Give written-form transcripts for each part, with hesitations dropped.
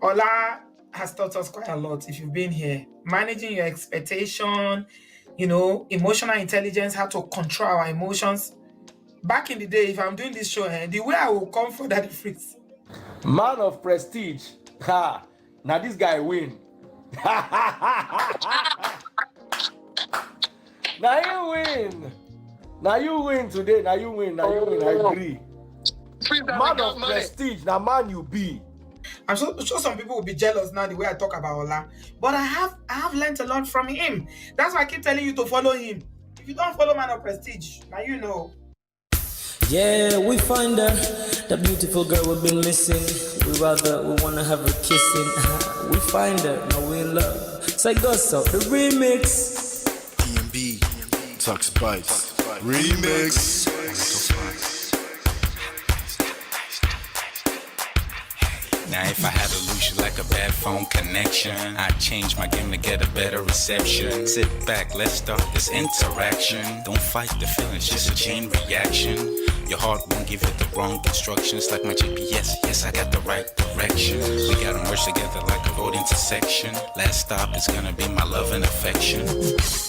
Ola has taught us quite a lot if you've been here. Managing your expectation, emotional intelligence, how to control our emotions. Back in the day, if I'm doing this show, the way I will come for that freeze. Man of prestige. Ha! Now this guy win. Now you win. Now you win today. Now you win. I agree. Man of prestige. Now man you be. I'm sure some people will be jealous now the way I talk about Ola. But I have learned a lot from him. That's why I keep telling you to follow him. If you don't follow Man of Prestige, now you know. Yeah, we find her, the beautiful girl we've been missing. We wanna have her kissing. We find her, now we in love. Say Gosso, the remix. DMB, Tuck Spice, remix. Now if I had to lose you like a bad phone connection, I'd change my game to get a better reception. Sit back, let's start this interaction. Don't fight the feelings, just a chain reaction. Your heart won't give you the wrong instructions. Like my GPS, yes, I got the right direction. We gotta merge together like a road intersection. Last stop is gonna be my love and affection.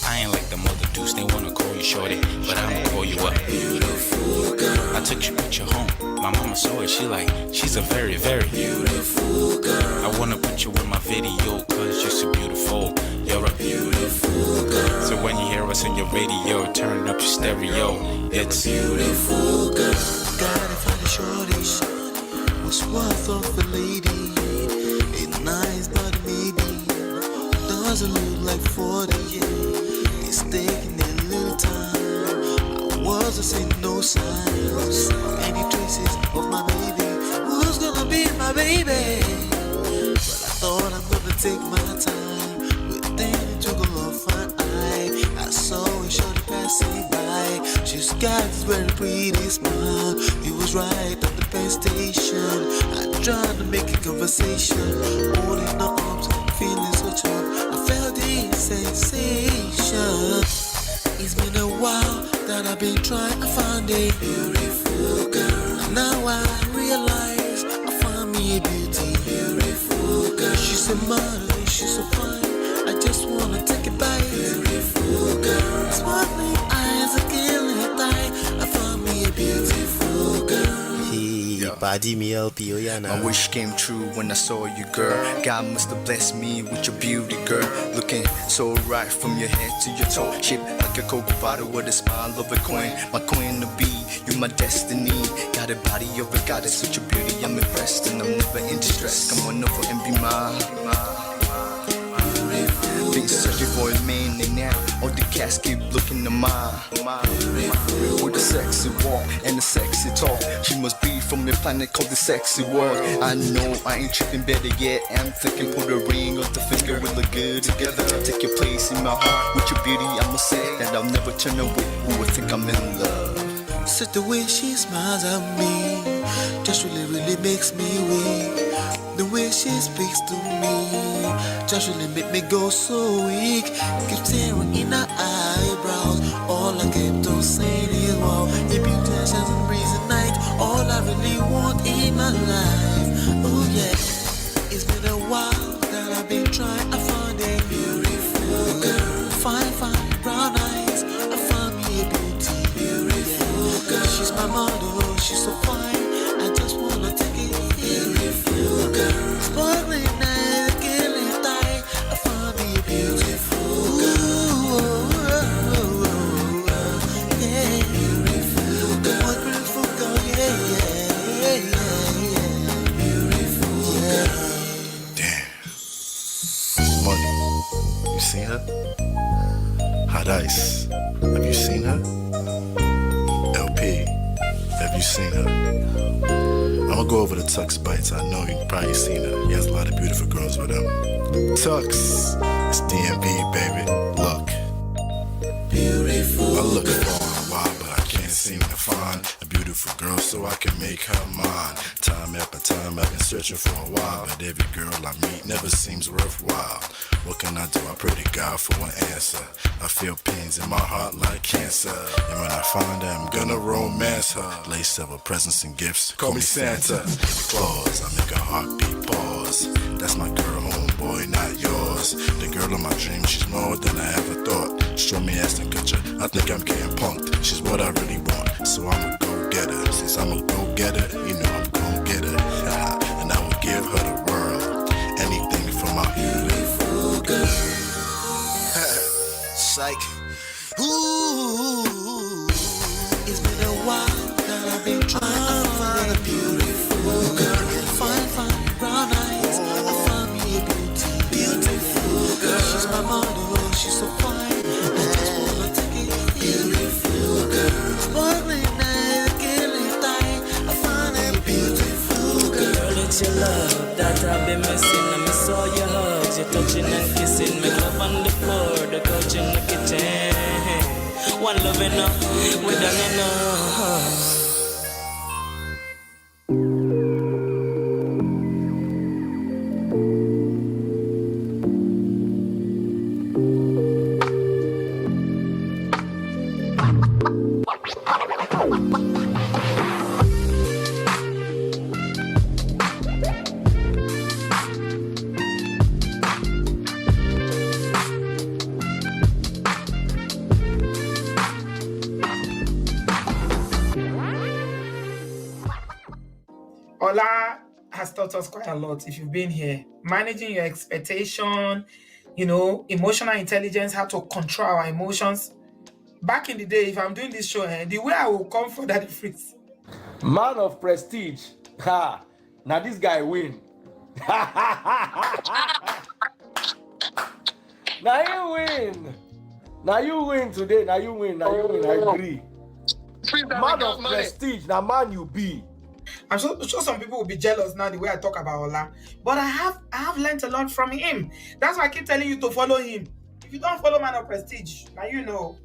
I ain't like the mother dudes, they wanna call you shorty, but I'ma call you a beautiful girl. I took your picture home, my mama saw it, she's a very, very beautiful girl. I wanna put you in my video, cause you're so beautiful. You're a beautiful girl. So when you hear us on your radio, turn up your stereo. It's beautiful girl. Gotta find a shorty, what's worth of a lady. It's nice but maybe doesn't look like 40. It's taking a little time. I wasn't seeing no signs, any traces of my baby. Who's gonna be my baby? Well, I thought I'm gonna take my time, but then it took a long fine eye. I saw a shorty passing by. She's got this very pretty smile. It was right at the bus station. I tried to make a conversation, holding her arms, feeling so charmed. I felt the sensation. It's been a while that I've been trying to find a beautiful girl. And now I realize I found me a beautiful girl. She's a model, she's so fine. I just wanna take it by. Beautiful girl, sparkling eyes are killing tight. I found me a beautiful girl. My wish came true when I saw you, girl. God must have blessed me with your beauty, girl. Looking so right from your head to your toe. Shaped like a Coke bottle with a smile of a queen. My queen to be, you my destiny. Got a body of a goddess with your beauty. I'm impressed and I'm never in distress. Come on over and be mine. Been searching for a man and now all the cats keep looking to mine. With a sexy walk and a sexy talk, she must be from a planet called the sexy world. I know I ain't tripping, better yet I'm thinking put a ring on the finger. We look good together. Take your place in my heart with your beauty. I'ma say that I'll never turn away. Who would think I'm in love? Such the way she smiles at me just really makes me weak. The way she speaks to me just really make me go so weak. Keep staring in her eyebrows. All I kept on saying is wow. If you touch as a breeze at night, all I really want in my life. Oh yeah, it's been a while that I've been trying to find a beautiful girl. Fine brown eyes. I found me a beautiful girl. She's my model, she's so fine. I just wanna take it. Beautiful girl, sparkling eyes, killing tight. I found me a beautiful girl. Yeah, beautiful girl. What beautiful girl? Yeah. Beautiful girl. Damn. Money, you seen her? Hot Ice, have you seen her? LP, have you seen her? I'ma go over to Tux Bites. I know you've probably seen her. He has a lot of beautiful girls with him. Tux, it's DMB, baby. Look, Beautiful. I look for a while, but I can't seem to find a beautiful girl so I can make her mine. Time after time, I've been searching for a while, but every girl I meet never seems worthwhile. What can I do? I pray to God for an answer. I feel pains in my heart like cancer, and when I find her, I'm gonna romance her. Lace several presents and gifts, call me Santa Claus. I make a heartbeat pause yours. That's my girl, homeboy, not yours. The girl of my dreams, she's more than I ever thought. Show me ass and get I think I'm getting punked. She's what I really want, so I'm a go-getter. Since I'm a go-getter, you know I'm gon' get her. And I will give her the world. Anything for my beautiful girl. Psych. Ooh, it's been a while that I've been trying to find a beautiful girl. Fine, brown eyes. I found me a beautiful girl. She's my model, she's so fine. I just wanna take it, beautiful girl. Sparkling eyes, killing time. I found a beautiful girl. Girl, it's your love that I've been missing. I miss all your hugs, your touching and kissing. Make love on the floor, the couch in the kitchen. One love enough, we done enough. Ola has taught us quite a lot if you've been here. Managing your expectation, emotional intelligence, how to control our emotions. Back in the day, if I'm doing this show, the way I will come for Daddy Fritz. Man of prestige. Ha! Now this guy win. Now you win. Now you win today. Now you win. I agree. Man of prestige. Now man you be. I'm sure some people will be jealous now the way I talk about Ola. But I have learned a lot from him. That's why I keep telling you to follow him. If you don't follow Man of Prestige, now you know.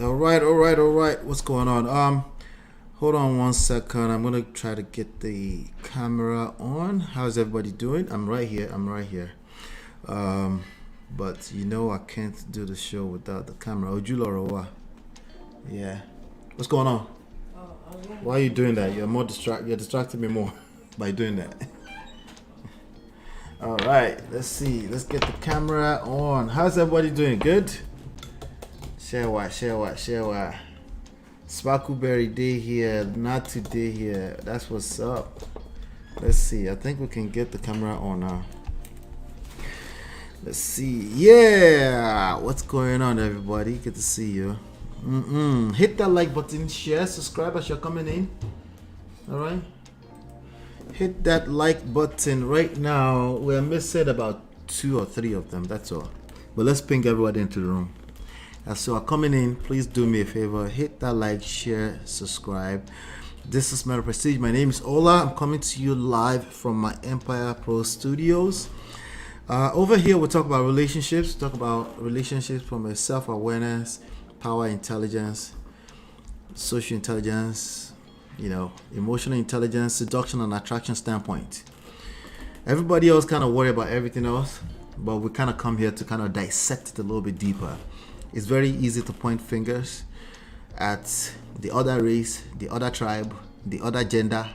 All right. What's going on? Hold on 1 second. I'm gonna try to get the camera on. How's everybody doing? I'm right here. But I can't do the show without the camera. Ojulorowa. Yeah. What's going on? Why are you doing that? You're distracting me more by doing that. All right. Let's see. Let's get the camera on. How's everybody doing? Good? Share what? Sparkleberry Day here. Not today here. That's what's up. Let's see. I think we can get the camera on now. Let's see. Yeah. What's going on, everybody? Good to see you. Hit that like button, share, subscribe as you're coming in. All right. Hit that like button right now. We're missing about 2 or 3 of them. That's all. But let's ping everybody into the room. As you are coming in, please do me a favor. Hit that like, share, subscribe. This is Man of Prestige. My name is Ola. I'm coming to you live from my Empire Pro Studios. Over here, we'll talk about relationships. Talk about relationships from a self-awareness, power intelligence, social intelligence, emotional intelligence, seduction and attraction standpoint. Everybody else kind of worry about everything else, but we kind of come here to kind of dissect it a little bit deeper. It's very easy to point fingers at the other race, the other tribe, the other gender,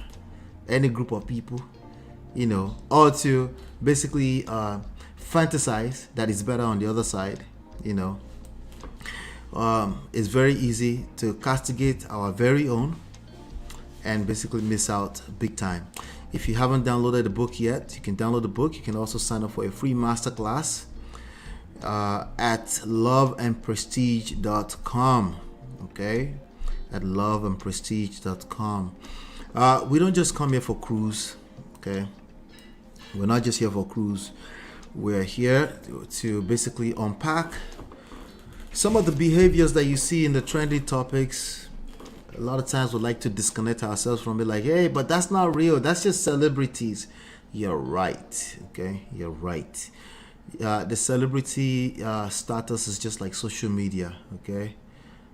any group of people, or to basically fantasize that it's better on the other side. It's very easy to castigate our very own and basically miss out big time. If you haven't downloaded the book yet, you can download the book. You can also sign up for a free masterclass at loveandprestige.com. Okay, at loveandprestige.com. We don't just come here for cruise. Okay, we're not just here for cruise. We're here to basically unpack some of the behaviors that you see in the trendy topics. A lot of times we like to disconnect ourselves from it, like, hey, but that's not real. That's just celebrities. You're right. Okay, you're right. The celebrity status is just like social media. Okay,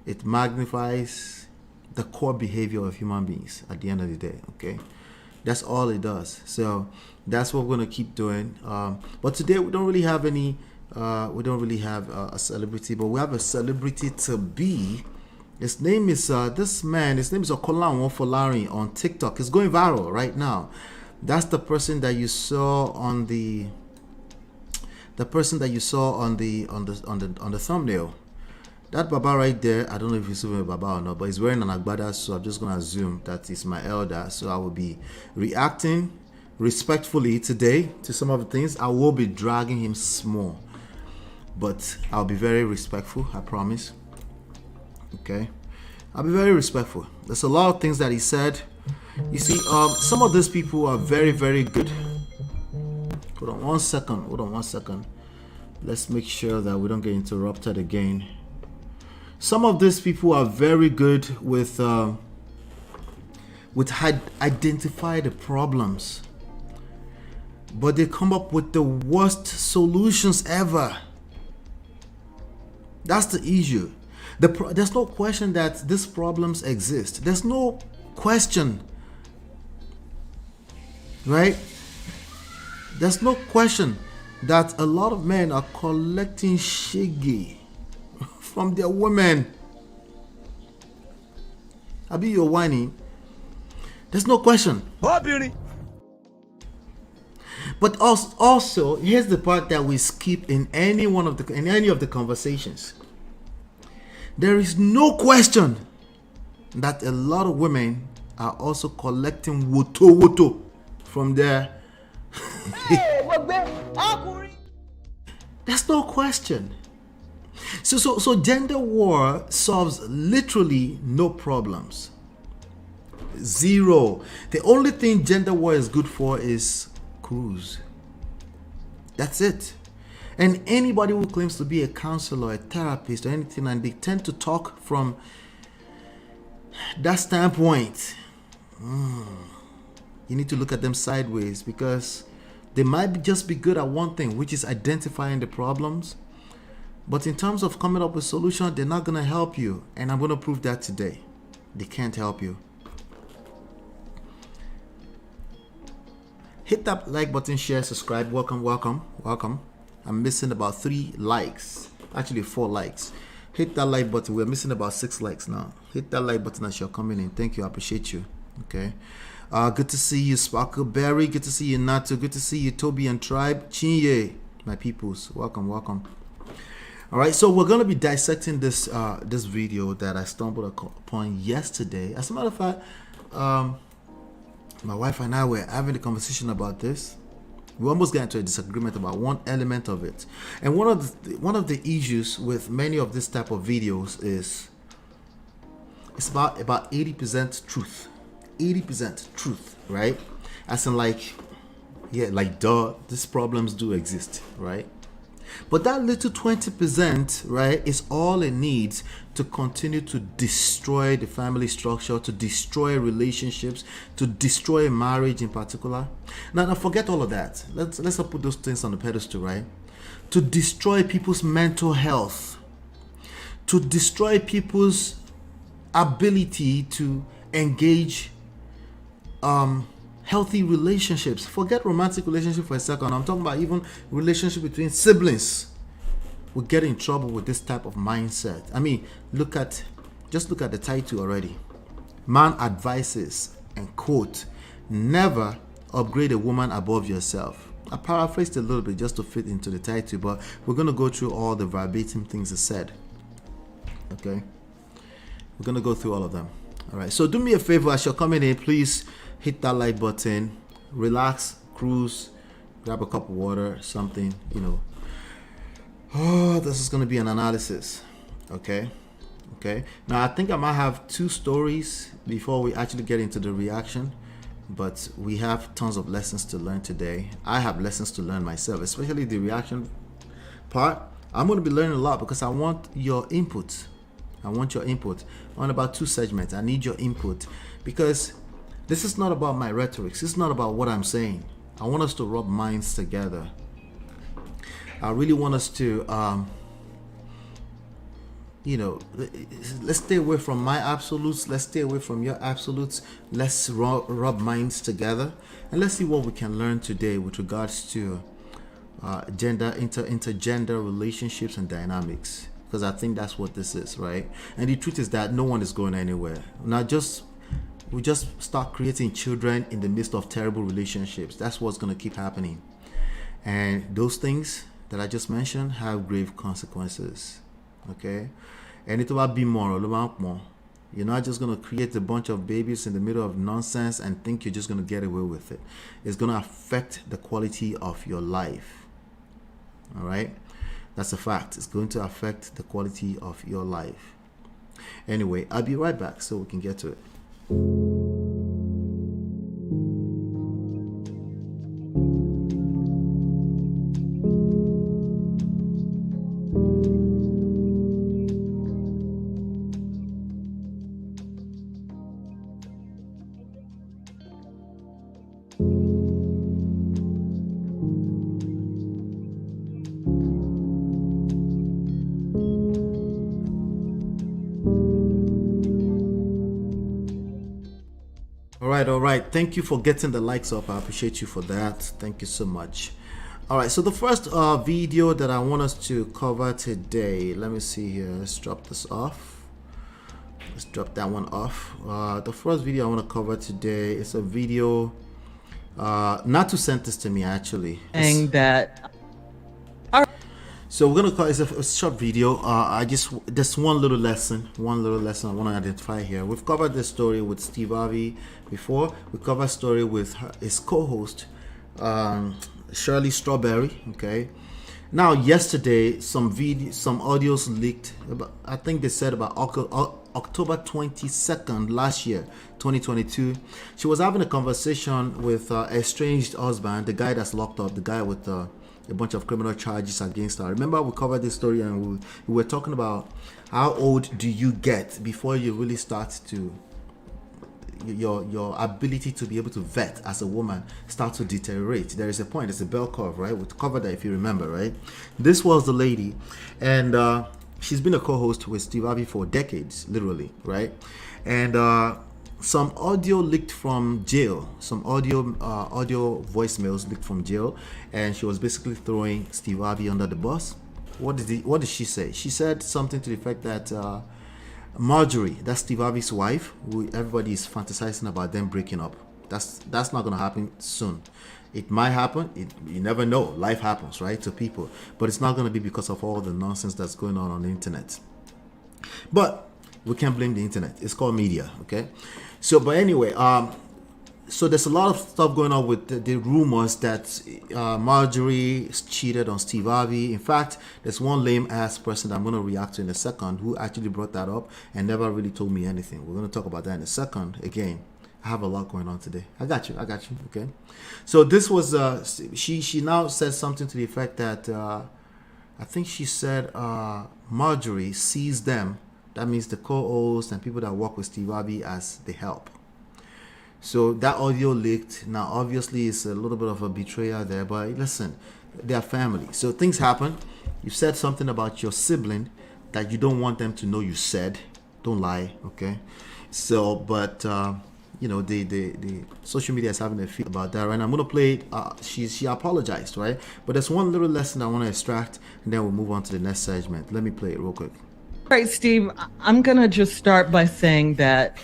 it magnifies the core behavior of human beings at the end of the day. Okay, that's all it does. So that's what we're gonna keep doing. But today we don't really have any. We don't really have a celebrity, but we have a celebrity to be His name is this man. His name is Okanlawon Folarin on TikTok. It's going viral right now. That's the person that you saw on the thumbnail. That Baba right there, I don't know if he's even a Baba or not, but he's wearing an agbada, so I'm just gonna assume that he's my elder. So I will be reacting respectfully today to some of the things. I will be dragging him small, but I'll be very respectful, I promise. Okay, I'll be very respectful. There's a lot of things that he said. You see, some of these people are very, very good. Hold on one second. Let's make sure that we don't get interrupted again. Some of these people are very good with identify the problems, but they come up with the worst solutions ever. That's the issue. There's no question that these problems exist. There's no question, right? There's no question that a lot of men are collecting shiggy from their women. Abi, you're whining. There's no question. But also, here's the part that we skip in any of the conversations. There is no question that a lot of women are also collecting woto from their. There's no question. So gender war solves literally no problems. Zero. The only thing gender war is good for is cruise. That's it. And anybody who claims to be a counselor, a therapist, or anything, and they tend to talk from that standpoint, you need to look at them sideways, because they might just be good at one thing, which is identifying the problems. But in terms of coming up with solutions, they're not going to help you. And I'm going to prove that today. They can't help you. Hit that like button, share, subscribe. Welcome. I'm missing about 3 likes. Actually 4 likes. Hit that like button. We're missing about 6 likes now. Hit that like button as you're coming in. Thank you. I appreciate you. Okay. Good to see you, Sparkleberry. Good to see you, Nato. Good to see you, Toby and Tribe. Chinye, my peoples. Welcome. All right, so we're going to be dissecting this this video that I stumbled upon yesterday. As a matter of fact, my wife and I were having a conversation about this. We almost got into a disagreement about one element of it. And one of the issues with many of this type of videos is it's about 80% truth. 80% truth, right? As in, like, yeah, like, duh, these problems do exist, right? But that little 20%, right, is all it needs to continue to destroy the family structure, to destroy relationships, to destroy marriage in particular. Now forget all of that. Let's not put those things on the pedestal, right? To destroy people's mental health, to destroy people's ability to engage healthy relationships. Forget romantic relationship for a second. I'm talking about even relationship between siblings. We get in trouble with this type of mindset. I mean, just look at the title already. Man advises, and quote, never upgrade a woman above yourself. I paraphrased a little bit just to fit into the title, but we're going to go through all the verbatim things it said. Okay? We're going to go through all of them. All right. So do me a favor, as you're coming in, please hit that like button, relax, cruise, grab a cup of water, something, you know. Oh, this is going to be an analysis. Okay. Now, I think I might have 2 stories before we actually get into the reaction, but we have tons of lessons to learn today. I have lessons to learn myself, especially the reaction part. I'm going to be learning a lot because I want your input. On about 2 segments, I need your input, because this is not about my rhetoric. This is not about what I'm saying. I want us to rub minds together. I really want us to, let's stay away from my absolutes. Let's stay away from your absolutes. Let's rub minds together, and let's see what we can learn today with regards to intergender relationships and dynamics. because I think that's what this is, right? And the truth is that no one is going anywhere. Now we just start creating children in the midst of terrible relationships. That's what's going to keep happening. And those things that I just mentioned have grave consequences. Okay? And it will be more. You're not just going to create a bunch of babies in the middle of nonsense and think you're just going to get away with it. It's going to affect the quality of your life. All right? That's a fact. It's going to affect the quality of your life. Anyway, I'll be right back so we can get to it. All right. Thank you for getting the likes up. I appreciate you for that. Thank you so much. All right. So the first video that I want us to cover today, let me see here. Let's drop this off. Let's drop that one off. The first video I want to cover today is a video. Natu sent this to me actually. Saying that. So we're gonna call it a short video. Just one little lesson I want to identify here. We've covered this story with Steve Harvey before. We covered a story with his co-host Shirley Strawberry. Okay. Now yesterday, some audios leaked. I think they said about October 22nd last year, 2022. She was having a conversation with her estranged husband, the guy that's locked up, the guy with a bunch of criminal charges against her. Remember, we covered this story and we were talking about how old do you get before you really start to your ability to be able to vet as a woman start to deteriorate. There is a point, it's a bell curve, right? We covered that if you remember, right? This was the lady, and she's been a co-host with Steve Harvey for decades, literally, right? And some audio leaked from jail, some audio voicemails leaked from jail, and she was basically throwing Steve Harvey under the bus. What did she say? She said something to the effect that Marjorie, that's Steve Harvey's wife, who everybody is fantasizing about them breaking up. That's not going to happen soon. It might happen. You never know. Life happens, right, to people. But it's not going to be because of all the nonsense that's going on the internet. But we can't blame the internet. It's called media, okay? So, but anyway, so there's a lot of stuff going on with the rumors that Marjorie cheated on Steve Harvey. In fact, there's one lame-ass person that I'm going to react to in a second who actually brought that up and never really told me anything. We're going to talk about that in a second. Again, I have a lot going on today. I got you, okay? So this was, she now says something to the effect that, I think she said Marjorie sees them, that means the co-hosts and people that work with Steve Harvey, as the help. So that audio leaked. Now, obviously, it's a little bit of a betrayal there, but listen, they're family. So things happen. You said something about your sibling that you don't want them to know you said. Don't lie, okay? So, but, you know, the social media is having a feel about that, right? And I'm going to play, she apologized, right? But there's one little lesson I want to extract, and then we'll move on to the next segment. Let me play it real quick. Right, Steve, I'm going to just start by saying that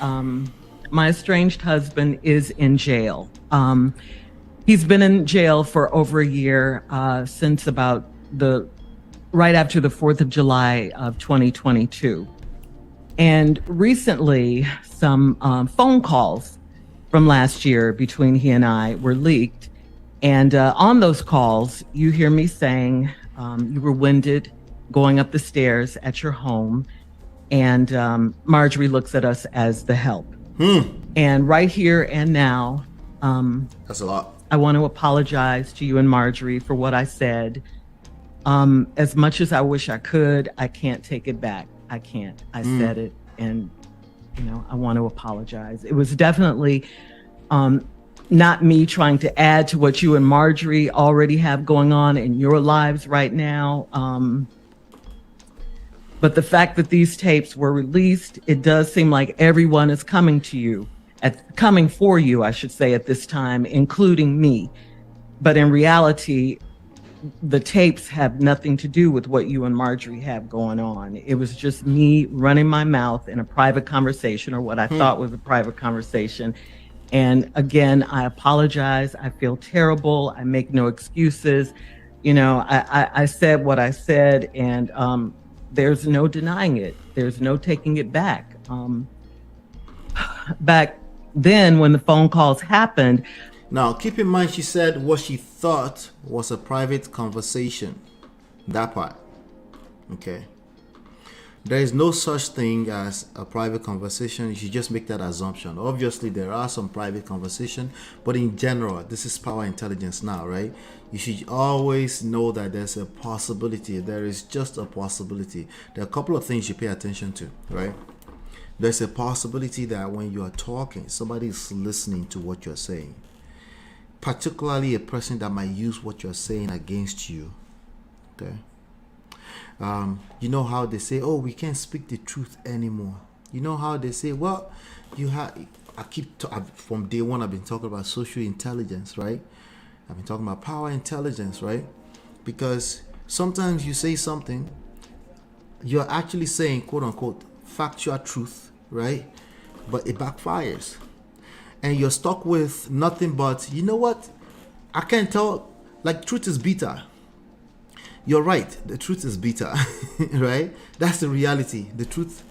my estranged husband is in jail. He's been in jail for over a year, since about right after the 4th of July of 2022. And recently, some phone calls from last year between he and I were leaked. And on those calls, you hear me saying you were winded going up the stairs at your home, and Marjorie looks at us as the help. And right here and now, that's a lot. I want to apologize to you and Marjorie for what I said. As much as I wish I could, I can't take it back. I can't. I said it, and you know, I want to apologize. It was definitely not me trying to add to what you and Marjorie already have going on in your lives right now. But the fact that these tapes were released, it does seem like everyone is coming for you, I should say, at this time, including me. But in reality, the tapes have nothing to do with what you and Marjorie have going on. It was just me running my mouth in a private conversation, or what I thought was a private conversation. And again, I apologize. I feel terrible. I make no excuses. You know, I said what I said, and there's no denying it. There's no taking it back. Back then, when the phone calls happened. Now, keep in mind, she said what she thought was a private conversation. That part. Okay. There is no such thing as a private conversation. You should just make that assumption. Obviously, there are some private conversation, but in general, this is power intelligence now, right? You should always know that there's a possibility. There is just a possibility. There are a couple of things you pay attention to, right? There's a possibility that when you are talking, somebody is listening to what you're saying. Particularly a person that might use what you're saying against you. Okay. You know how they say, oh, we can't speak the truth anymore. You know how they say, well, you have. From day one, I've been talking about social intelligence, right? I've been talking about power intelligence, right? Because sometimes you say something, you're actually saying, quote unquote, factual truth, right? But it backfires. And you're stuck with nothing but, you know what? I can't tell, like, truth is bitter. You're right, the truth is bitter, right? That's the reality. The truth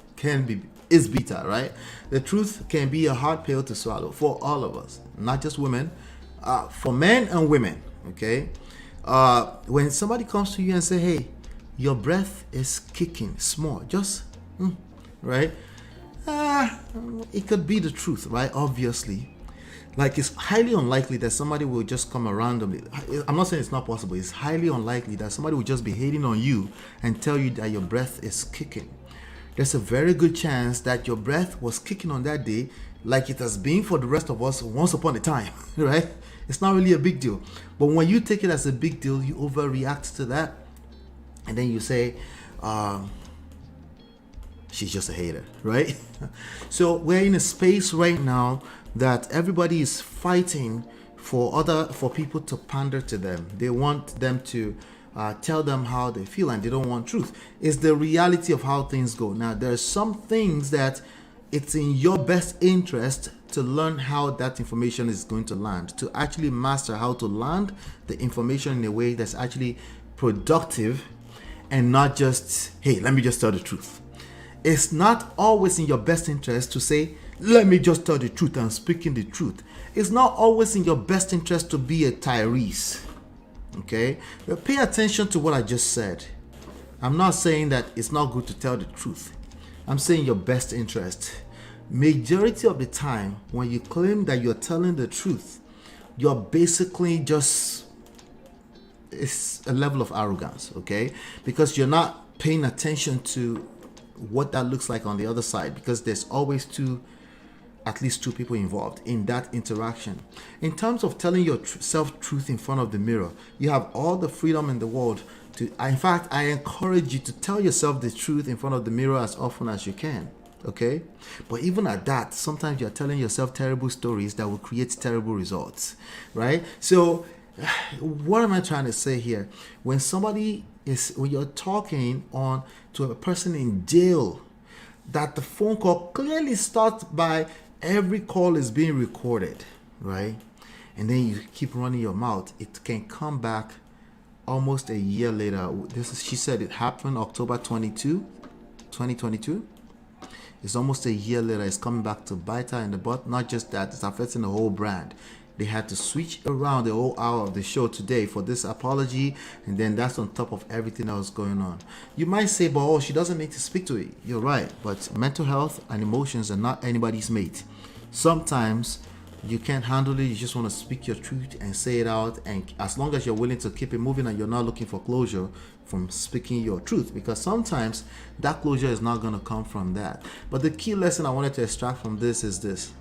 is bitter, right? The truth can be a hard pill to swallow for all of us, not just women, for men and women, okay? When somebody comes to you and say, hey, your breath is kicking small, just, right? It could be the truth, right? Obviously. Like, it's highly unlikely that somebody will just come randomly. I'm not saying it's not possible. It's highly unlikely that somebody will just be hating on you and tell you that your breath is kicking. There's a very good chance that your breath was kicking on that day like it has been for the rest of us once upon a time, right? It's not really a big deal. But when you take it as a big deal, you overreact to that. And then you say, she's just a hater, right? So we're in a space right now that everybody is fighting for people to pander to them. They want them to tell them how they feel, and they don't want truth. It's the reality of how things go. Now, there are some things that it's in your best interest to learn how that information is going to land, to actually master how to land the information in a way that's actually productive and not just, hey, let me just tell the truth. It's not always in your best interest to say, let me just tell the truth and speaking the truth. It's not always in your best interest to be a Tyrese. Okay? But pay attention to what I just said. I'm not saying that it's not good to tell the truth. I'm saying your best interest. Majority of the time, when you claim that you're telling the truth, you're basically just, it's a level of arrogance, okay? Because you're not paying attention to what that looks like on the other side, because there's always at least two people involved in that interaction. In terms of telling yourself truth in front of the mirror, you have all the freedom in the world to, in fact, I encourage you to tell yourself the truth in front of the mirror as often as you can, okay? But even at that, sometimes you're telling yourself terrible stories that will create terrible results, right? So what am I trying to say here? When you're talking to a person in jail, that the phone call clearly starts by every call is being recorded, right? And then you keep running your mouth. It can come back almost a year later. She said it happened October 22, 2022. It's almost a year later. It's coming back to bite her in the butt. Not just that, it's affecting the whole brand. They had to switch around the whole hour of the show today for this apology, and then that's on top of everything that was going on. You might say, but she doesn't need to speak to it. You're right, but mental health and emotions are not anybody's mate. Sometimes you can't handle it. You just want to speak your truth and say it out, and as long as you're willing to keep it moving and you're not looking for closure from speaking your truth, because sometimes that closure is not going to come from that. But the key lesson I wanted to extract from this is this: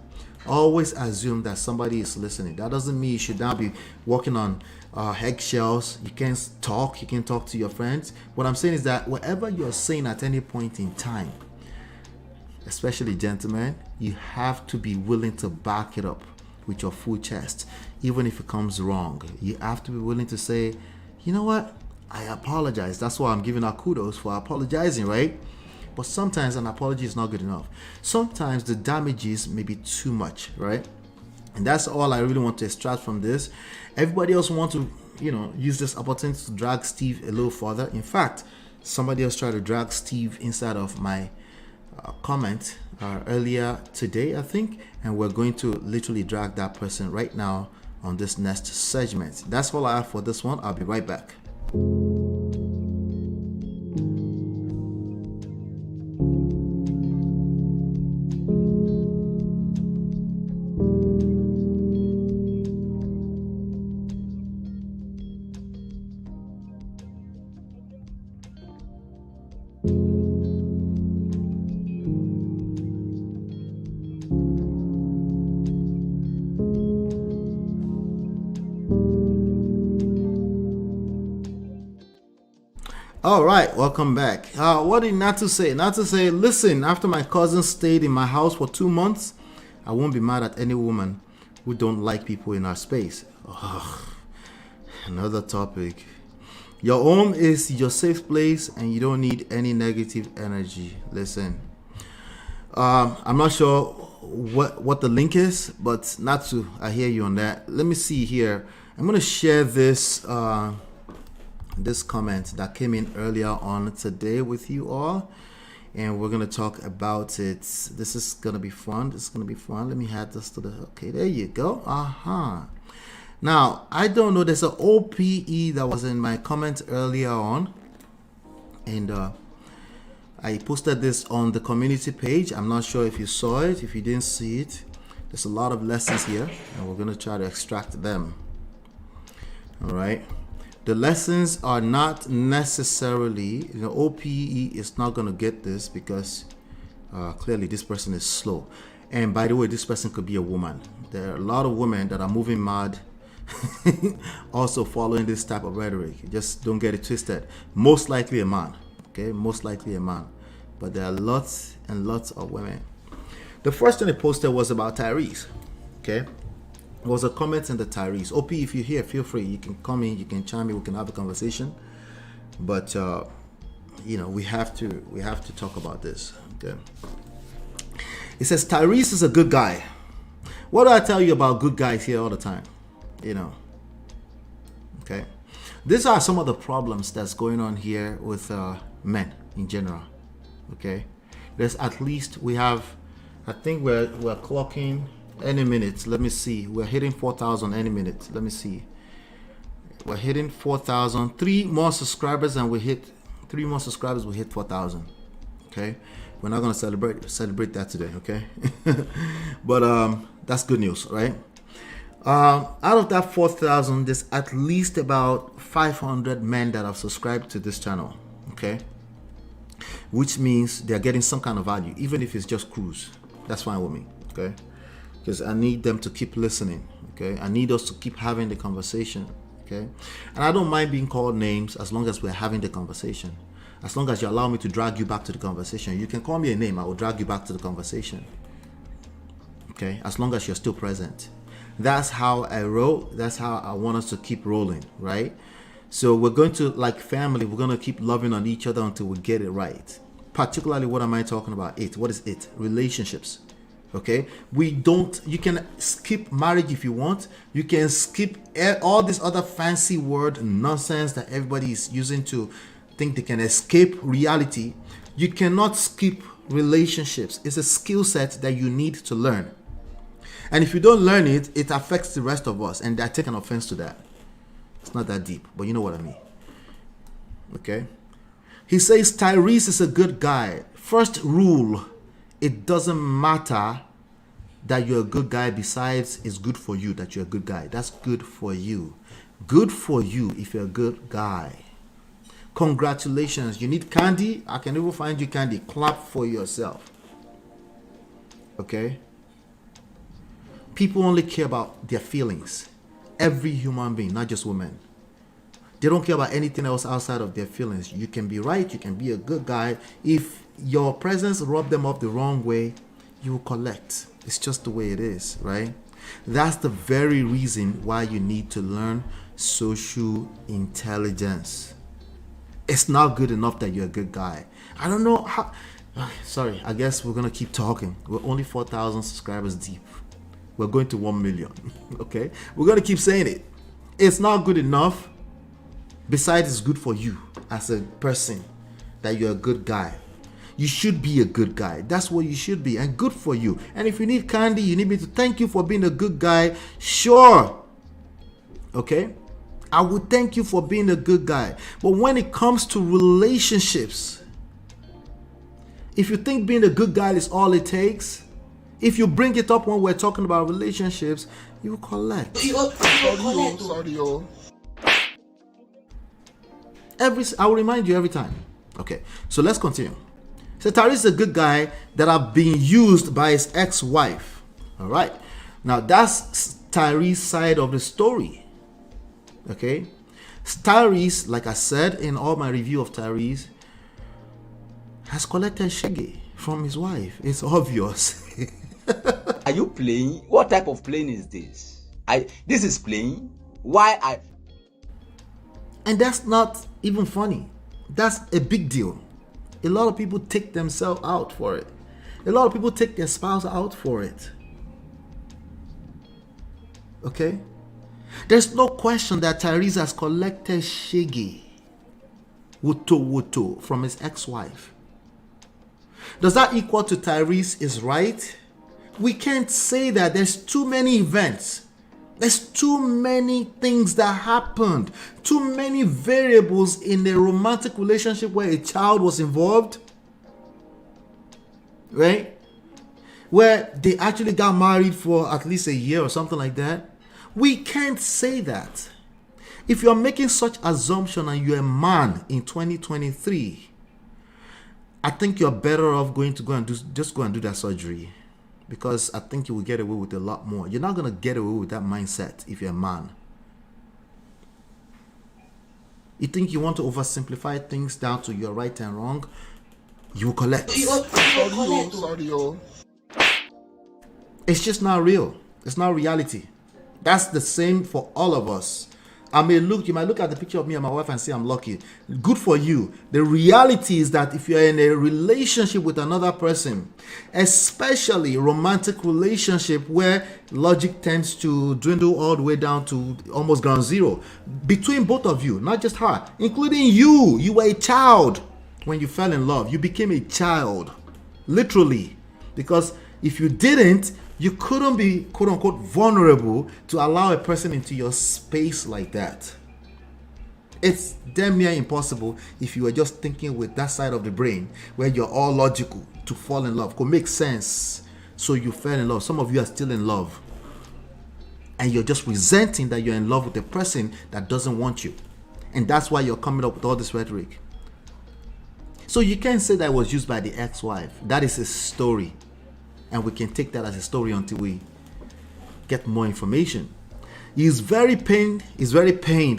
always assume that somebody is listening. That doesn't mean you should now be walking on eggshells. You can't talk to your friends. What I'm saying is that whatever you're saying at any point in time, especially gentlemen, you have to be willing to back it up with your full chest, even if it comes wrong. You have to be willing to say, you know what? I apologize. That's why I'm giving her kudos for apologizing, right? But sometimes an apology is not good enough. Sometimes the damages may be too much, right? And that's all I really want to extract from this. Everybody else want to, use this opportunity to drag Steve a little further. In fact, somebody else tried to drag Steve inside of my comment earlier today, I think, and we're going to literally drag that person right now on this next segment. That's all I have for this one. I'll be right back. All right, welcome back. What did Natu say? Natu say, listen, after my cousin stayed in my house for 2 months, I won't be mad at any woman who don't like people in our space. Ugh, another topic. Your home is your safe place and you don't need any negative energy. Listen, I'm not sure what the link is, but Natu, I hear you on that. Let me see here. I'm going to share this this comment that came in earlier on today with you all, and we're going to talk about it. This is going to be fun. Let me add this to the, okay, there you go. Now, I don't know, there's an OPE that was in my comment earlier on, and I posted this on the community page. I'm not sure if you saw it. If you didn't see it, there's a lot of lessons here, and we're going to try to extract them. All right. The lessons are not necessarily, OPE is not going to get this because clearly this person is slow. And by the way, this person could be a woman. There are a lot of women that are moving mad also following this type of rhetoric. Just don't get it twisted. Most likely a man. Okay, most likely a man. But there are lots and lots of women. The first thing they posted was about Tyrese. Okay. There was a comment in the Tyrese. OP, if you're here, feel free. You can come in, you can chime in, we can have a conversation. But we have to talk about this. Okay. It says Tyrese is a good guy. What do I tell you about good guys here all the time? Okay. These are some of the problems that's going on here with men in general. Okay. There's at least I think we're clocking any minute. Let me see. We're hitting 4,000 any minute. Let me see. We're hitting 4,000. 3 more subscribers and we hit 4,000. Okay. We're not going to celebrate that today. Okay. But that's good news, right? Out of that 4,000, there's at least about 500 men that have subscribed to this channel. Okay. Which means they're getting some kind of value, even if it's just cruise. That's fine with me. Okay. Because I need them to keep listening, okay? I need us to keep having the conversation, okay? And I don't mind being called names as long as we're having the conversation. As long as you allow me to drag you back to the conversation. You can call me a name, I will drag you back to the conversation, okay? As long as you're still present. That's how I roll. That's how I want us to keep rolling, right? So we're going to, like family, we're going to keep loving on each other until we get it right. Particularly, what am I talking about? What is it? Relationships. Okay, you can skip marriage if you want. You can skip all this other fancy word nonsense that everybody is using to think they can escape reality. You cannot skip relationships. It's a skill set that you need to learn. And if you don't learn it, it affects the rest of us. And they're taking offense to that. It's not that deep, but you know what I mean. Okay. He says Tyrese is a good guy. First rule. It doesn't matter that you're a good guy. Besides, it's good for you that you're a good guy. That's good for you. Good for you if you're a good guy. Congratulations. You need candy? I can even find you candy. Clap for yourself. Okay? People only care about their feelings. Every human being, not just women. They don't care about anything else outside of their feelings. You can be right. You can be a good guy. If your presence rub them up the wrong way, you will collect. It's just the way it is, right? That's the very reason why you need to learn social intelligence. It's not good enough that you're a good guy. I don't know how. Sorry, I guess we're gonna keep talking. We're only 4,000 subscribers deep. We're going to 1 million. Okay, we're gonna keep saying it. It's not good enough. Besides, it's good for you as a person that you're a good guy. You should be a good guy. That's what you should be, and good for you. And if you need candy, you need me to thank you for being a good guy. Sure. Okay, I would thank you for being a good guy. But when it comes to relationships, if you think being a good guy is all it takes, if you bring it up when we're talking about relationships, you will collect. Sorry. I will remind you every time. Okay, so let's continue. So Tyrese is a good guy that are being used by his ex-wife. All right, now that's Tyrese's side of the story. Okay, Tyrese, like I said in all my review of Tyrese, has collected shege from his wife. It's obvious. Are you playing? What type of playing is this? This is playing. And that's not even funny. That's a big deal. A lot of people take themselves out for it. A lot of people take their spouse out for it. Okay? There's no question that Tyrese has collected shege, wuto, from his ex-wife. Does that equal to Tyrese is right? We can't say that. There's too many events. There's too many things that happened. Too many variables in a romantic relationship where a child was involved. Right? Where they actually got married for at least a year or something like that. We can't say that. If you're making such assumption and you're a man in 2023, I think you're better off going to go and do that surgery. Because I think you will get away with a lot more. You're not going to get away with that mindset if you're a man. You think you want to oversimplify things down to your right and wrong? You will collect. Sorry. It's just not real. It's not reality. That's the same for all of us. You might look at the picture of me and my wife and say I'm lucky. Good for you. The reality is that if you're in a relationship with another person, especially romantic relationship where logic tends to dwindle all the way down to almost ground zero, between both of you, not just her, including you were a child when you fell in love. You became a child, literally, because if you didn't, you couldn't be, quote unquote, vulnerable to allow a person into your space like that. It's damn near impossible if you were just thinking with that side of the brain where you're all logical to fall in love. Could make sense. So you fell in love. Some of you are still in love. And you're just resenting that you're in love with a person that doesn't want you. And that's why you're coming up with all this rhetoric. So you can't say that it was used by the ex-wife. That is a story. And we can take that as a story until we get more information. He's very pained,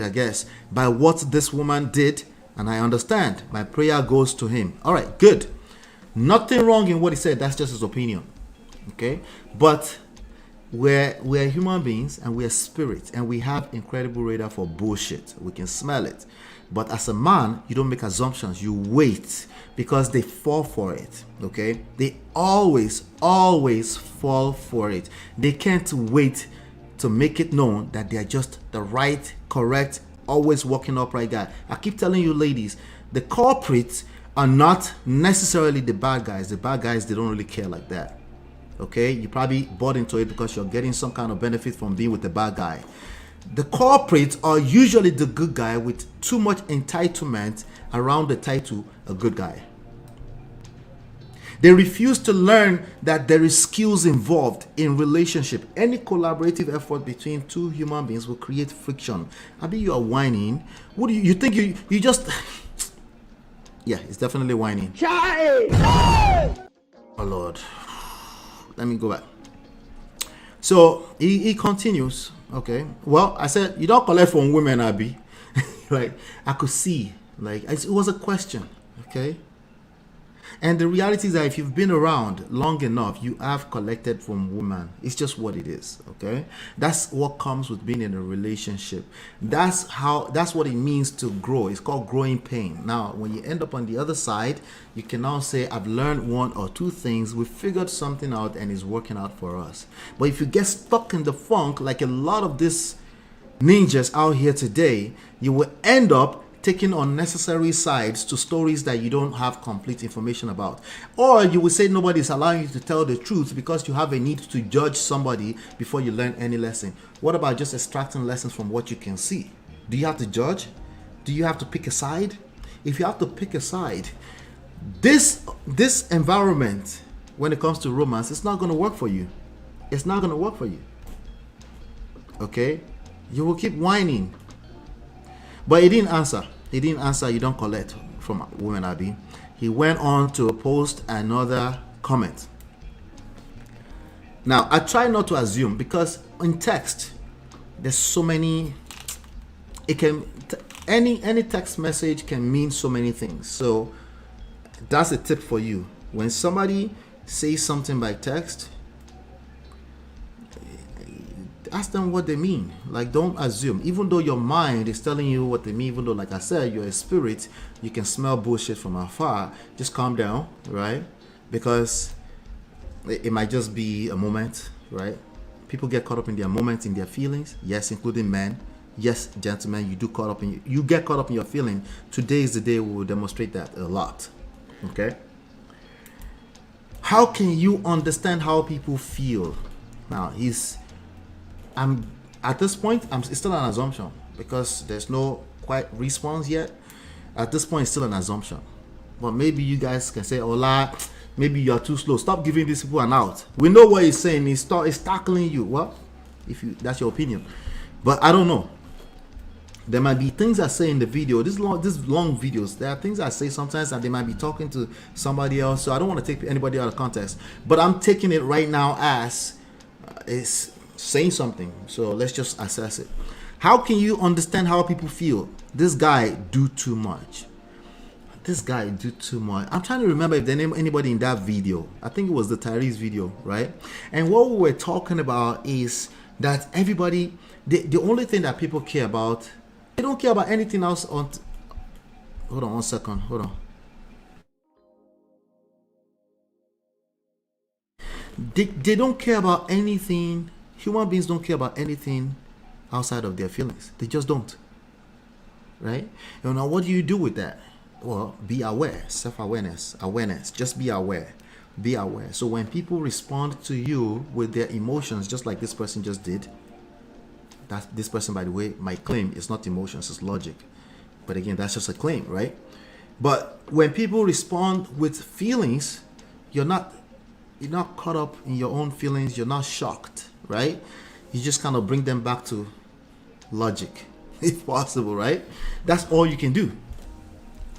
I guess, by what this woman did. And I understand. My prayer goes to him. All right, good. Nothing wrong in what he said. That's just his opinion. Okay? But we're human beings and we're spirits. And we have incredible radar for bullshit. We can smell it. But as a man, you don't make assumptions. You wait because they fall for it. Okay? They always fall for it. They can't wait to make it known that they are just the right, correct, always walking upright guy. I keep telling you, ladies, the culprits are not necessarily the bad guys. The bad guys, they don't really care like that. Okay? You probably bought into it because you're getting some kind of benefit from being with the bad guy. The culprits are usually the good guy with too much entitlement around the title, a good guy. They refuse to learn that there is skills involved in relationship. Any collaborative effort between two human beings will create friction. I mean, you are whining. What do you think you just... Yeah, it's definitely whining. Oh, Lord. Let me go back. So, he continues. Okay. Well, I said, you don't collect from women, Abby. Like, I could see. Like, it was a question. Okay. And the reality is that if you've been around long enough, you have collected from women. It's just what it is, okay? That's what comes with being in a relationship. That's what it means to grow. It's called growing pain. Now, when you end up on the other side, you can now say, I've learned one or two things. We figured something out and it's working out for us. But if you get stuck in the funk, like a lot of these ninjas out here today, you will end up taking unnecessary sides to stories that you don't have complete information about. Or you will say nobody's allowing you to tell the truth because you have a need to judge somebody before you learn any lesson. What about just extracting lessons from what you can see? Do you have to judge? Do you have to pick a side? If you have to pick a side, this environment, when it comes to romance, it's not going to work for you. It's not going to work for you. Okay? You will keep whining. But he didn't answer. He didn't answer. You don't collect from Women Abi. He went on to post another comment. Now, I try not to assume because in text, there's so many. It can any text message can mean so many things. So that's a tip for you. When somebody says something by text, ask them what they mean. Like, don't assume. Even though your mind is telling you what they mean, even though, like I said, you're a spirit, you can smell bullshit from afar. Just calm down, right? Because it might just be a moment, right? People get caught up in their moments, in their feelings. Yes, including men. Yes, gentlemen, you get caught up in your feeling. Today is the day we will demonstrate that a lot. Okay? How can you understand how people feel? Now, I'm at this point, it's still an assumption because there's no quite response yet. At this point, it's still an assumption. But maybe you guys can say, Ola, maybe you're too slow. Stop giving these people an out. We know what he's saying. He's tackling you. Well, that's your opinion. But I don't know. There might be things I say in the video. These long videos, there are things I say sometimes and they might be talking to somebody else. So I don't want to take anybody out of context. But I'm taking it right now as it's saying something. So let's just assess it. How can you understand how people feel? This guy do too much. This guy do too much. I'm trying to remember if there anybody in that video. I think it was the Tyrese video, right? And what we were talking about is that everybody, the only thing that people care about, they don't care about anything else. Hold on 1 second. Hold on. They don't care about anything. Human beings don't care about anything outside of their feelings. They just don't. Right? Now, what do you do with that? Well, be aware. Self-awareness. Awareness. Just be aware. Be aware. So when people respond to you with their emotions, just like this person just did, this person, by the way, might claim it's not emotions, it's logic. But again, that's just a claim, right? But when people respond with feelings, you're not caught up in your own feelings. You're not shocked, right? You just kind of bring them back to logic, if possible, right? That's all you can do,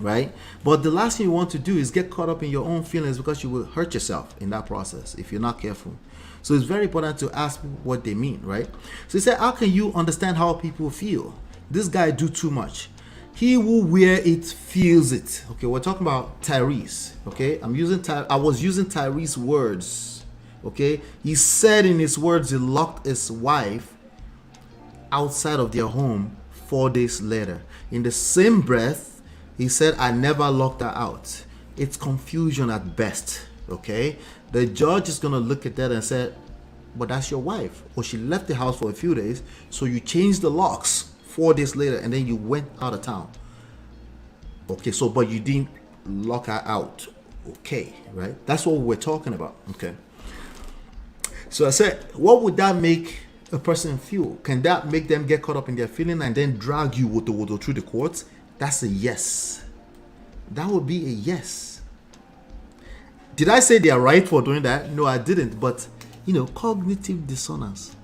right? But the last thing you want to do is get caught up in your own feelings because you will hurt yourself in that process if you're not careful. So it's very important to ask what they mean, right? So he said, how can you understand how people feel? This guy do too much. He who wear it feels it. Okay, we're talking about Tyrese. Okay, I was using Tyrese's words. Okay, he said in his words he locked his wife outside of their home 4 days later. In the same breath, he said, I never locked her out. It's confusion at best. Okay, the judge is gonna look at that and say, but that's your wife, or she left the house for a few days, so you changed the locks 4 days later and then you went out of town. Okay, so but you didn't lock her out. Okay, right? That's what we're talking about. Okay, so I said, what would that make a person feel? Can that make them get caught up in their feeling and then drag you through the courts? That's a yes. That would be a yes. Did I say they are right for doing that? No, I didn't. But cognitive dissonance.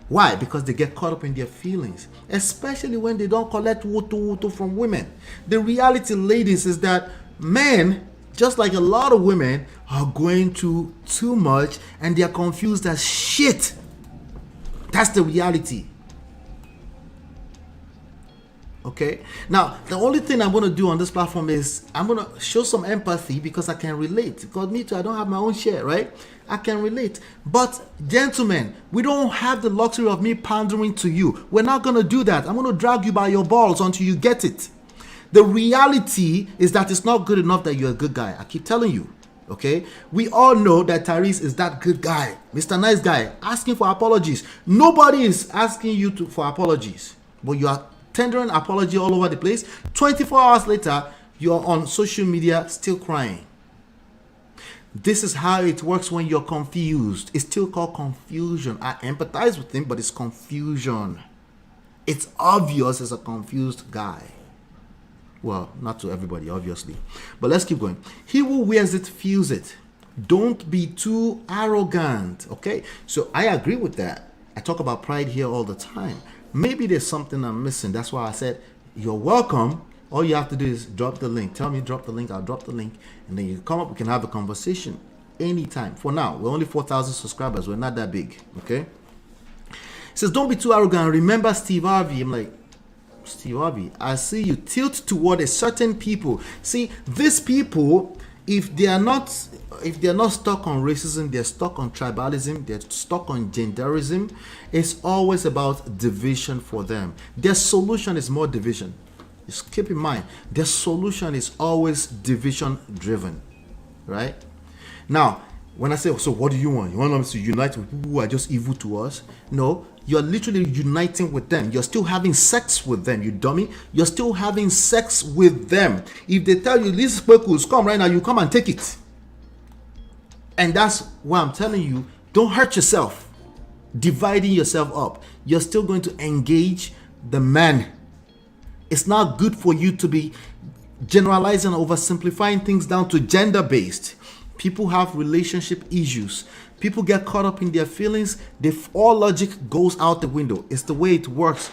Why? Because they get caught up in their feelings, especially when they don't collect wutu from women. The reality, ladies, is that men, just like a lot of women, are going through too much and they are confused as shit. That's the reality. Okay. Now, the only thing I'm going to do on this platform is I'm going to show some empathy because I can relate. Because me too, I don't have my own share, right? I can relate. But, gentlemen, we don't have the luxury of me pandering to you. We're not going to do that. I'm going to drag you by your balls until you get it. The reality is that it's not good enough that you're a good guy. I keep telling you. Okay, we all know that Tyrese is that good guy, Mr. Nice Guy, asking for apologies. Nobody is asking you for apologies, but you are tendering apology all over the place. 24 hours later, you're on social media still crying. This is how it works when you're confused. It's still called confusion. I empathize with him, but it's confusion. It's obvious as a confused guy. Well, not to everybody, obviously. But let's keep going. He who wears it feels it. Don't be too arrogant. Okay? So I agree with that. I talk about pride here all the time. Maybe there's something I'm missing. That's why I said, you're welcome. All you have to do is drop the link. Tell me, drop the link. I'll drop the link. And then you come up, we can have a conversation anytime. For now, we're only 4,000 subscribers. We're not that big. Okay? It says, don't be too arrogant. Remember Steve Harvey. I'm like, Steve Harvey, I see you tilt toward a certain people. See, these people, if they are not stuck on racism, they're stuck on tribalism, they're stuck on genderism. It's always about division for them. Their solution is more division. Just keep in mind, their solution is always division driven, right? Now, when I say, so what do you want? You want us to unite with people who are just evil to us? No. You're literally uniting with them. You're still having sex with them, you dummy. You're still having sex with them. If they tell you, these speckles, come right now, you come and take it. And that's why I'm telling you, don't hurt yourself. Dividing yourself up. You're still going to engage the man. It's not good for you to be generalizing and oversimplifying things down to gender-based. People have relationship issues. People get caught up in their feelings. All logic goes out the window. It's the way it works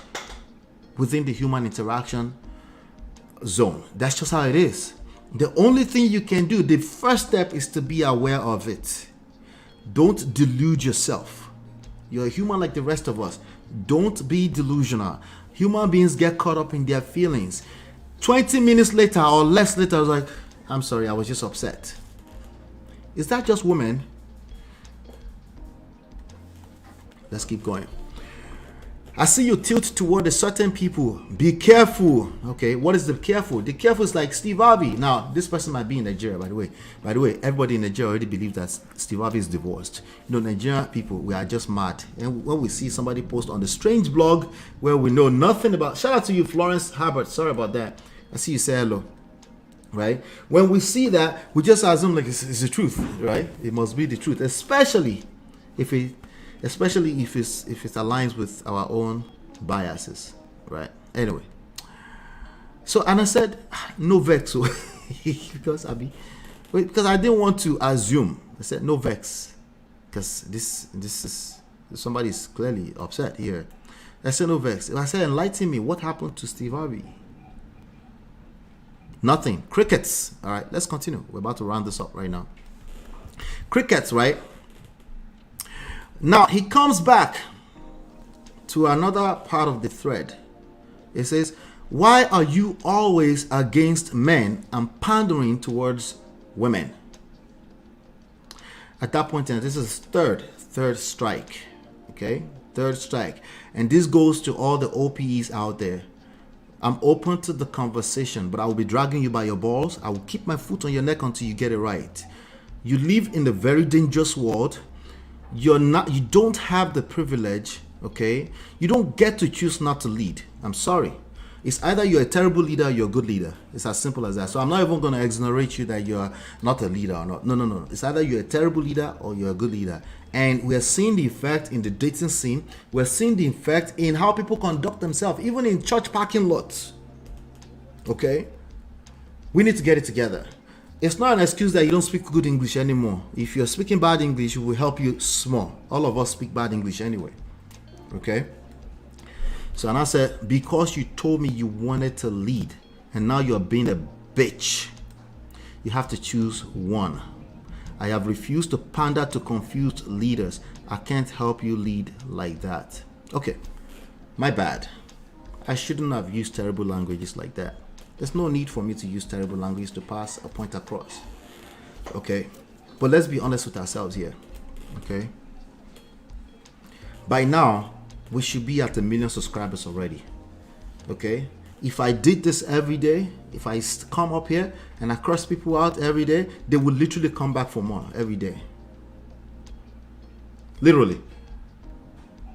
within the human interaction zone. That's just how it is. The only thing you can do, the first step is to be aware of it. Don't delude yourself. You're a human like the rest of us. Don't be delusional. Human beings get caught up in their feelings. 20 minutes later or less later, I was like, I'm sorry, I was just upset. Is that just women? Let's keep going. I see you tilt toward a certain people. Be careful. Okay, what is the careful? The careful is like Steve Harvey. Now, this person might be in Nigeria, by the way. By the way, everybody in Nigeria already believes that Steve Harvey is divorced. You know, Nigerian people, we are just mad. And when we see somebody post on the strange blog where we know nothing about, shout out to you, Florence Herbert. Sorry about that. I see you say hello. Right? When we see that, we just assume like it's the truth, right? It must be the truth, especially if it aligns with our own biases, right? Anyway, so and I said no vex, because I didn't want to assume. I said no vex, because this is somebody's clearly upset here. I said no vex. I said enlighten me. What happened to Steve Harvey? Nothing. Crickets. All right, let's continue. We're about to round this up right now. Crickets, right? Now, he comes back to another part of the thread. It says, why are you always against men and pandering towards women? At that point, this is third strike. Okay? Third strike. And this goes to all the OPEs out there. I'm open to the conversation, but I will be dragging you by your balls. I will keep my foot on your neck until you get it right. You live in a very dangerous world. You don't have the privilege, okay? You don't get to choose not to lead. I'm sorry. It's either you're a terrible leader or you're a good leader. It's as simple as that. So I'm not even going to exonerate you that you're not a leader or not. No. It's either you're a terrible leader or you're a good leader. And we're seeing the effect in the dating scene. We're seeing the effect in how people conduct themselves, even in church parking lots. Okay? We need to get it together. It's not an excuse that you don't speak good English anymore. If you're speaking bad English, it will help you small. All of us speak bad English anyway. Okay? So and I said, because you told me you wanted to lead and now you're being a bitch, you have to choose one. I have refused to pander to confused leaders. I can't help you lead like that. Okay, my bad. I shouldn't have used terrible languages like that. There's no need for me to use terrible language to pass a point across. Okay? But let's be honest with ourselves here. Okay? By now, we should be at 1 million subscribers already. Okay? If I did this every day, if I come up here and I cross people out every day, they would literally come back for more every day. Literally.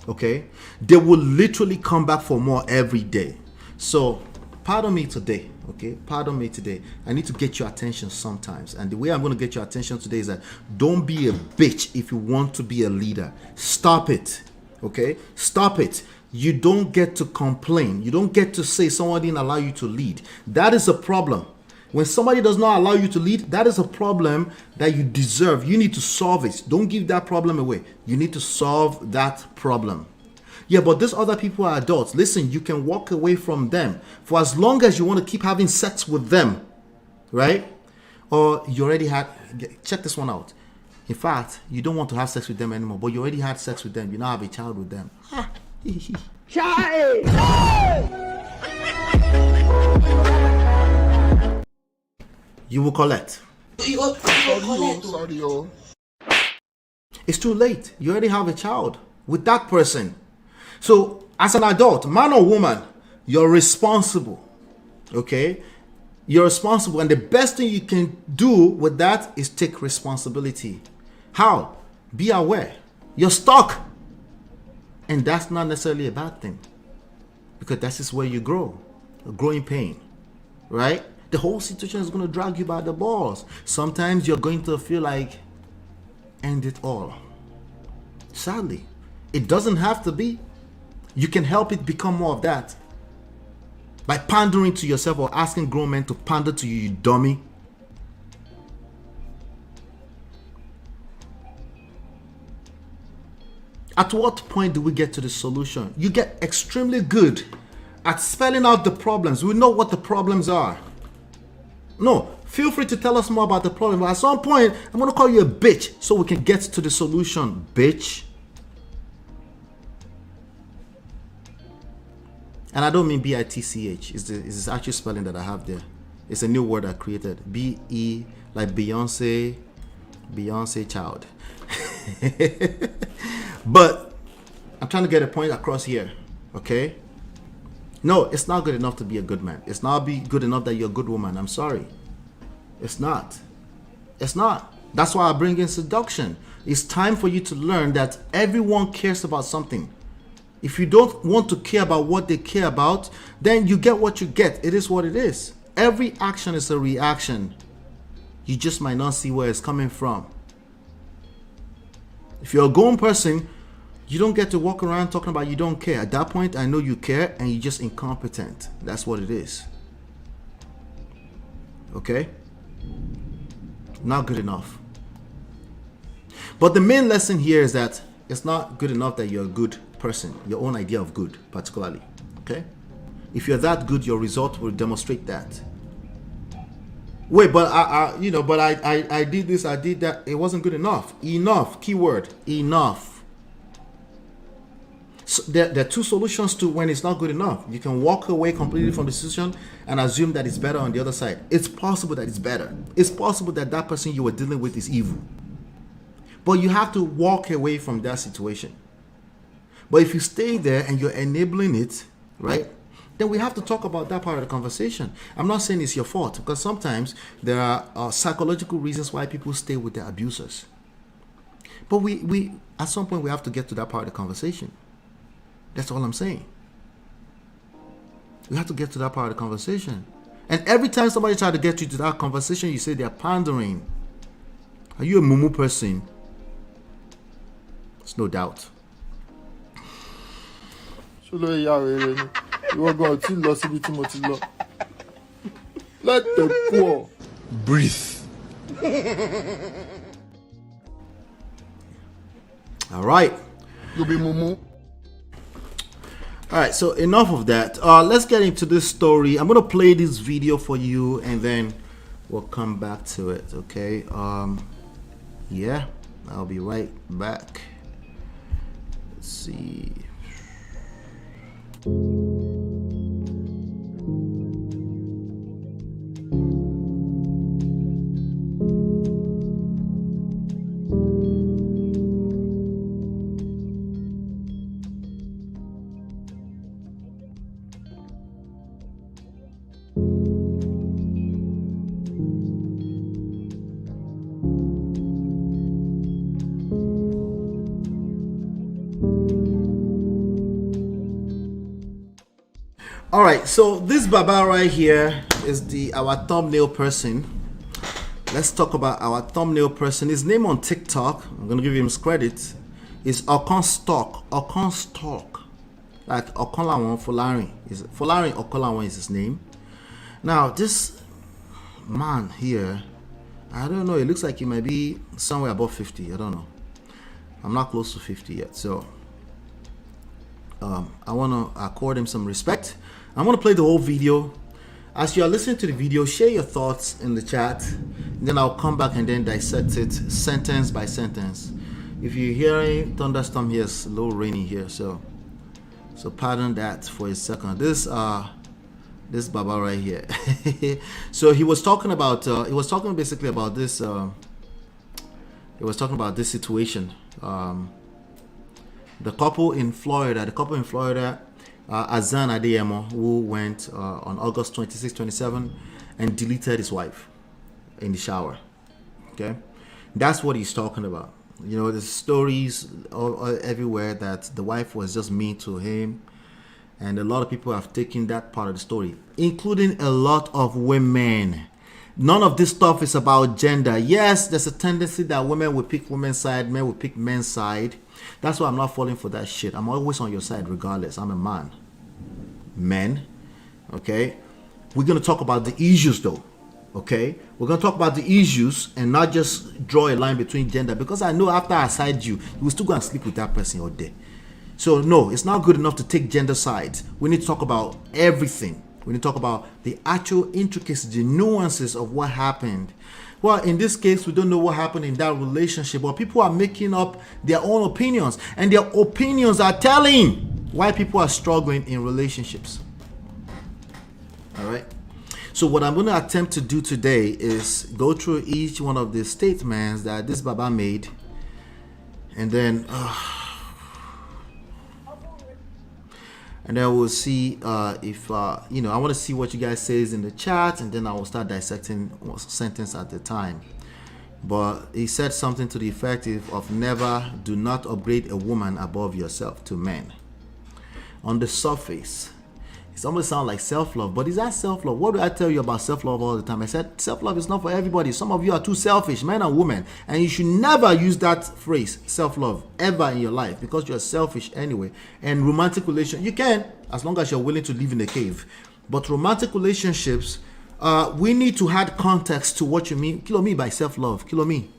Okay? They will literally come back for more every day. So, pardon me today. Okay? Pardon me today. I need to get your attention sometimes. And the way I'm going to get your attention today is that don't be a bitch if you want to be a leader. Stop it. Okay? Stop it. You don't get to complain. You don't get to say someone didn't allow you to lead. That is a problem. When somebody does not allow you to lead, that is a problem that you deserve. You need to solve it. Don't give that problem away. You need to solve that problem. Yeah, but these other people are adults. Listen, you can walk away from them for as long as you want to keep having sex with them, right? Or you already had, check this one out. In fact, you don't want to have sex with them anymore, but you already had sex with them. You now have a child with them. You will collect. It's too late. You already have a child with that person. So, as an adult, man or woman, you're responsible. Okay? You're responsible. And the best thing you can do with that is take responsibility. How? Be aware. You're stuck. And that's not necessarily a bad thing. Because that's just where you grow. A growing pain. Right? The whole situation is going to drag you by the balls. Sometimes you're going to feel like end it all. Sadly, it doesn't have to be. You can help it become more of that by pandering to yourself or asking grown men to pander to you, you dummy. At what point do we get to the solution? You get extremely good at spelling out the problems. We know what the problems are. No, feel free to tell us more about the problem. But at some point, I'm going to call you a bitch so we can get to the solution, bitch. And I don't mean B-I-T-C-H. It's the actual spelling that I have there. It's a new word I created. B-E, like Beyonce child. But I'm trying to get a point across here, okay? No, it's not good enough to be a good man. It's not good enough that you're a good woman. I'm sorry. It's not. It's not. That's why I bring in seduction. It's time for you to learn that everyone cares about something. If you don't want to care about what they care about, then you get what you get. It is what it is. Every action is a reaction. You just might not see where it's coming from. If you're a grown person, you don't get to walk around talking about you don't care. At that point, I know you care and you're just incompetent. That's what it is. Okay? Not good enough. But the main lesson here is that it's not good enough that you're a good person. Your own idea of good, particularly. Okay? If you're that good, your result will demonstrate that. Wait, but I did this, I did that. It wasn't good enough. Enough. Keyword. Enough. So there are two solutions to when it's not good enough. You can walk away completely from the situation and assume that it's better on the other side. It's possible that it's better. It's possible that that person you were dealing with is evil. But you have to walk away from that situation. But if you stay there and you're enabling it, right, then we have to talk about that part of the conversation. I'm not saying it's your fault, because sometimes there are psychological reasons why people stay with their abusers. But we at some point we have to get to that part of the conversation. That's all I'm saying. We have to get to that part of the conversation. And every time somebody tries to get you to that conversation, you say they're pandering. Are you a mumu person? There's no doubt. Let the poor Breathe. All right. you be mumu. All right, so enough of that. Let's get into this story. I'm gonna play this video for you, and then we'll come back to it. Okay. Yeah, I'll be right back. Let's see. All right, so this Baba right here is our thumbnail person. Let's talk about our thumbnail person. His name on TikTok, I'm gonna give him his credit, is Okanlawon, like Okanlawon Folarin. Folarin Okanlawon is his name. Now this man here, I don't know, it looks like he might be somewhere above 50. I don't know. I'm not close to 50 yet, so I want to accord him some respect. I'm going to play the whole video. As you are listening to the video, share your thoughts in the chat. Then I'll come back and then dissect it sentence by sentence. If you're hearing thunderstorm here, it's a little rainy here, so pardon that for a second. This Baba right here. So he was talking about basically about this. He was talking about this situation. The couple in Florida, Hassan Adeyemo, who went on August 26, 27 and deleted his wife in the shower. Okay, that's what he's talking about. You know, there's stories all everywhere that the wife was just mean to him, and a lot of people have taken that part of the story, including a lot of women. None of this stuff is about gender. Yes, there's a tendency that women will pick women's side, men will pick men's side. That's why I'm not falling for that shit. I'm always on your side regardless. I'm a man. Men, okay? We're going to talk about the issues though, okay? We're going to talk about the issues and not just draw a line between gender, because I know after I side you will still go and sleep with that person all day. So no, it's not good enough to take gender sides. We need to talk about everything. We need to talk about the actual intricacies, the nuances of what happened. Well, in this case, we don't know what happened in that relationship, but people are making up their own opinions, and their opinions are telling why people are struggling in relationships. All right. So what I'm going to attempt to do today is go through each one of the statements that this Baba made, and then we'll see if you know, I want to see what you guys says in the chat, and then I will start dissecting one sentence at a time. But he said something to the effect of never, do not upgrade a woman above yourself to men. On the surface, it almost sounds like self-love, but is that self-love? What do I tell you about self-love all the time? I said self-love is not for everybody. Some of you are too selfish, men and women, and you should never use that phrase, self-love, ever in your life, because you're selfish anyway. And romantic relations, you can, as long as you're willing to live in a cave. But romantic relationships, we need to add context to what you mean. Kilo me by self-love, kilo me,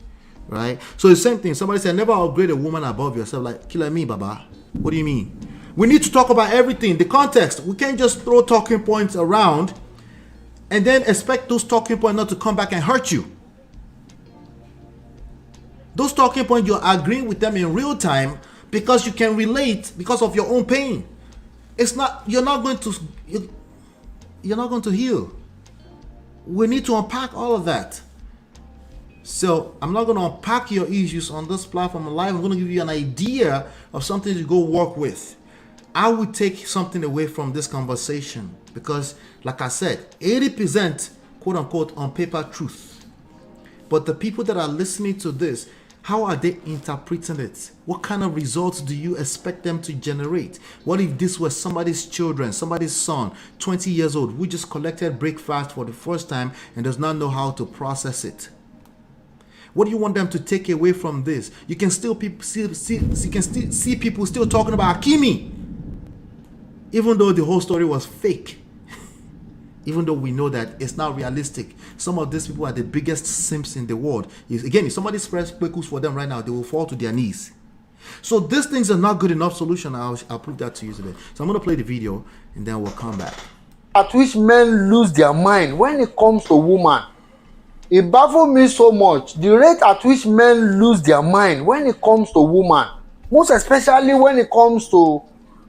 right? So the same thing. Somebody said never upgrade a woman above yourself. Like, kilo me, Baba. What do you mean? We need to talk about everything, the context. We can't just throw talking points around and then expect those talking points not to come back and hurt you. Those talking points, you're agreeing with them in real time because you can relate because of your own pain. It's not, you're not going to heal. We need to unpack all of that. So I'm not going to unpack your issues on this platform live. I'm going to give you an idea of something to go work with. I would take something away from this conversation because, like I said, 80% quote unquote on paper truth. But the people that are listening to this, how are they interpreting it? What kind of results do you expect them to generate? What if this was somebody's children, somebody's son, 20 years old, who just collected breakfast for the first time and does not know how to process it? What do you want them to take away from this? You can still see people still talking about Akimi, even though the whole story was fake. Even though we know that it's not realistic. Some of these people are the biggest simps in the world. Again, if somebody spreads quickles for them right now, they will fall to their knees. So these things are not good enough solution. I'll prove that to you today. So I'm going to play the video and then we'll come back. At which men lose their mind when it comes to woman. It baffles me so much. The rate at which men lose their mind when it comes to woman. Most especially when it comes to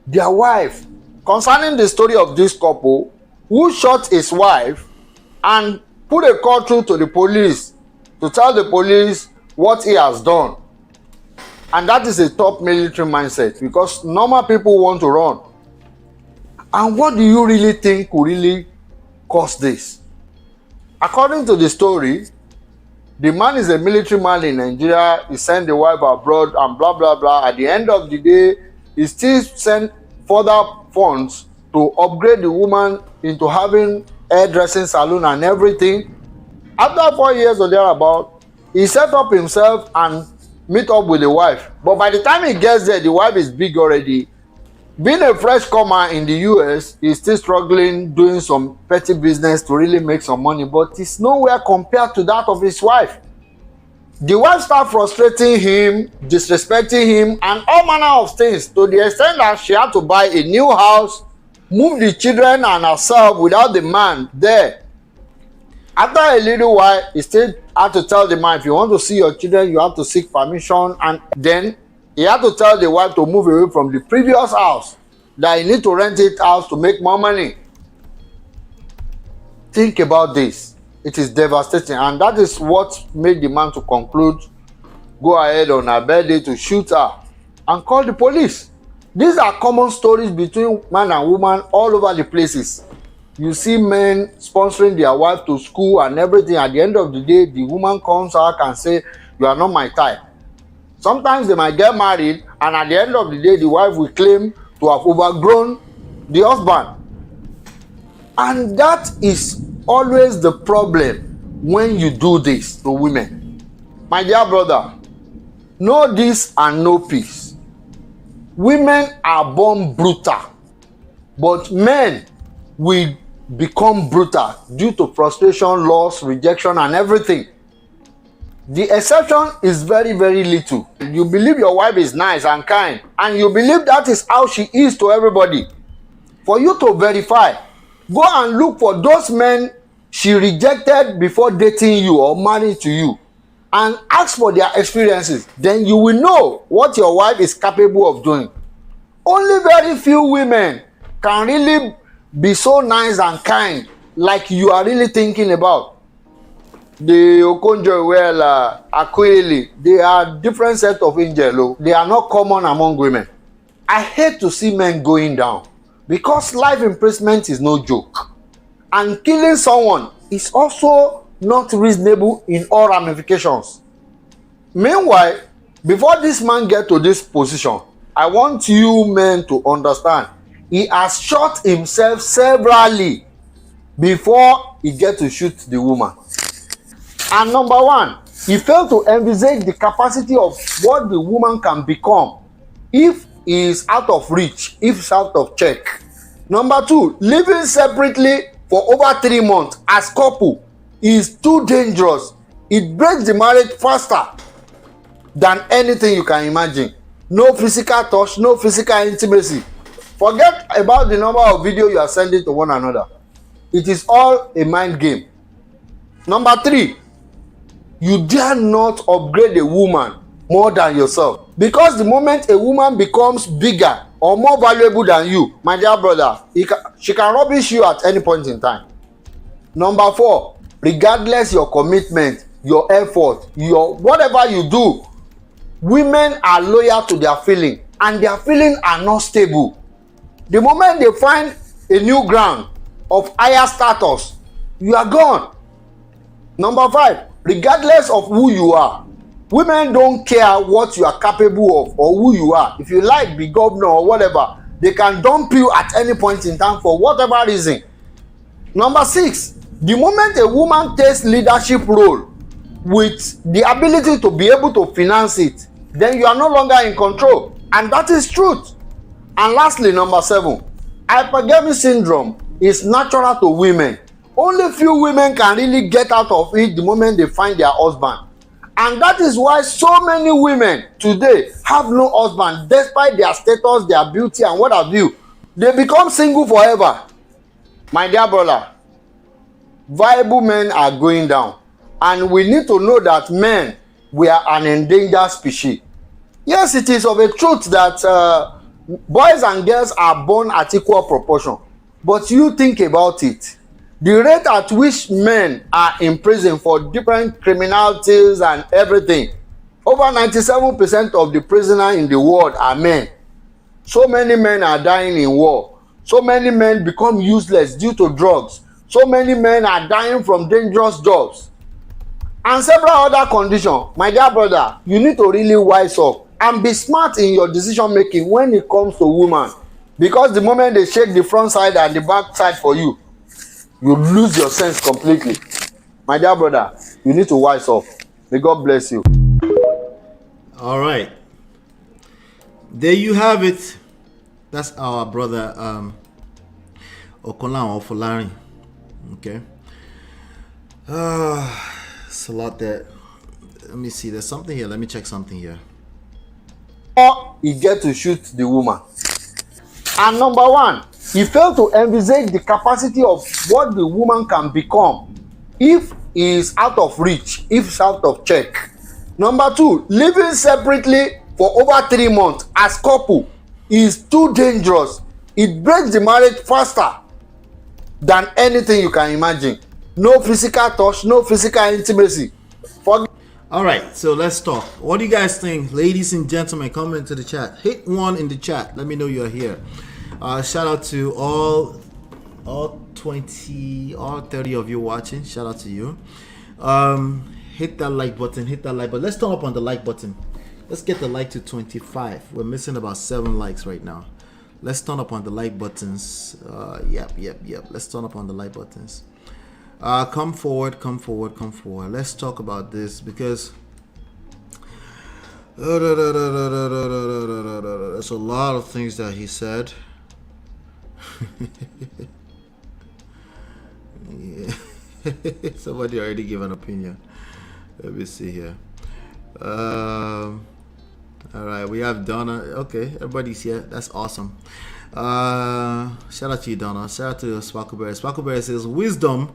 their wife. Concerning the story of this couple who shot his wife and put a call through to the police to tell the police what he has done. And that is a top military mindset because normal people want to run. And what do you really think will really cause this? According to the story, the man is a military man in Nigeria. He sent the wife abroad and blah, blah, blah. At the end of the day, he still sent further funds to upgrade the woman into having hairdressing salon and everything. After 4 years or thereabout, he set up himself and meet up with the wife. But by the time he gets there, the wife is big already. Being a fresh comer in the US, he's still struggling doing some petty business to really make some money, but it's nowhere compared to that of his wife. The wife started frustrating him, disrespecting him, and all manner of things, to the extent that she had to buy a new house, move the children and herself without the man there. After a little while, he still had to tell the man, if you want to see your children, you have to seek permission. And then he had to tell the wife to move away from the previous house, that he need to rent it out to make more money. Think about this. It is devastating, and that is what made the man to conclude, go ahead on her birthday to shoot her and call the police. These are common stories between man and woman all over the places. You see men sponsoring their wife to school and everything. At the end of the day, the woman comes out and say, you are not my type. Sometimes they might get married, and at the end of the day, the wife will claim to have overgrown the husband. And that is always the problem when you do this to women. My dear brother, know this and know peace. Women are born brutal, but men will become brutal due to frustration, loss, rejection, and everything. The exception is very, very little. You believe your wife is nice and kind, and you believe that is how she is to everybody. For you to verify, go and look for those men she rejected before dating you or marrying to you, and ask for their experiences. Then you will know what your wife is capable of doing. Only very few women can really be so nice and kind like you are really thinking about. The Okonjo, well, Akweli, they are different set of angels. They are not common among women. I hate to see men going down, because life imprisonment is no joke. And killing someone is also not reasonable in all ramifications. Meanwhile, before this man gets to this position, I want you men to understand, he has shot himself severally before he gets to shoot the woman. And number one, he failed to envisage the capacity of what the woman can become if he is out of reach, if it's out of check. Number two, living separately for over 3 months as couple is too dangerous. It breaks the marriage faster than anything you can imagine. No physical touch, no physical intimacy. Forget about the number of videos you are sending to one another. It is all a mind game. Number three, you dare not upgrade a woman more than yourself, because the moment a woman becomes bigger or more valuable than you, my dear brother, she can rubbish you at any point in time. Number four, regardless your commitment, your effort, your whatever you do, women are loyal to their feeling, and their feelings are not stable. The moment they find a new ground of higher status, you are gone. Number five, regardless of who you are, women don't care what you are capable of or who you are. If you like, be governor or whatever, they can dump you at any point in time for whatever reason. Number six, the moment a woman takes leadership role with the ability to be able to finance it, then you are no longer in control, and that is truth. And lastly, number seven, hypergamy syndrome is natural to women. Only few women can really get out of it the moment they find their husband. And that is why so many women today have no husband, despite their status, their beauty, and what have you. They become single forever. My dear brother, viable men are going down. And we need to know that men, we are an endangered species. Yes, it is of a truth that boys and girls are born at equal proportion. But you think about it. The rate at which men are in prison for different criminalities and everything, over 97% of the prisoners in the world are men. So many men are dying in war. So many men become useless due to drugs. So many men are dying from dangerous jobs. And several other conditions. My dear brother, you need to really wise up and be smart in your decision making when it comes to women. because the moment they shake the front side and the back side for you, you lose your sense completely. My dear brother, you need to wise up. May God bless you. All right, there you have it. That's our brother Okanlawon Folarin. Okay. It's a lot there. Let me see. There's something here. Let me check something here. Or he get to shoot the woman. And number one, he failed to envisage the capacity of what the woman can become if he is out of reach, if it's out of check. Number two, living separately for over 3 months as couple is too dangerous. It breaks the marriage faster than anything you can imagine. No physical touch, no physical intimacy. All right, so let's talk. What do you guys think, ladies and gentlemen? Comment to the chat. Hit 1 in the chat. Let me know you're here. Shout out to all 20 or 30 of you watching. Shout out to you. Hit that like button. Hit that like button. Let's turn up on the like button. Let's get the like to 25. We're missing about 7 likes right now. Let's turn up on the like buttons. Yep. Let's turn up on the like buttons. Come forward. Let's talk about this because there's a lot of things that he said. Yeah. Somebody already gave an opinion. Let me see here. All right, we have Donna. Okay, everybody's here. That's awesome. Shout out to you, Donna. Shout out to Sparkleberry. Sparkleberry says wisdom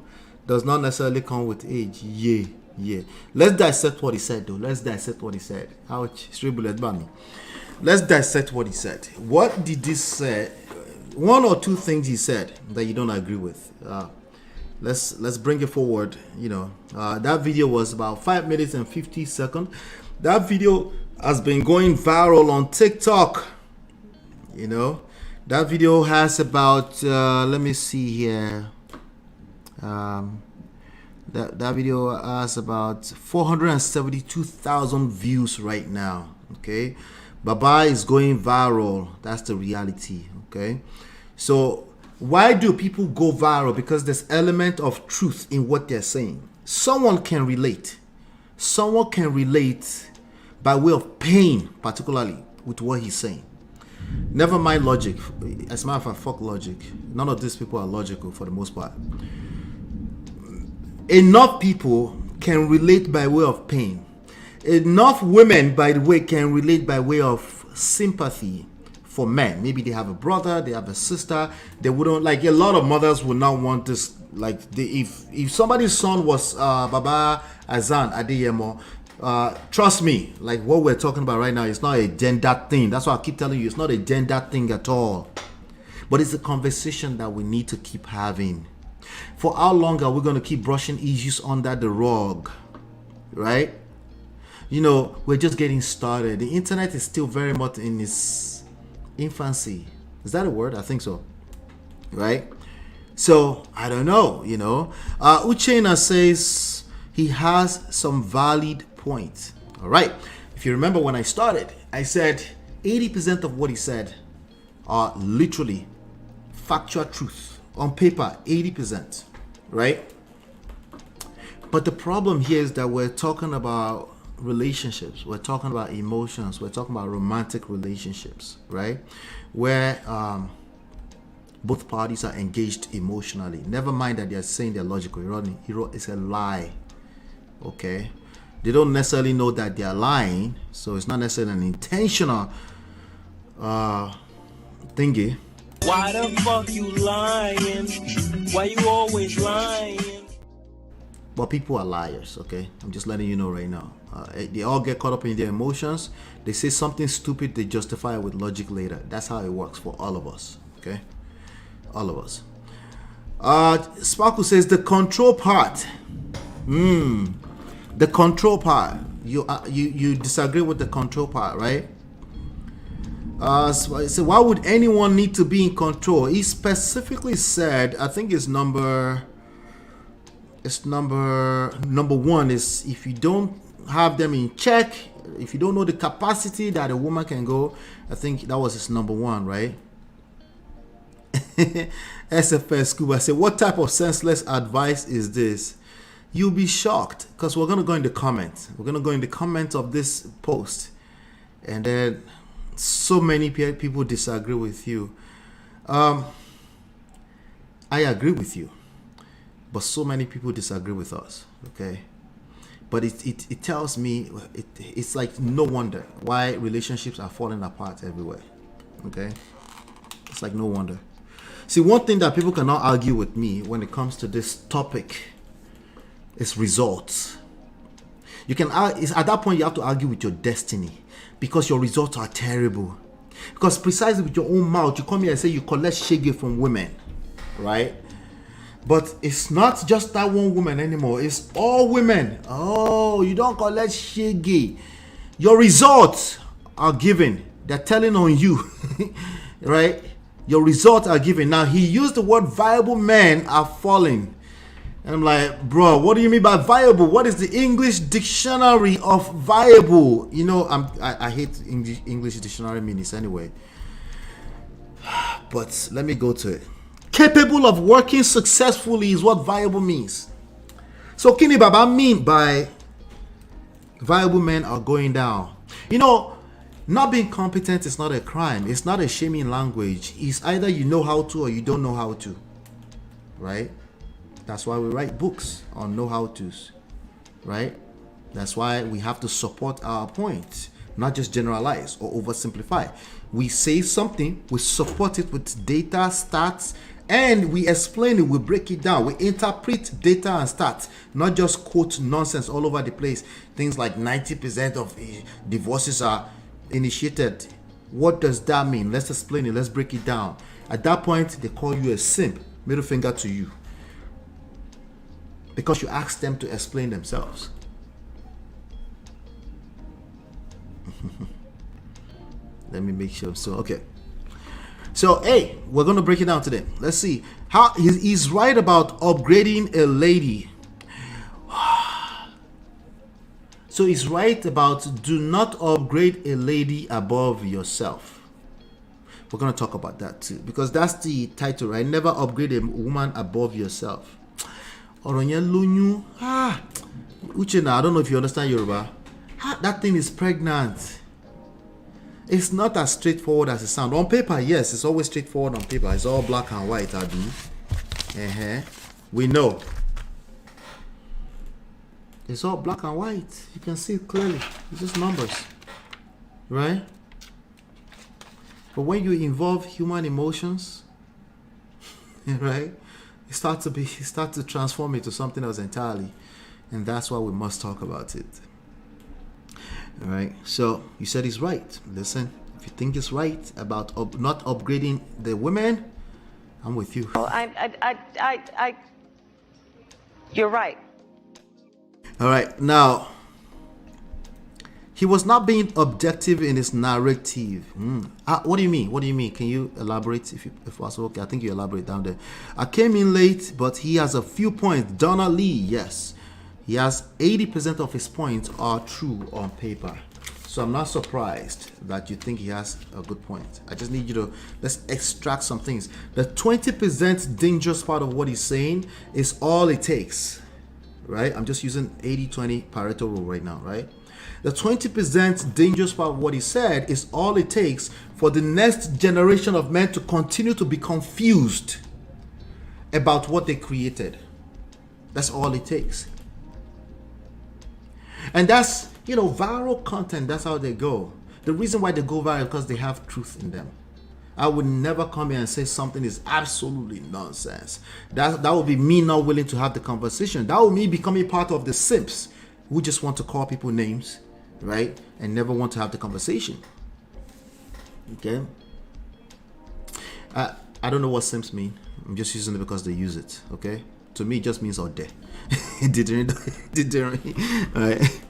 does not necessarily come with age. Yeah. Let's dissect what he said, though. Let's dissect what he said. Ouch. Straight bullet bunny. Let's dissect what he said. What did this say? 1 or 2 things he said that you don't agree with. Let's bring it forward. You know, that video was about 5 minutes and 50 seconds. That video has been going viral on TikTok. You know, that video has about let me see here. That video has about 472,000 views right now. Okay, Baba is going viral. That's the reality. Okay, so why do people go viral? Because there's element of truth in what they're saying. Someone can relate. Someone can relate by way of pain, particularly with what he's saying. Never mind logic. As a matter of fact, fuck logic. None of these people are logical for the most part. Enough people can relate by way of pain. Enough women, by the way, can relate by way of sympathy for men. Maybe they have a brother, they have a sister. They wouldn't, like, a lot of mothers would not want this. Like, if somebody's son was Baba Hassan Adeyemo, trust me, like what we're talking about right now, it's not a gender thing. That's why I keep telling you, it's not a gender thing at all. But it's a conversation that we need to keep having. For how long are we going to keep brushing issues under the rug? Right? You know, we're just getting started. The internet is still very much in its infancy. Is that a word? I think so. Right? So, I don't know, you know. Uchenna says he has some valid points. All right. If you remember when I started, I said 80% of what he said are literally factual truth. On paper, 80%. Right? But the problem here is that we're talking about relationships. We're talking about emotions. We're talking about romantic relationships. Right? Where both parties are engaged emotionally. Never mind that they're saying they're logical. It's a lie. Okay? They don't necessarily know that they're lying, so it's not necessarily an intentional thingy. Why the fuck you lying? Why you always lying? But people are liars, okay? I'm just letting you know right now. They all get caught up in their emotions. They say something stupid, they justify it with logic later. That's how it works for all of us, okay? All of us. Sparkle says the control part. The control part. You disagree with the control part, right? So why would anyone need to be in control? He specifically said, I think it's number one is if you don't have them in check, if you don't know the capacity that a woman can go. I think that was his number one, right? SFS Scuba said, what type of senseless advice is this? You'll be shocked because we're going to go in the comments. We're going to go in the comments of this post. And then so many people disagree with you. I agree with you. But so many people disagree with us. Okay. But it tells me, it's like no wonder why relationships are falling apart everywhere. Okay. It's like no wonder. See, one thing that people cannot argue with me when it comes to this topic is results. You can at that point you have to argue with your destiny because your results are terrible. Because precisely with your own mouth, you come here and say you collect shege from women, right? But it's not just that one woman anymore. It's all women. Oh, you don't collect shege. Your results are given. They're telling on you, right? Your results are given. Now, he used the word viable men are falling. And I'm like, bro, what do you mean by viable? What is the English dictionary of viable? You know, I hate English dictionary meanings anyway. But let me go to it. Capable of working successfully is what viable means. So, Kini Baba mean by viable men are going down. You know, not being competent is not a crime. It's not a shaming language. It's either you know how to or you don't know how to. Right? That's why we write books on know-how-tos. Right? That's why we have to support our point, not just generalize or oversimplify. We say something, we support it with data, stats, and we explain it, we break it down, we interpret data and stats, not just quote nonsense all over the place. Things like 90% of divorces are initiated. What does that mean? Let's explain it. Let's break it down. At that point, they call you a simp. Middle finger to you. Because you asked them to explain themselves. Let me make sure. So, okay. So, hey, we're going to break it down today. Let's see. How he's right about upgrading a lady. So he's right about do not upgrade a lady above yourself. We're going to talk about that too. Because that's the title, right? Never upgrade a woman above yourself. Uchena, I don't know if you understand Yoruba. That thing is pregnant. It's not as straightforward as it sounds. On paper, yes, it's always straightforward on paper. It's all black and white, We know. It's all black and white. You can see it clearly. It's just numbers. Right? But when you involve human emotions, right? It starts to transform into something else entirely. And that's why we must talk about it. All right. So you said he's right. Listen, if you think it's right about not upgrading the women, I'm with you. Well, you're right. All right. Now, he was not being objective in his narrative. What do you mean? What do you mean? Can you elaborate if possible? Okay, I think you elaborate down there. I came in late, but he has a few points. Donna Lee, yes. He has 80% of his points are true on paper. So I'm not surprised that you think he has a good point. I just need you to, let's extract some things. The 20% dangerous part of what he's saying is all it takes, right? I'm just using 80-20 Pareto rule right now, right? The 20% dangerous part of what he said is all it takes for the next generation of men to continue to be confused about what they created. That's all it takes. And that's, viral content, that's how they go. The reason why they go viral is because they have truth in them. I would never come here and say something is absolutely nonsense. That would be me not willing to have the conversation. That would be me becoming part of the simps who just want to call people names, right? And never want to have the conversation. Okay? I don't know what simps mean. I'm just using it because they use it, okay? To me, it just means out there. Didn't. All right.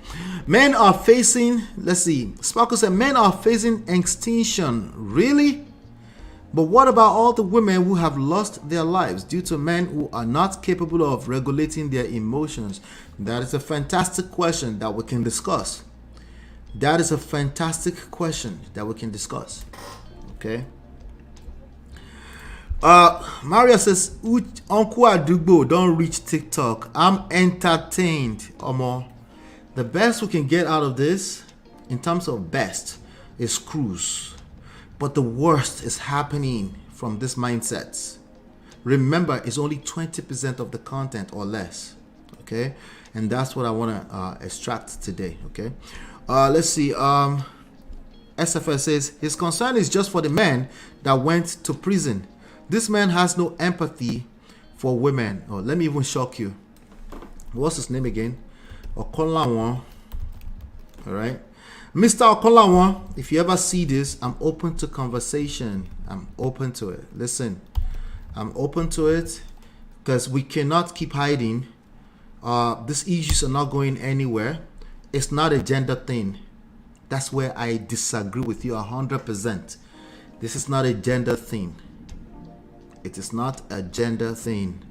Men are facing, let's see, Sparkle said, men are facing extinction. Really? But what about all the women who have lost their lives due to men who are not capable of regulating their emotions? That is a fantastic question that we can discuss. That is a fantastic question that we can discuss. Okay? Maria says, Uncle Adugbo don't reach TikTok. I'm entertained, Omo. The best we can get out of this, in terms of best, is cruise. But the worst is happening from this mindset. Remember, it's only 20% of the content or less. Okay? And that's what I want to extract today. Okay? Let's see. SFS says, his concern is just for the men that went to prison. This man has no empathy for women. Oh, let me even shock you. What's his name again? Okanlawon. All right. Mr. Okanlawon, if you ever see this, I'm open to conversation. I'm open to it. Listen, I'm open to it because we cannot keep hiding. These issues are not going anywhere. It's not a gender thing. That's where I disagree with you 100%. This is not a gender thing. It is not a gender thing.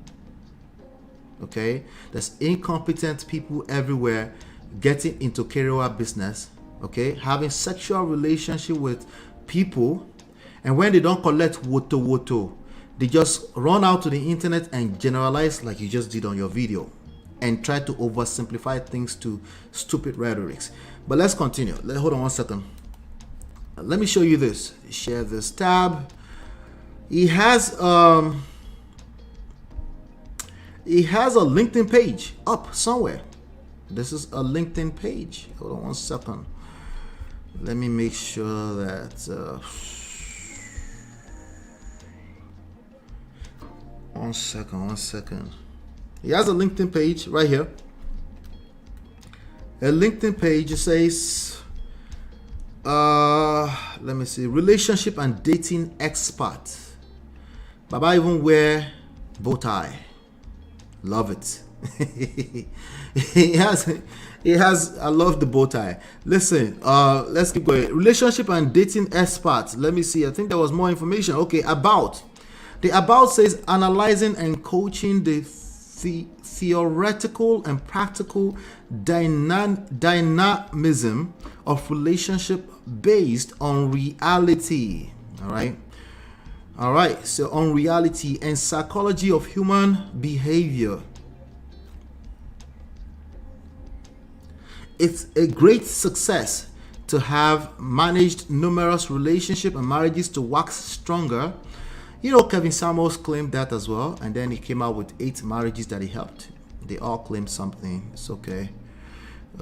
Okay? There's incompetent people everywhere getting into Kerewa business. Okay? Having sexual relationship with people. And when they don't collect woto, they just run out to the internet and generalize like you just did on your video. And try to oversimplify things to stupid rhetorics. But let's continue. Hold on one second. Let me show you this. Share this tab. He has a LinkedIn page up somewhere. This is a LinkedIn page. Hold on one second. Let me make sure that one second. He has a LinkedIn page right here. A LinkedIn page says, let me see, relationship and dating expert. Baba even wear bow tie. Love it. he has, I love the bow tie. Listen, let's keep going. Relationship and dating expert. Let me see. I think there was more information. Okay, about. The about says analyzing and coaching the theoretical and practical dynamism of relationship based on reality. All right, so on reality and psychology of human behavior. It's a great success to have managed numerous relationships and marriages to wax stronger. You know, Kevin Samuels claimed that as well, and then he came out with 8 marriages that he helped. They all claim something. It's okay.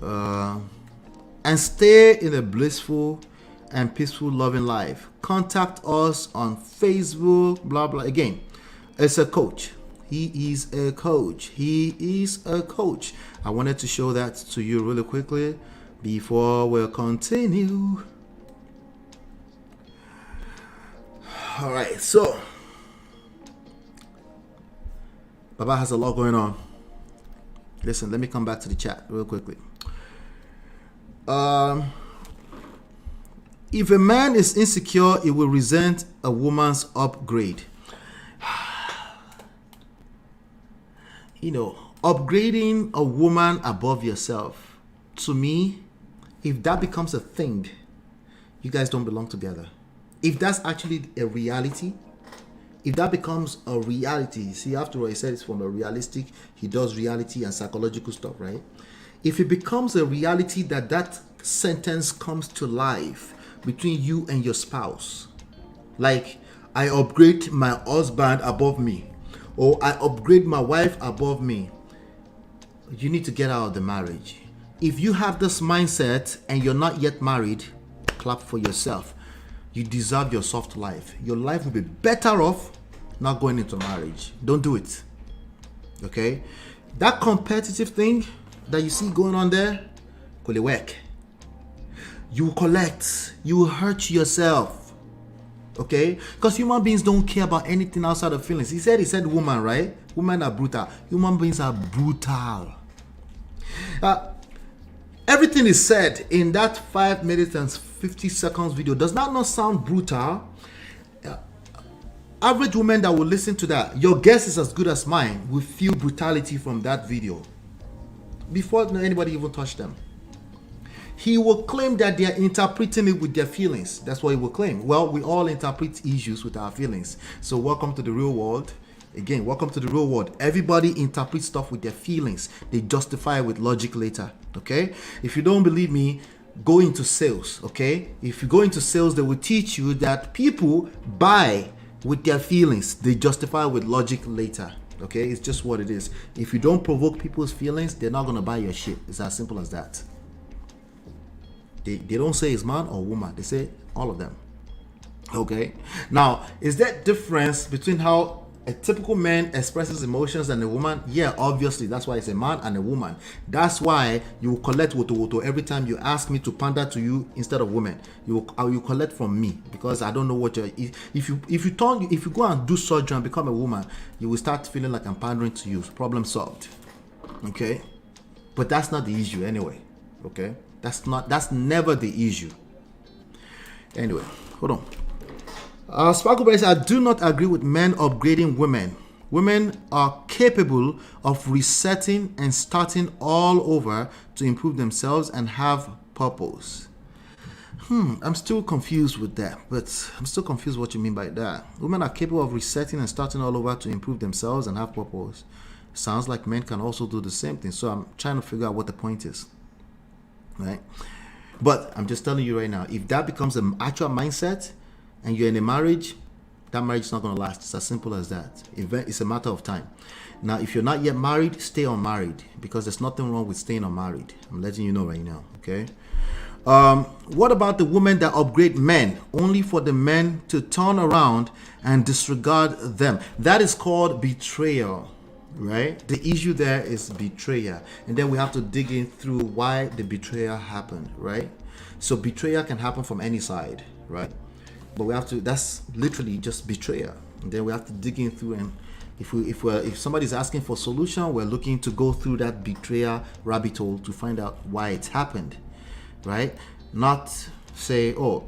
And stay in a blissful and peaceful loving life. Contact us on Facebook, blah blah. Again, it's a coach. He is a coach. I wanted to show that to you really quickly before we continue. All right, so Baba has a lot going on. Listen, let me come back to the chat real quickly. If a man is insecure, he will resent a woman's upgrade. You know, upgrading a woman above yourself, to me, if that becomes a thing, you guys don't belong together. If that's actually a reality, if that becomes a reality, see, after all, he said it's from a realistic, he does reality and psychological stuff, right? If it becomes a reality that sentence comes to life between you and your spouse, like, I upgrade my husband above me, or I upgrade my wife above me, you need to get out of the marriage. If you have this mindset and you're not yet married, clap for yourself. You deserve your soft life. Your life will be better off not going into marriage. Don't do it. Okay? That competitive thing that you see going on there, will it work? You will collect. You will hurt yourself. Okay? Because human beings don't care about anything outside of feelings. He said woman, right? Women are brutal. Human beings are brutal. Everything is said in that 5 minutes and 50 seconds video. Does that not sound brutal? Average woman that will listen to that, your guess is as good as mine, will feel brutality from that video before anybody even touched them. he will claim that they are interpreting it with their feelings. That's what he will claim. Well, we all interpret issues with our feelings. So welcome to the real world. Again, welcome to the real world. Everybody interprets stuff with their feelings. They justify it with logic later. Okay? If you don't believe me, go into sales. Okay? If you go into sales, they will teach you that people buy with their feelings. They justify with logic later. Okay? It's just what it is. If you don't provoke people's feelings, they're not going to buy your shit. It's as simple as that. They don't say it's man or woman. They say all of them. Okay? Now, is there difference between how a typical man expresses emotions and a woman? Yeah, obviously. That's why it's a man and a woman. That's why you will collect woto every time you ask me to pander to you instead of women. You collect from me because I don't know what you're. If you go and do surgery and become a woman, you will start feeling like I'm pandering to you. Problem solved. Okay, but that's not the issue anyway. Okay, that's never the issue. Anyway, hold on. Sparkleberry says, I do not agree with men upgrading women. Women are capable of resetting and starting all over to improve themselves and have purpose. I'm still confused with that, but I'm still confused what you mean by that. Women are capable of resetting and starting all over to improve themselves and have purpose. Sounds like men can also do the same thing. So I'm trying to figure out what the point is. Right? But I'm just telling you right now, if that becomes an actual mindset, and you're in a marriage, that marriage is not going to last. It's as simple as that. It's a matter of time. Now, if you're not yet married, stay unmarried because there's nothing wrong with staying unmarried. I'm letting you know right now, okay? What about the women that upgrade men only for the men to turn around and disregard them? That is called betrayal, right? The issue there is betrayal. And then we have to dig in through why the betrayal happened, right? So betrayal can happen from any side, right? But we have to, that's literally just betrayal. And then we have to dig in through, and if somebody's asking for solution, we're looking to go through that betrayal rabbit hole to find out why it's happened, right? Not say, oh,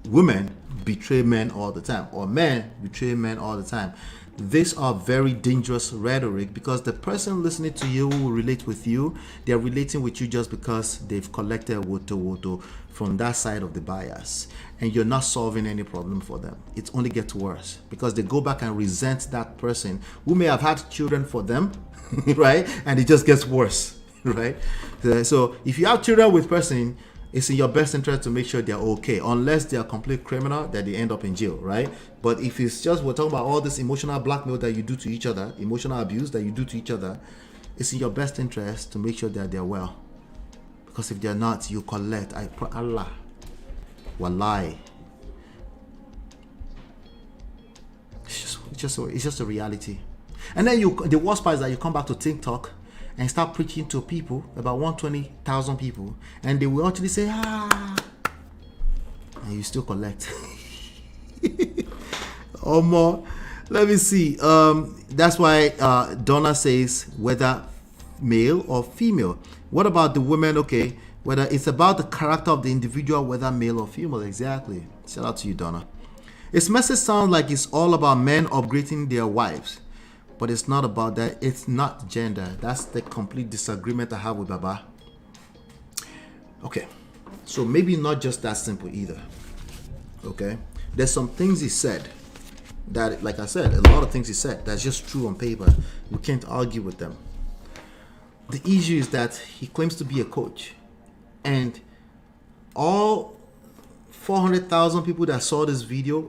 women betray men all the time or men betray men all the time. These are very dangerous rhetoric because the person listening to you will relate with you. They're relating with you just because they've collected woto from that side of the bias, and you're not solving any problem for them. It only gets worse because they go back and resent that person who may have had children for them, right? And it just gets worse, right? So if you have children with person, it's in your best interest to make sure they're okay, unless they are complete criminal that they end up in jail, right? But if it's just, we're talking about all this emotional blackmail that you do to each other, emotional abuse that you do to each other, it's in your best interest to make sure that they're well. Because if they're not, you collect. Allah. Wallahi. It's just a reality. And then the worst part is that you come back to TikTok and start preaching to people, about 120,000 people, and they will actually say, and you still collect. Or more. Let me see. That's why Donna says whether male or female. What about the women? Okay, whether it's about the character of the individual, whether male or female. Exactly. Shout out to you, Donna. Its message sounds like it's all about men upgrading their wives. But it's not about that. It's not gender. That's the complete disagreement I have with Baba. Okay. So maybe not just that simple either. Okay. There's some things he said that, like I said, a lot of things he said that's just true on paper. We can't argue with them. The issue is that he claims to be a coach. And all 400,000 people that saw this video,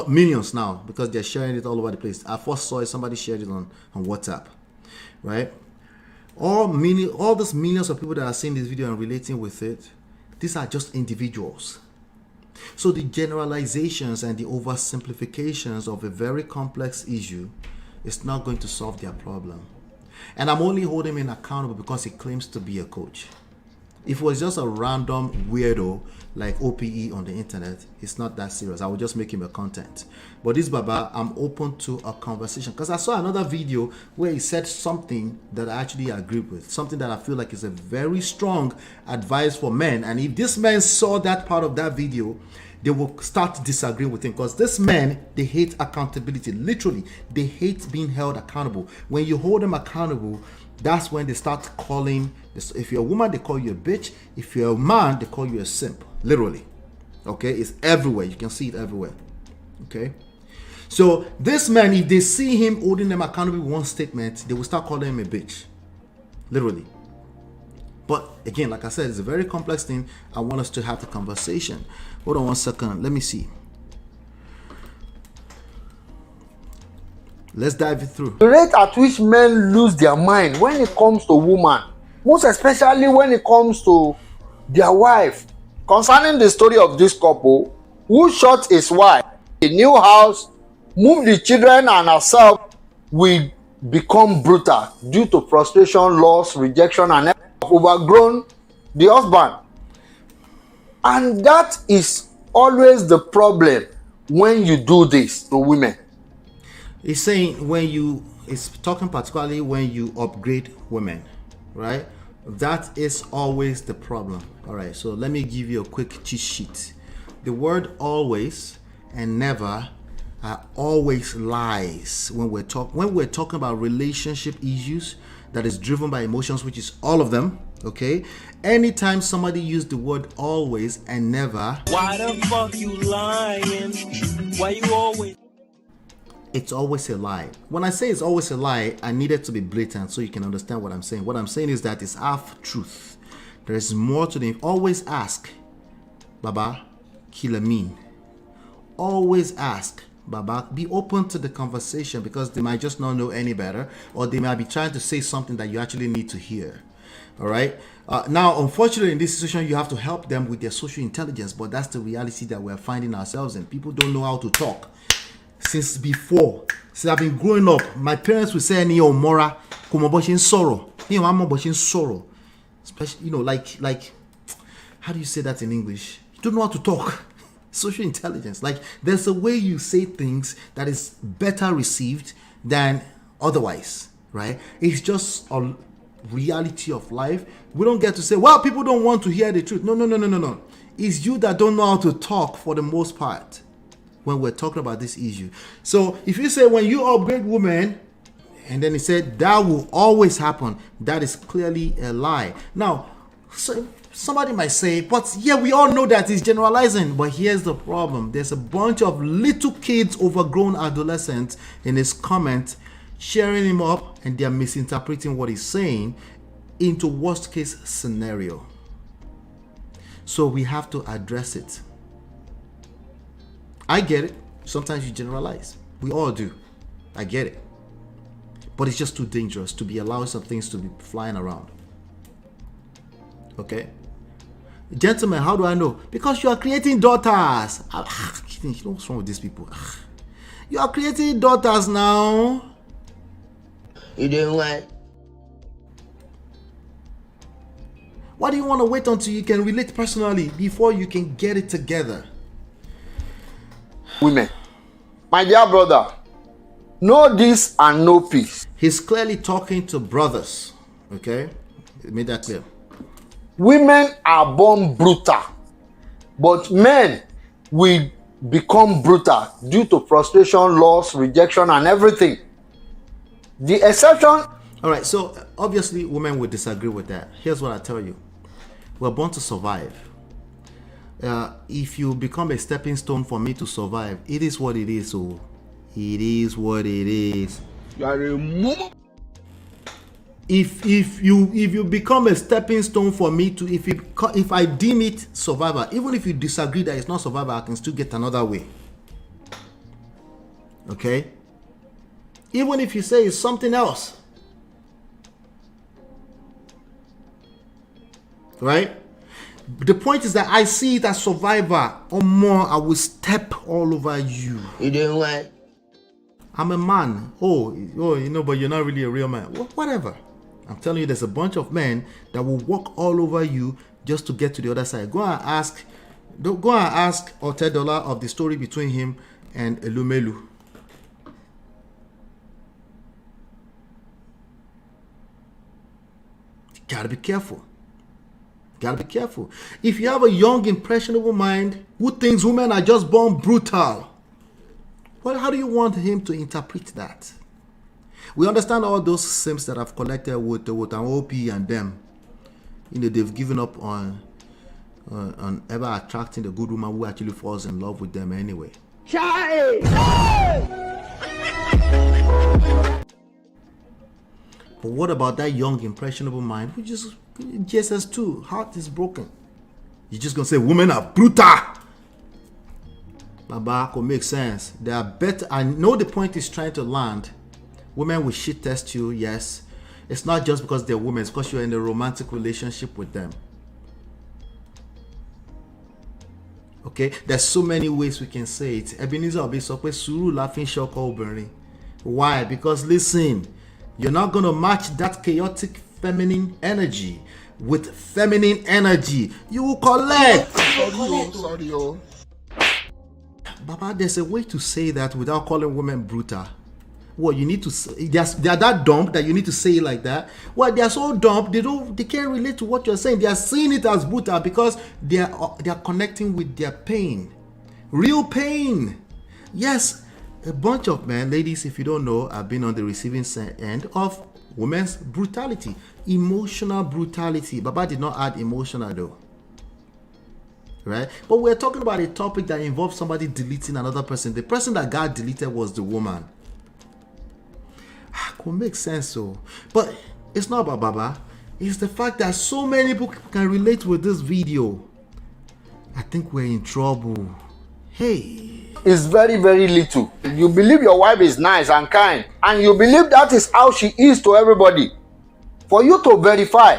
millions now, because they're sharing it all over the place. I first saw it, somebody shared it on WhatsApp, right? All those millions of people that are seeing this video and relating with it, these are just individuals. So the generalizations and the oversimplifications of a very complex issue is not going to solve their problem. And I'm only holding him accountable because he claims to be a coach. If it was just a random weirdo like OPE on the internet, it's not that serious. I would just make him a content. But this Baba, I'm open to a conversation because I saw another video where he said something that I actually agree with, something that I feel like is a very strong advice for men. And if this man saw that part of that video, they will start disagreeing with him, because this men, they hate accountability. Literally, they hate being held accountable. When you hold them accountable, that's when they start calling. If you're a woman, they call you a bitch. If you're a man, they call you a simp. Literally. Okay, it's everywhere. You can see it everywhere. Okay, so this man, if they see him holding them accountable with one statement, they will start calling him a bitch. Literally. But again, like I said, it's a very complex thing. I want us to have the conversation. Hold on one second. Let me see. Let's dive it through. The rate at which men lose their mind when it comes to woman, most especially when it comes to their wife. Concerning the story of this couple who shot his wife, a new house, moved the children and herself, will become brutal due to frustration, loss, rejection, and overgrown the husband. And that is always the problem when you do this to women. It's saying it's talking particularly when you upgrade women, right? That is always the problem. All right, so let me give you a quick cheat sheet. The word always and never are always lies when we're talking about relationship issues that is driven by emotions, which is all of them. Okay, anytime somebody used the word always and never, Why the fuck you lying? Why you always? It's always a lie. When I say it's always a lie, I need it to be blatant so you can understand what I'm saying. What I'm saying is that it's half truth. There is more to the always ask, Baba, killer mean. Always ask, Baba, be open to the conversation, because they might just not know any better, or they might be trying to say something that you actually need to hear. All right. Now, unfortunately, in this situation, you have to help them with their social intelligence, but that's the reality that we're finding ourselves in. People don't know how to talk. Since I've been growing up, my parents would say, "Ni omora, kumoboshin sorrow, ni omoboshin sorrow." Especially, like, how do you say that in English? You don't know how to talk. Social intelligence. Like, there's a way you say things that is better received than otherwise, right? It's just a reality of life. We don't get to say, well, people don't want to hear the truth. No. It's you that don't know how to talk for the most part when we're talking about this issue. So if you say when you upgrade women, and then he said that will always happen, that is clearly a lie. Now, so somebody might say, but yeah, we all know that he's generalizing. But here's the problem. There's a bunch of little kids, overgrown adolescents in his comment, sharing him up, and they're misinterpreting what he's saying into worst case scenario. So we have to address it. I get it. Sometimes you generalize. We all do. I get it. But it's just too dangerous to be allowing some things to be flying around. Okay? Gentlemen, how do I know? Because you are creating daughters. You know what's wrong with these people? You are creating daughters now. You doing what? Why do you want to wait until you can relate personally before you can get it together? Women, my dear brother, know this and know peace. He's clearly talking to brothers. Okay? He made that clear. Women are born brutal, but men will become brutal due to frustration, loss, rejection, and everything. The exception. All right, so obviously women would disagree with that. Here's what I tell you. We're born to survive. If you become a stepping stone for me to survive, it is what it is. So it is what it is. You are a move. If you become a stepping stone for me to, if I deem it survival, even if you disagree that it's not survival, I can still get another way. Okay? Even if you say it's something else. Right? The point is that I see it as survivor, or more, I will step all over you. You doing what? I'm a man. Oh, but you're not really a real man. Whatever. I'm telling you, there's a bunch of men that will walk all over you just to get to the other side. Go and ask Otedola of the story between him and Elumelu. You gotta be careful. Gotta be careful. If you have a young, impressionable mind who thinks women are just born brutal, well, how do you want him to interpret that? We understand all those sims that have collected with an OP and them. You know, they've given up on ever attracting the good woman who actually falls in love with them anyway. But what about that young, impressionable mind who just GSS2, heart is broken? You're just gonna say women are brutal. Baba, could make sense. They are better. I know the point is trying to land. Women will shit test you, yes. It's not just because they're women, it's because you're in a romantic relationship with them. Okay, there's so many ways we can say it. Ebenezer Obi sokwe suru laughing shock obìnrin. Why? Because listen, you're not gonna match that chaotic feminine energy with feminine energy. You will collect. Sorry. Baba, there's a way to say that without calling women brutal. Well, you need to say they are that dumb that you need to say it like that. Well, they are so dumb they can't relate to what you're saying. They are seeing it as brutal because they are connecting with their pain, real pain. Yes, a bunch of men, ladies, if you don't know, have been on the receiving end of women's brutality, emotional brutality. Baba did not add emotional though. Right? But we're talking about a topic that involves somebody deleting another person. The person that got deleted was the woman. Could make sense, so. But it's not about Baba. It's the fact that so many people can relate with this video. I think we're in trouble. Hey. It's very, very little. You believe your wife is nice and kind, and you believe that is how she is to everybody. For you to verify,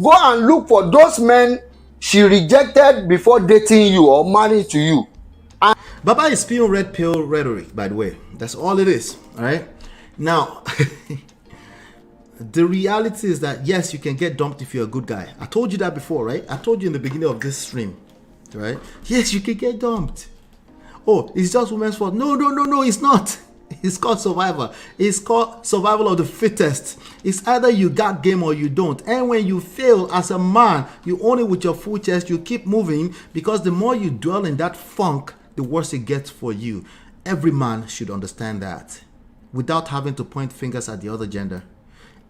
go and look for those men she rejected before dating you or marrying to you. And Baba is spewing red pill rhetoric, by the way. That's all it is. All right. Now, the reality is that yes, you can get dumped if you're a good guy. I told you that before, right? I told you in the beginning of this stream, right? Yes, you can get dumped. Oh, it's just women's fault. No, it's not. It's called survival. It's called survival of the fittest. It's either you got game or you don't. And when you fail as a man, you own it with your full chest. You keep moving because the more you dwell in that funk, the worse it gets for you. Every man should understand that without having to point fingers at the other gender.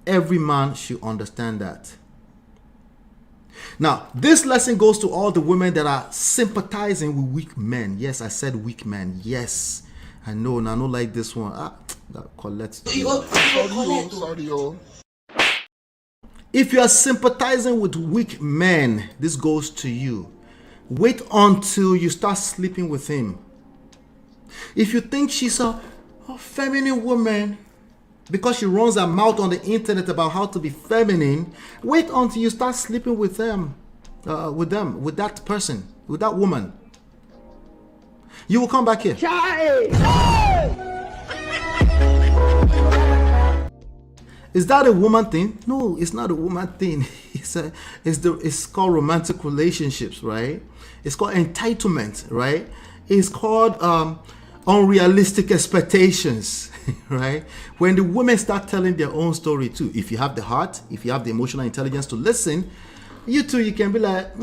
Every man should understand that. Now, this lesson goes to all the women that are sympathizing with weak men. Yes, I said weak men. Yes. I know, and I don't like this one. That Colette. If you are sympathizing with weak men, this goes to you. Wait until you start sleeping with him. If you think she's a feminine woman because she runs her mouth on the internet about how to be feminine, wait until you start sleeping with them, with that person, with that woman. You will come back here. Is that a woman thing? No, it's not a woman thing. It's called romantic relationships, right? It's called entitlement, right? It's called unrealistic expectations, right? When the women start telling their own story too, if you have the heart, if you have the emotional intelligence to listen, you can be like,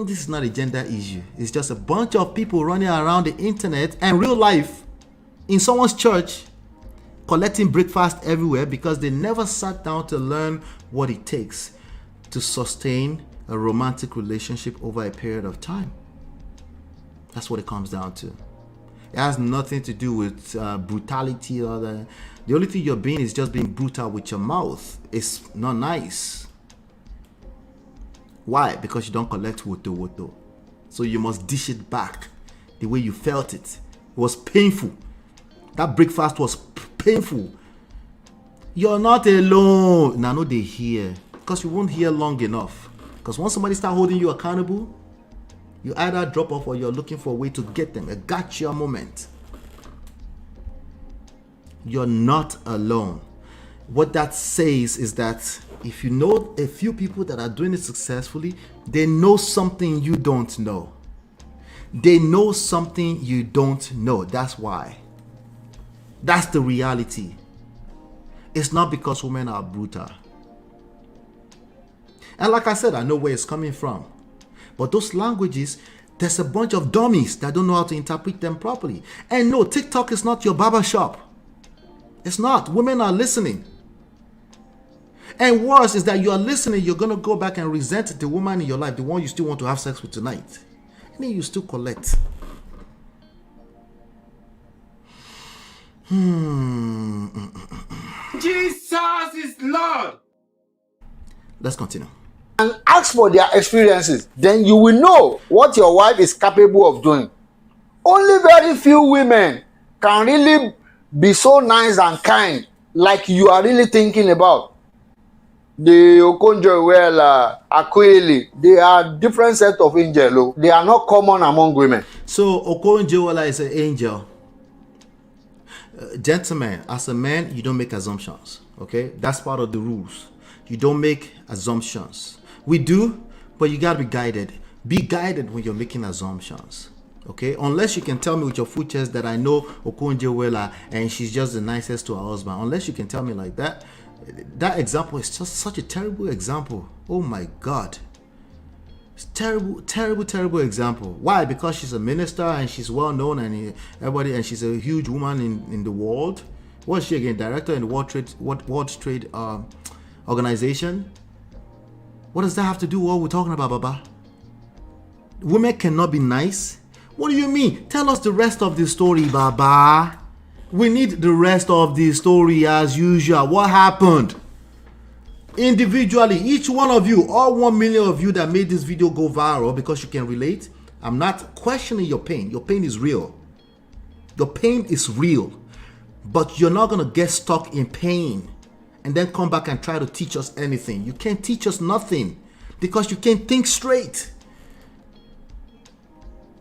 this is not a gender issue. It's just a bunch of people running around the internet and real life in someone's church collecting breakfast everywhere because they never sat down to learn what it takes to sustain a romantic relationship over a period of time. That's what it comes down to. It has nothing to do with brutality or the only thing you're being is just being brutal with your mouth. It's not nice. Why? Because you don't collect woto. So you must dish it back the way you felt it. It was painful. That breakfast was painful. You're not alone. Now, no, they hear. Because you won't hear long enough. Because once somebody starts holding you accountable, you either drop off or you're looking for a way to get them. A gotcha moment. You're not alone. What that says is that if you know a few people that are doing it successfully, they know something you don't know. They know something you don't know. That's why. That's the reality. It's not because women are brutal. And like I said, I know where it's coming from. But those languages, there's a bunch of dummies that don't know how to interpret them properly. And no, TikTok is not your barber shop. It's not. Women are listening. And worse is that you are listening, you're going to go back and resent the woman in your life, the one you still want to have sex with tonight. And then you still collect. Jesus is Lord. Let's continue. And ask for their experiences. Then you will know what your wife is capable of doing. Only very few women can really be so nice and kind like you are really thinking about. The Okonjo-Iweala, Akweli, they are different set of angels. They are not common among women. So Okonjo-Iweala is an angel. Gentlemen, as a man, you don't make assumptions. Okay, that's part of the rules. You don't make assumptions. We do, but you gotta be guided. Be guided when you're making assumptions. Okay, unless you can tell me with your full chest that I know Okonjo-Iweala and she's just the nicest to her husband. Unless you can tell me like that. That example is just such a terrible example. Oh my God. It's terrible, terrible, terrible example. Why? Because she's a minister and she's well known and everybody, and she's a huge woman in the world. What's she again? Director in the World Trade Organization. What does that have to do with what we're talking about, Baba? Women cannot be nice. What do you mean? Tell us the rest of the story, Baba. We need the rest of the story as usual. What happened? Individually, each one of you, all 1 million of you that made this video go viral because you can relate, I'm not questioning your pain. Your pain is real. Your pain is real. But you're not going to get stuck in pain and then come back and try to teach us anything. You can't teach us nothing because you can't think straight.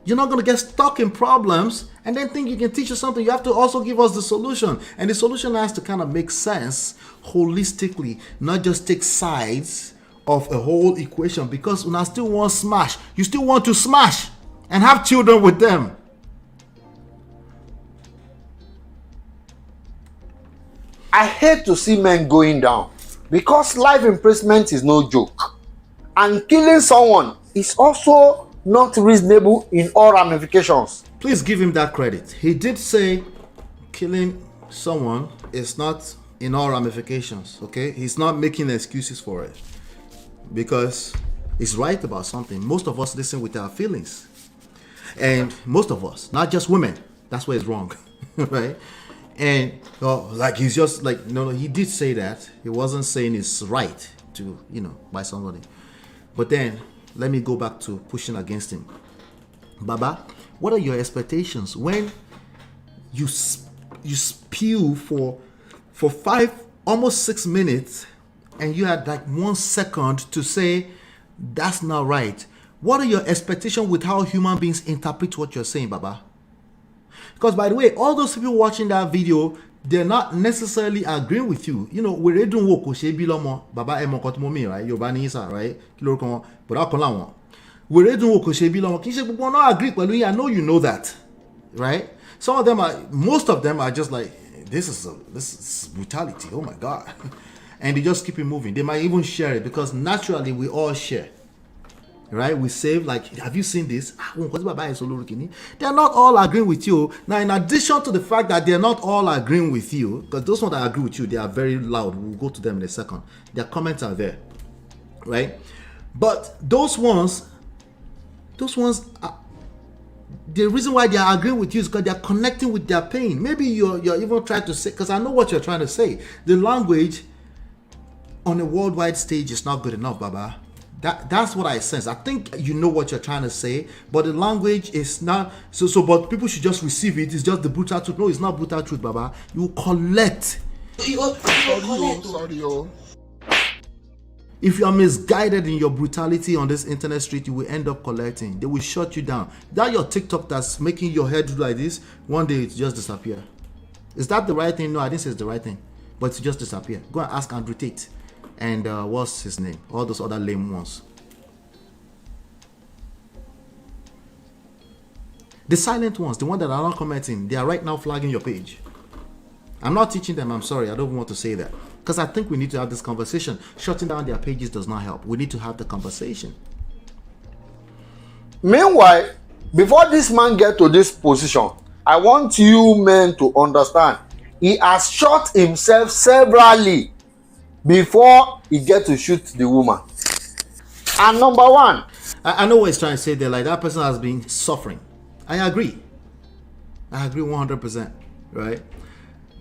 You're not going to get stuck in problems and then think you can teach us something. You have to also give us the solution. And the solution has to kind of make sense holistically, not just take sides of a whole equation. Because when I still want smash, you still want to smash and have children with them. I hate to see men going down because life imprisonment is no joke. And killing someone is also not reasonable in all ramifications. Please give him that credit. He did say killing someone is not in all ramifications, okay? He's not making excuses for it because he's right about something. Most of us listen with our feelings. And most of us, not just women, that's where it's wrong, right? And like he's just like, no, he did say that. He wasn't saying it's right to, by somebody. But then, let me go back to pushing against him. Baba, what are your expectations when you spew for 5, almost 6 minutes, and you had like 1 second to say that's not right? What are your expectations with how human beings interpret what you're saying, Baba? Because by the way, all those people watching that video, they're not necessarily agreeing with you. We're doing work with Bilomo, Baba Emokotomomi, right? Yoruba Nisa, right? But Okanlawon. We're doing work with Bilomo. People not agree, but I know you know that, right? Most of them are just like, this is brutality. Oh my God. And they just keep it moving. They might even share it because naturally we all share. Right? We save, like, have you seen this? They're not all agreeing with you. Now, in addition to the fact that they're not all agreeing with you, because those ones that agree with you, they are very loud. We'll go to them in a second. Their comments are there. Right? But those ones are, the reason why they are agreeing with you is because they are connecting with their pain. Maybe you're even trying to say, because I know what you're trying to say. The language on a worldwide stage is not good enough, Baba. That's what I sense. I think you know what you're trying to say, but the language is not so. But people should just receive it. It's just the brutal truth. No, it's not brutal truth, Baba. You collect. If you are misguided in your brutality on this internet street, you will end up collecting. They will shut you down. That your TikTok that's making your head do like this, one day it just disappear. Is that the right thing? No, I didn't say it's the right thing, but it just disappear. Go and ask Andrew Tate. And what's his name? All those other lame ones. The silent ones, the ones that are not commenting, they are right now flagging your page. I'm not teaching them, I'm sorry, I don't want to say that. Because I think we need to have this conversation. Shutting down their pages does not help. We need to have the conversation. Meanwhile, before this man get to this position, I want you men to understand, he has shot himself severally before he get to shoot the woman. And number one, I know what he's trying to say there. Like, that person has been suffering. I agree 100%, right?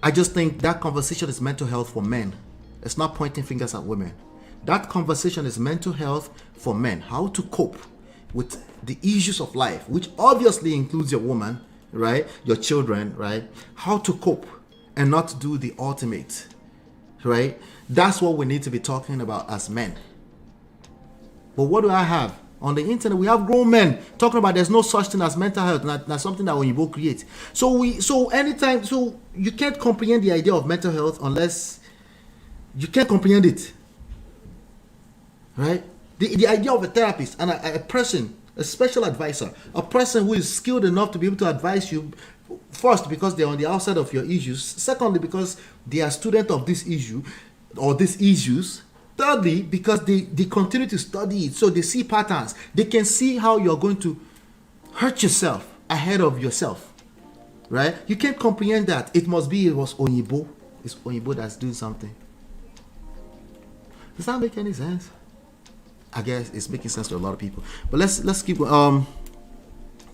I just think that conversation is mental health for men. It's not pointing fingers at women. That conversation is mental health for men. How to cope with the issues of life, which obviously includes your woman, right? Your children, right? How to cope and not do the ultimate, right? That's what we need to be talking about as men. But what do I have? On the internet, we have grown men talking about there's no such thing as mental health. That's something that Oyinbo create. So you can't comprehend the idea of mental health unless you can't comprehend it, right? The idea of a therapist and a person, a special advisor, a person who is skilled enough to be able to advise you, first because they're on the outside of your issues, secondly because they are student of this issue or these issues, thirdly because they continue to study it, so they see patterns. They can see how you're going to hurt yourself ahead of yourself, right? You can't comprehend that. It was Oyinbo. It's Oyinbo that's doing something. Does that make any sense? I guess it's making sense to a lot of people. But let's keep let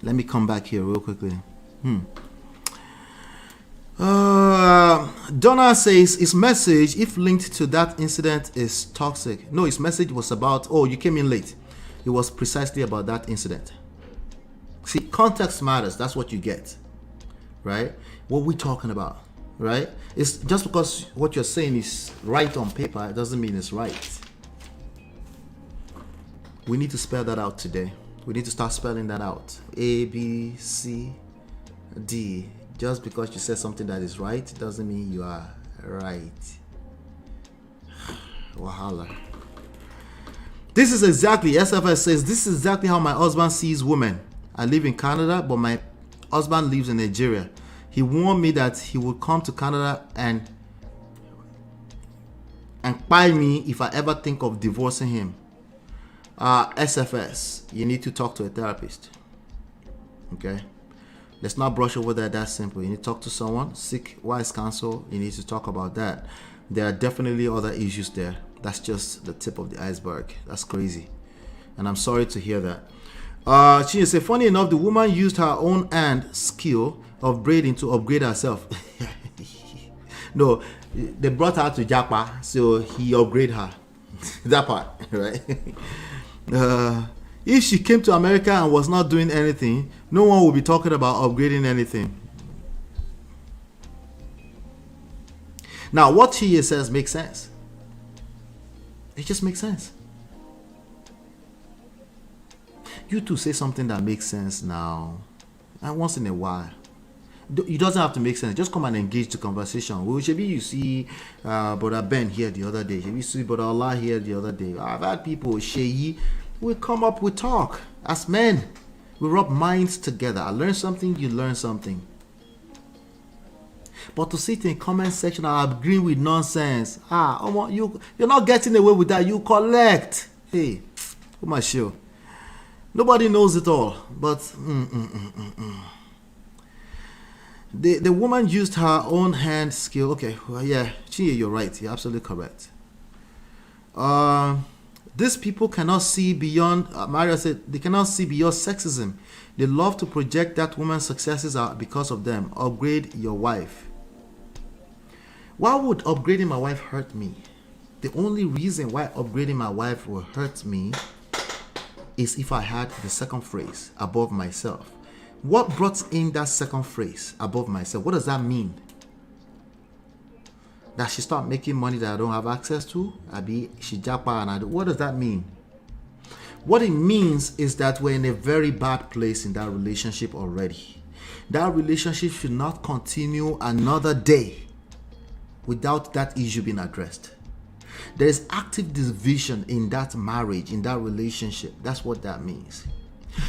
me come back here real quickly. Donna says his message, if linked to that incident, is toxic. No, his message was about, oh, you came in late. It was precisely about that incident. See, context matters. That's what you get, right? What we're talking about, right? It's just because what you're saying is right on paper, it doesn't mean it's right. We need to spell that out today. We need to start spelling that out. A, B, C, D. Just because you said something that is right doesn't mean you are right. Wahala. This is exactly, SFS says, this is exactly how my husband sees women. I live in Canada, but my husband lives in Nigeria. He warned me that he would come to Canada and buy me if I ever think of divorcing him. SFS, you need to talk to a therapist. Okay? Let's not brush over that. That's simple. You need to talk to someone, seek wise counsel. You need to talk about that. There are definitely other issues there. That's just the tip of the iceberg. That's crazy. And I'm sorry to hear that. She said, funny enough, the woman used her own hand skill of braiding to upgrade herself. No, they brought her to Japa, so he upgraded her. That part, right? If she came to America and was not doing anything, no one would be talking about upgrading anything. Now, what she says makes sense. It just makes sense. You two say something that makes sense now, and once in a while. It doesn't have to make sense. Just come and engage the conversation. Well, maybe you see Brother Ben here the other day. Maybe you see Brother Allah here the other day. I've had people, Sheyi, we come up, we talk. As men, we rub minds together. I learn something, you learn something. But to sit in comment section and agree with nonsense, you're not getting away with that. You collect. Hey, come on, show. Nobody knows it all, but The woman used her own hand skill. Okay, well, yeah, Chie, you're right. You're absolutely correct. These people cannot see beyond, Maria said, they cannot see beyond sexism. They love to project that woman's successes are because of them. Upgrade your wife. Why would upgrading my wife hurt me? The only reason why upgrading my wife will hurt me is if I had the second phrase, above myself. What brought in that second phrase, above myself? What does that mean? That she start making money that I don't have access to? She japa and I do. What does that mean? What it means is that we're in a very bad place in that relationship already. That relationship should not continue another day without that issue being addressed. There is active division in that marriage, in that relationship. That's what that means.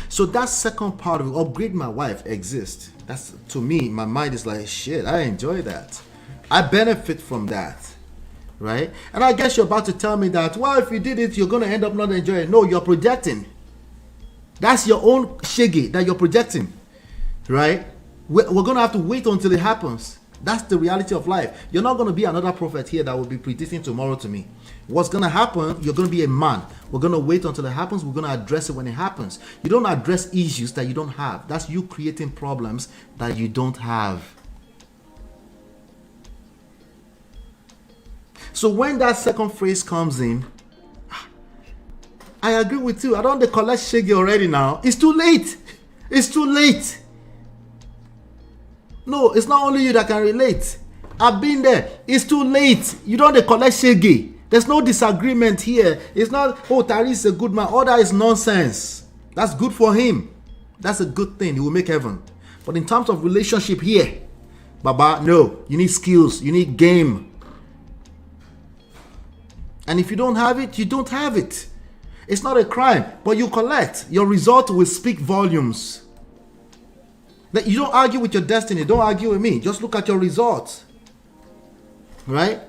So that second part of it, upgrade my wife, exists. That's, to me, my mind is like, shit, I enjoy that. I benefit from that, right? And I guess you're about to tell me that, well, if you did it, you're going to end up not enjoying it. No, you're projecting. That's your own shaggy that you're projecting, right? We're going to have to wait until it happens. That's the reality of life. You're not going to be another prophet here that will be predicting tomorrow to me. What's going to happen, you're going to be a man. We're going to wait until it happens. We're going to address it when it happens. You don't address issues that you don't have. That's you creating problems that you don't have. So when that second phrase comes in, I agree with you. I don't want to collect shaggy already now. It's too late. It's too late. No, it's not only you that can relate. I've been there. It's too late. You don't want to collect shaggy. There's no disagreement here. It's not, oh, Tari is a good man. All that is nonsense. That's good for him. That's a good thing. He will make heaven. But in terms of relationship here, Baba, no. You need skills. You need game. And if you don't have it, you don't have it. It's not a crime, but you collect. Your result will speak volumes. You don't argue with your destiny. Don't argue with me. Just look at your results. Right?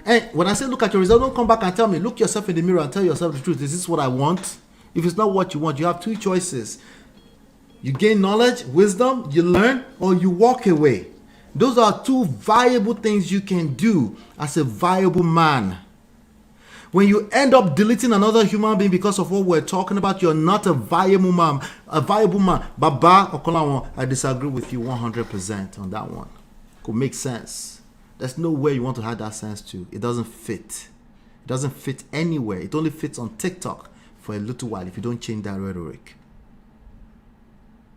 And when I say look at your result, don't come back and tell me. Look yourself in the mirror and tell yourself the truth. Is this what I want? If it's not what you want, you have two choices. You gain knowledge, wisdom, you learn, or you walk away. Those are two viable things you can do as a viable man. When you end up deleting another human being because of what we're talking about, you're not a viable man. A viable man. Baba Okanlawon, I disagree with you 100% on that one. Could make sense. There's nowhere you want to have that sense to. It doesn't fit. It doesn't fit anywhere. It only fits on TikTok for a little while if you don't change that rhetoric.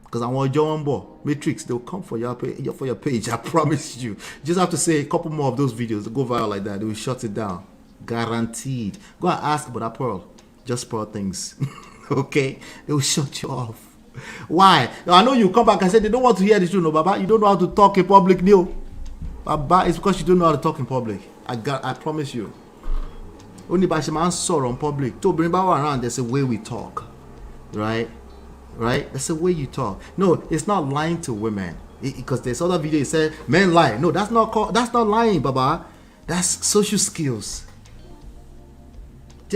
Because I want Jumbo Matrix, they'll come for your page. I promise you. You just have to say a couple more of those videos that go viral like that. They will shut it down. Guaranteed. Go and ask about that Pearl. Just Pearl things. Okay? They will shut you off. Why? I know you come back and say they don't want to hear the truth. No, Baba, you don't know how to talk in public. No. Baba, it's because you don't know how to talk in public. I promise you. Only by man sorrow in public. To bring Baba around, there's a way we talk. Right? Right? That's the way you talk. No, it's not lying to women. Because there's other video that said men lie. No, that's not lying, Baba. That's social skills.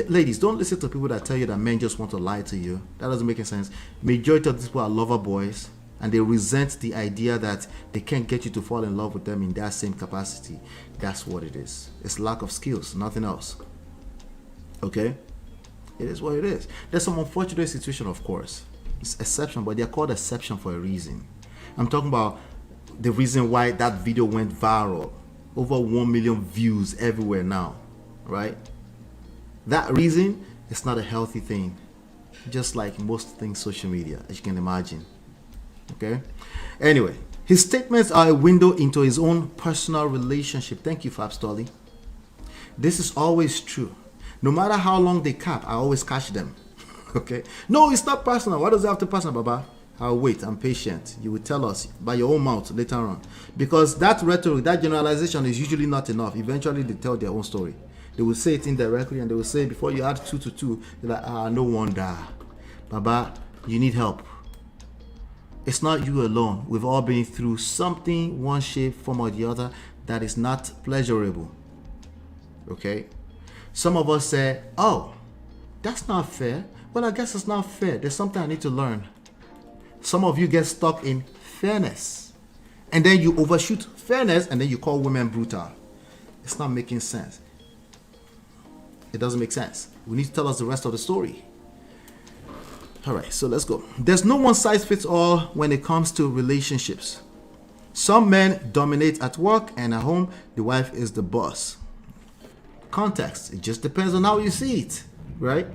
Ladies, don't listen to people that tell you that men just want to lie to you. That doesn't make any sense. Majority of these people are lover boys, and they resent the idea that they can't get you to fall in love with them in that same capacity. That's what it is. It's lack of skills, nothing else. Okay? It is what it is. There's some unfortunate situation, of course. It's exception, but they're called exception for a reason. I'm talking about the reason why that video went viral. Over 1 million views everywhere now, right? That reason is not a healthy thing. Just like most things social media, as you can imagine. Okay? Anyway, his statements are a window into his own personal relationship. Thank you, Fab Stolly. This is always true. No matter how long they cap, I always catch them. Okay? No, it's not personal. Why does it have to be personal, Baba? I'll wait. I'm patient. You will tell us by your own mouth later on. Because that rhetoric, that generalization is usually not enough. Eventually, they tell their own story. They will say it indirectly, and they will say, before you add 2 to 2, they're like, no wonder. Baba, you need help. It's not you alone. We've all been through something, one shape, form, or the other, that is not pleasurable. Okay? Some of us say, oh, that's not fair. Well, I guess it's not fair. There's something I need to learn. Some of you get stuck in fairness. And then you overshoot fairness, and then you call women brutal. It's not making sense. It doesn't make sense. We need to tell us the rest of the story. All right, so let's go. There's no one size fits all when it comes to relationships. Some men dominate at work, and at home, the wife is the boss. Context. It just depends on how you see it, right?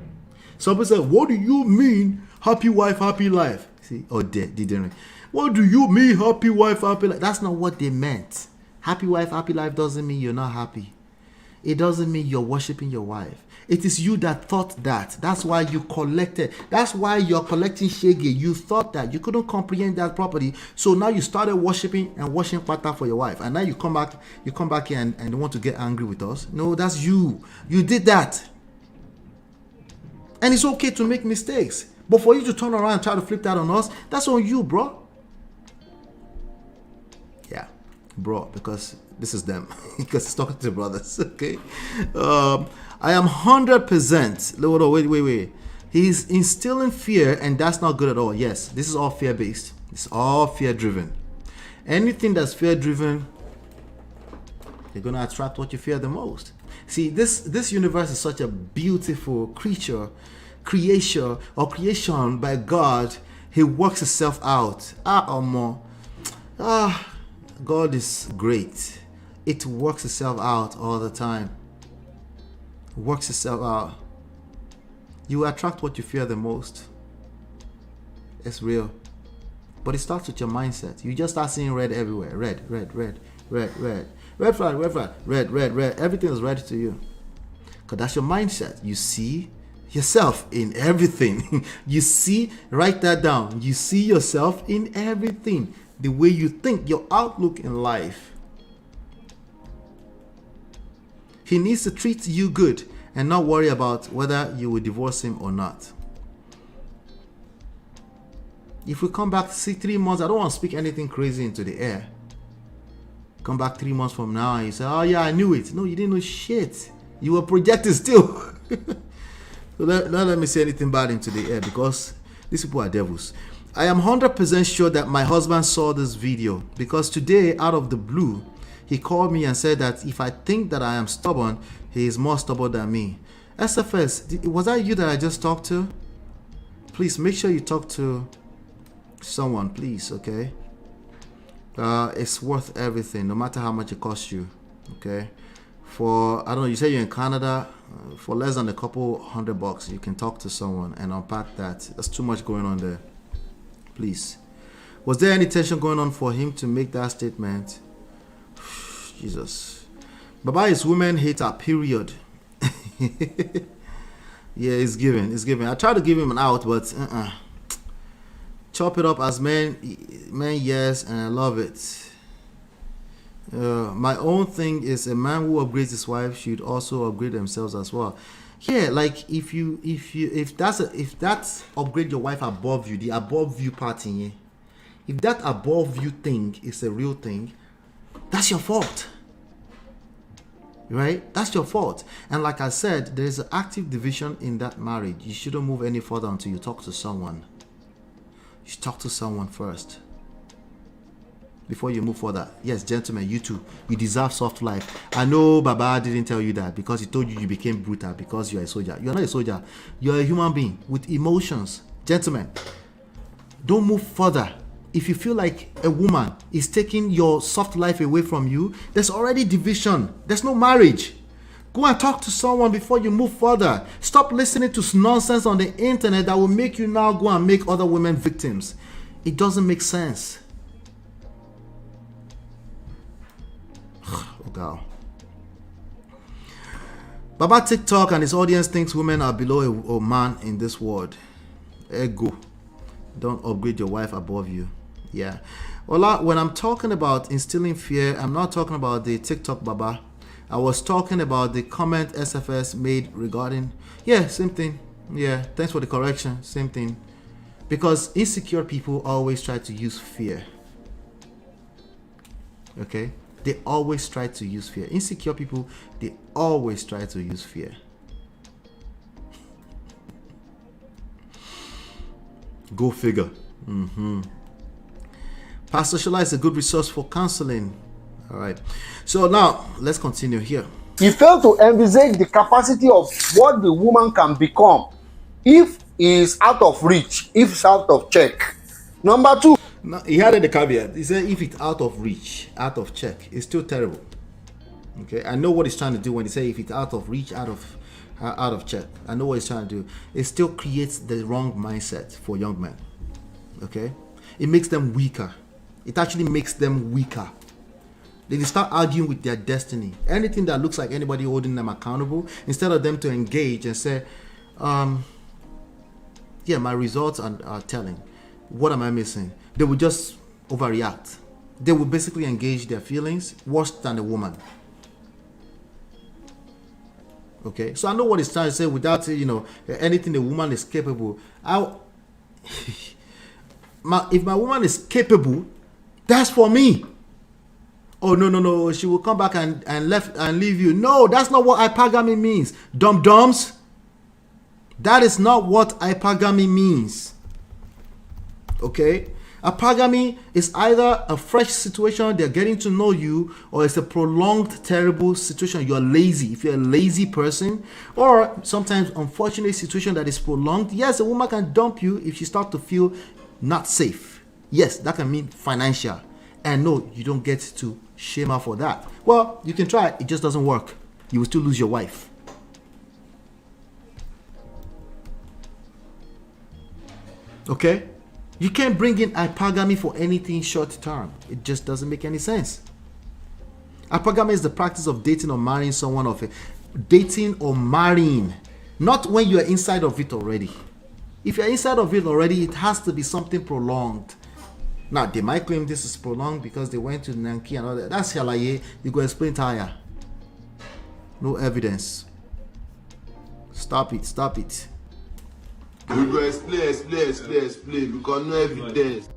Some people say, what do you mean happy wife, happy life? See, oh, didn't. What do you mean happy wife, happy life? That's not what they meant. Happy wife, happy life doesn't mean you're not happy. It doesn't mean you're worshiping your wife. It is you that thought that. That's why you collected. That's why you're collecting shege. You thought that. You couldn't comprehend that properly. So now you started worshiping and washing pata for your wife. And now you come back here and want to get angry with us. No, that's you. You did that. And it's okay to make mistakes. But for you to turn around and try to flip that on us, that's on you, bro. Yeah. bro, because this is them. Because it's talking to the brothers. Okay. I am 100%. No, wait. He's instilling fear, and that's not good at all. Yes, this is all fear-based. It's all fear-driven. Anything that's fear-driven, you're going to attract what you fear the most. See, this universe is such a beautiful creation by God. He works itself out. God is great. It works itself out all the time. Works itself out. You attract what you fear the most. It's real. But it starts with your mindset. You just start seeing red everywhere. Red. Red flag. Red. Everything is red to you. Because that's your mindset. You see yourself in everything. You see, write that down. You see yourself in everything. The way you think, your outlook in life. He needs to treat you good and not worry about whether you will divorce him or not. If we come back 3 months, I don't want to speak anything crazy into the air. Come back 3 months from now and you say, oh yeah, I knew it. No, you didn't know shit. You were projected still. So don't let me say anything bad into the air, because these people are devils. I am 100% sure that my husband saw this video, because today, out of the blue, he called me and said that if I think that I am stubborn, he is more stubborn than me. SFS, was that you that I just talked to? Please make sure you talk to someone, please, okay? It's worth everything, no matter how much it costs you, okay? For, I don't know, you say you're in Canada, for less than a couple $100, you can talk to someone and unpack that. There's too much going on there. Please. Was there any tension going on for him to make that statement? Jesus. Baba is women hater, period. Yeah, it's given. I tried to give him an out, but chop it up as men, yes, and I love it. My own thing is a man who upgrades his wife should also upgrade themselves as well. Yeah, like if that's upgrade your wife above you, the above you part in you, if that above you thing is a real thing, that's your fault. Right? That's your fault. And like I said, there is an active division in that marriage. You shouldn't move any further until you talk to someone. You should talk to someone first before you move further. Yes, gentlemen, you too, you deserve soft life. I know Baba didn't tell you that because he told you became brutal because you're a soldier. You're not a soldier. You're a human being with emotions. Gentlemen, don't move further. If you feel like a woman is taking your soft life away from you, there's already division. There's no marriage. Go and talk to someone before you move further. Stop listening to nonsense on the internet that will make you now go and make other women victims. It doesn't make sense. Oh God. Baba TikTok and his audience thinks women are below a man in this world. Ego. Don't upgrade your wife above you. Yeah. Well, when I'm talking about instilling fear, I'm not talking about the TikTok Baba. I was talking about the comment SFS made regarding, yeah, same thing. Yeah, thanks for the correction. Same thing. Because insecure people always try to use fear. Okay? They always try to use fear. Insecure people, they always try to use fear. Go figure. Pastor Shola is a good resource for counseling. All right. So now, let's continue here. He failed to envisage the capacity of what the woman can become if he is out of reach, if it's out of check. Number 2. Now, he added the caveat. He said if it's out of reach, out of check, it's still terrible. Okay, I know what he's trying to do when he say if it's out of reach, out of check. I know what he's trying to do. It still creates the wrong mindset for young men. Okay, it makes them weaker. It actually makes them weaker. They start arguing with their destiny. Anything that looks like anybody holding them accountable, instead of them to engage and say, yeah, my results are telling. What am I missing? They will just overreact. They will basically engage their feelings worse than a woman. Okay, so I know what he's trying to say without, anything a woman is capable. If my woman is capable, that's for me. Oh no, she will come back and leave you. No, that's not what hypergamy means. Dum-dums. That is not what hypergamy means. Okay? Hypergamy is either a fresh situation, they're getting to know you, or it's a prolonged, terrible situation. You're lazy. If you're a lazy person, or sometimes unfortunate situation that is prolonged, yes, a woman can dump you if she starts to feel not safe. Yes, that can mean financial. And no, you don't get to shame her for that. Well, you can try it just doesn't work. You will still lose your wife. Okay? You can't bring in hypergamy for anything short term. It just doesn't make any sense. Hypergamy is the practice of dating or marrying someone dating or marrying, not when you are inside of it already. If you're inside of it already, it has to be something prolonged. Now, they might claim this is prolonged because they went to Nanki and all that. That's Halaye. You go explain tire. No evidence. Stop it. We go explain because no evidence.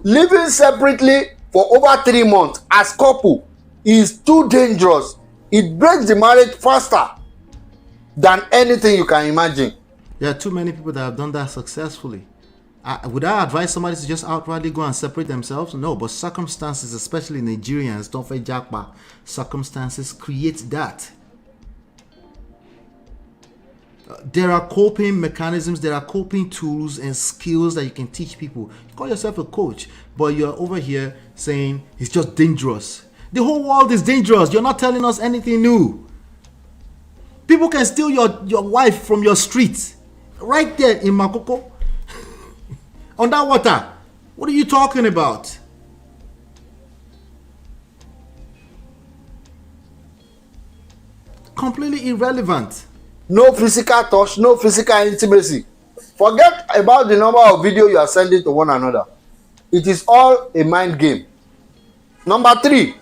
Living separately for over 3 months as couple is too dangerous. It breaks the marriage faster than anything you can imagine. There are too many people that have done that successfully. Would I advise somebody to just outrightly go and separate themselves? No, but circumstances, especially Nigerians, don't forget Jackpa. Circumstances create that. There are coping mechanisms, there are coping tools and skills that you can teach people. You call yourself a coach, but you're over here saying it's just dangerous. The whole world is dangerous. You're not telling us anything new. People can steal your wife from your street right there in Makoko. Underwater. What are you talking about? Completely irrelevant. No physical touch, no physical intimacy. Forget about the number of videos you are sending to one another. It is all a mind game. Number 3,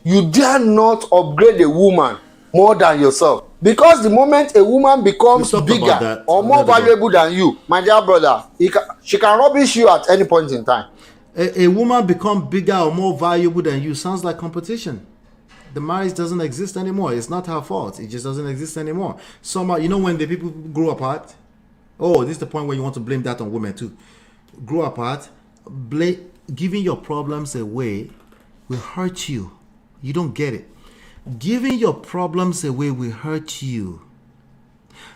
you dare not upgrade a woman more than yourself. Because the moment a woman becomes bigger or more valuable than you, my dear brother, she can rubbish you at any point in time. A woman become bigger or more valuable than you sounds like competition. The marriage doesn't exist anymore. It's not her fault. It just doesn't exist anymore. Somehow, you know, when the people grow apart, oh, this is the point where you want to blame that on women too. Grow apart, giving your problems away will hurt you. You don't get it. Giving your problems away will hurt you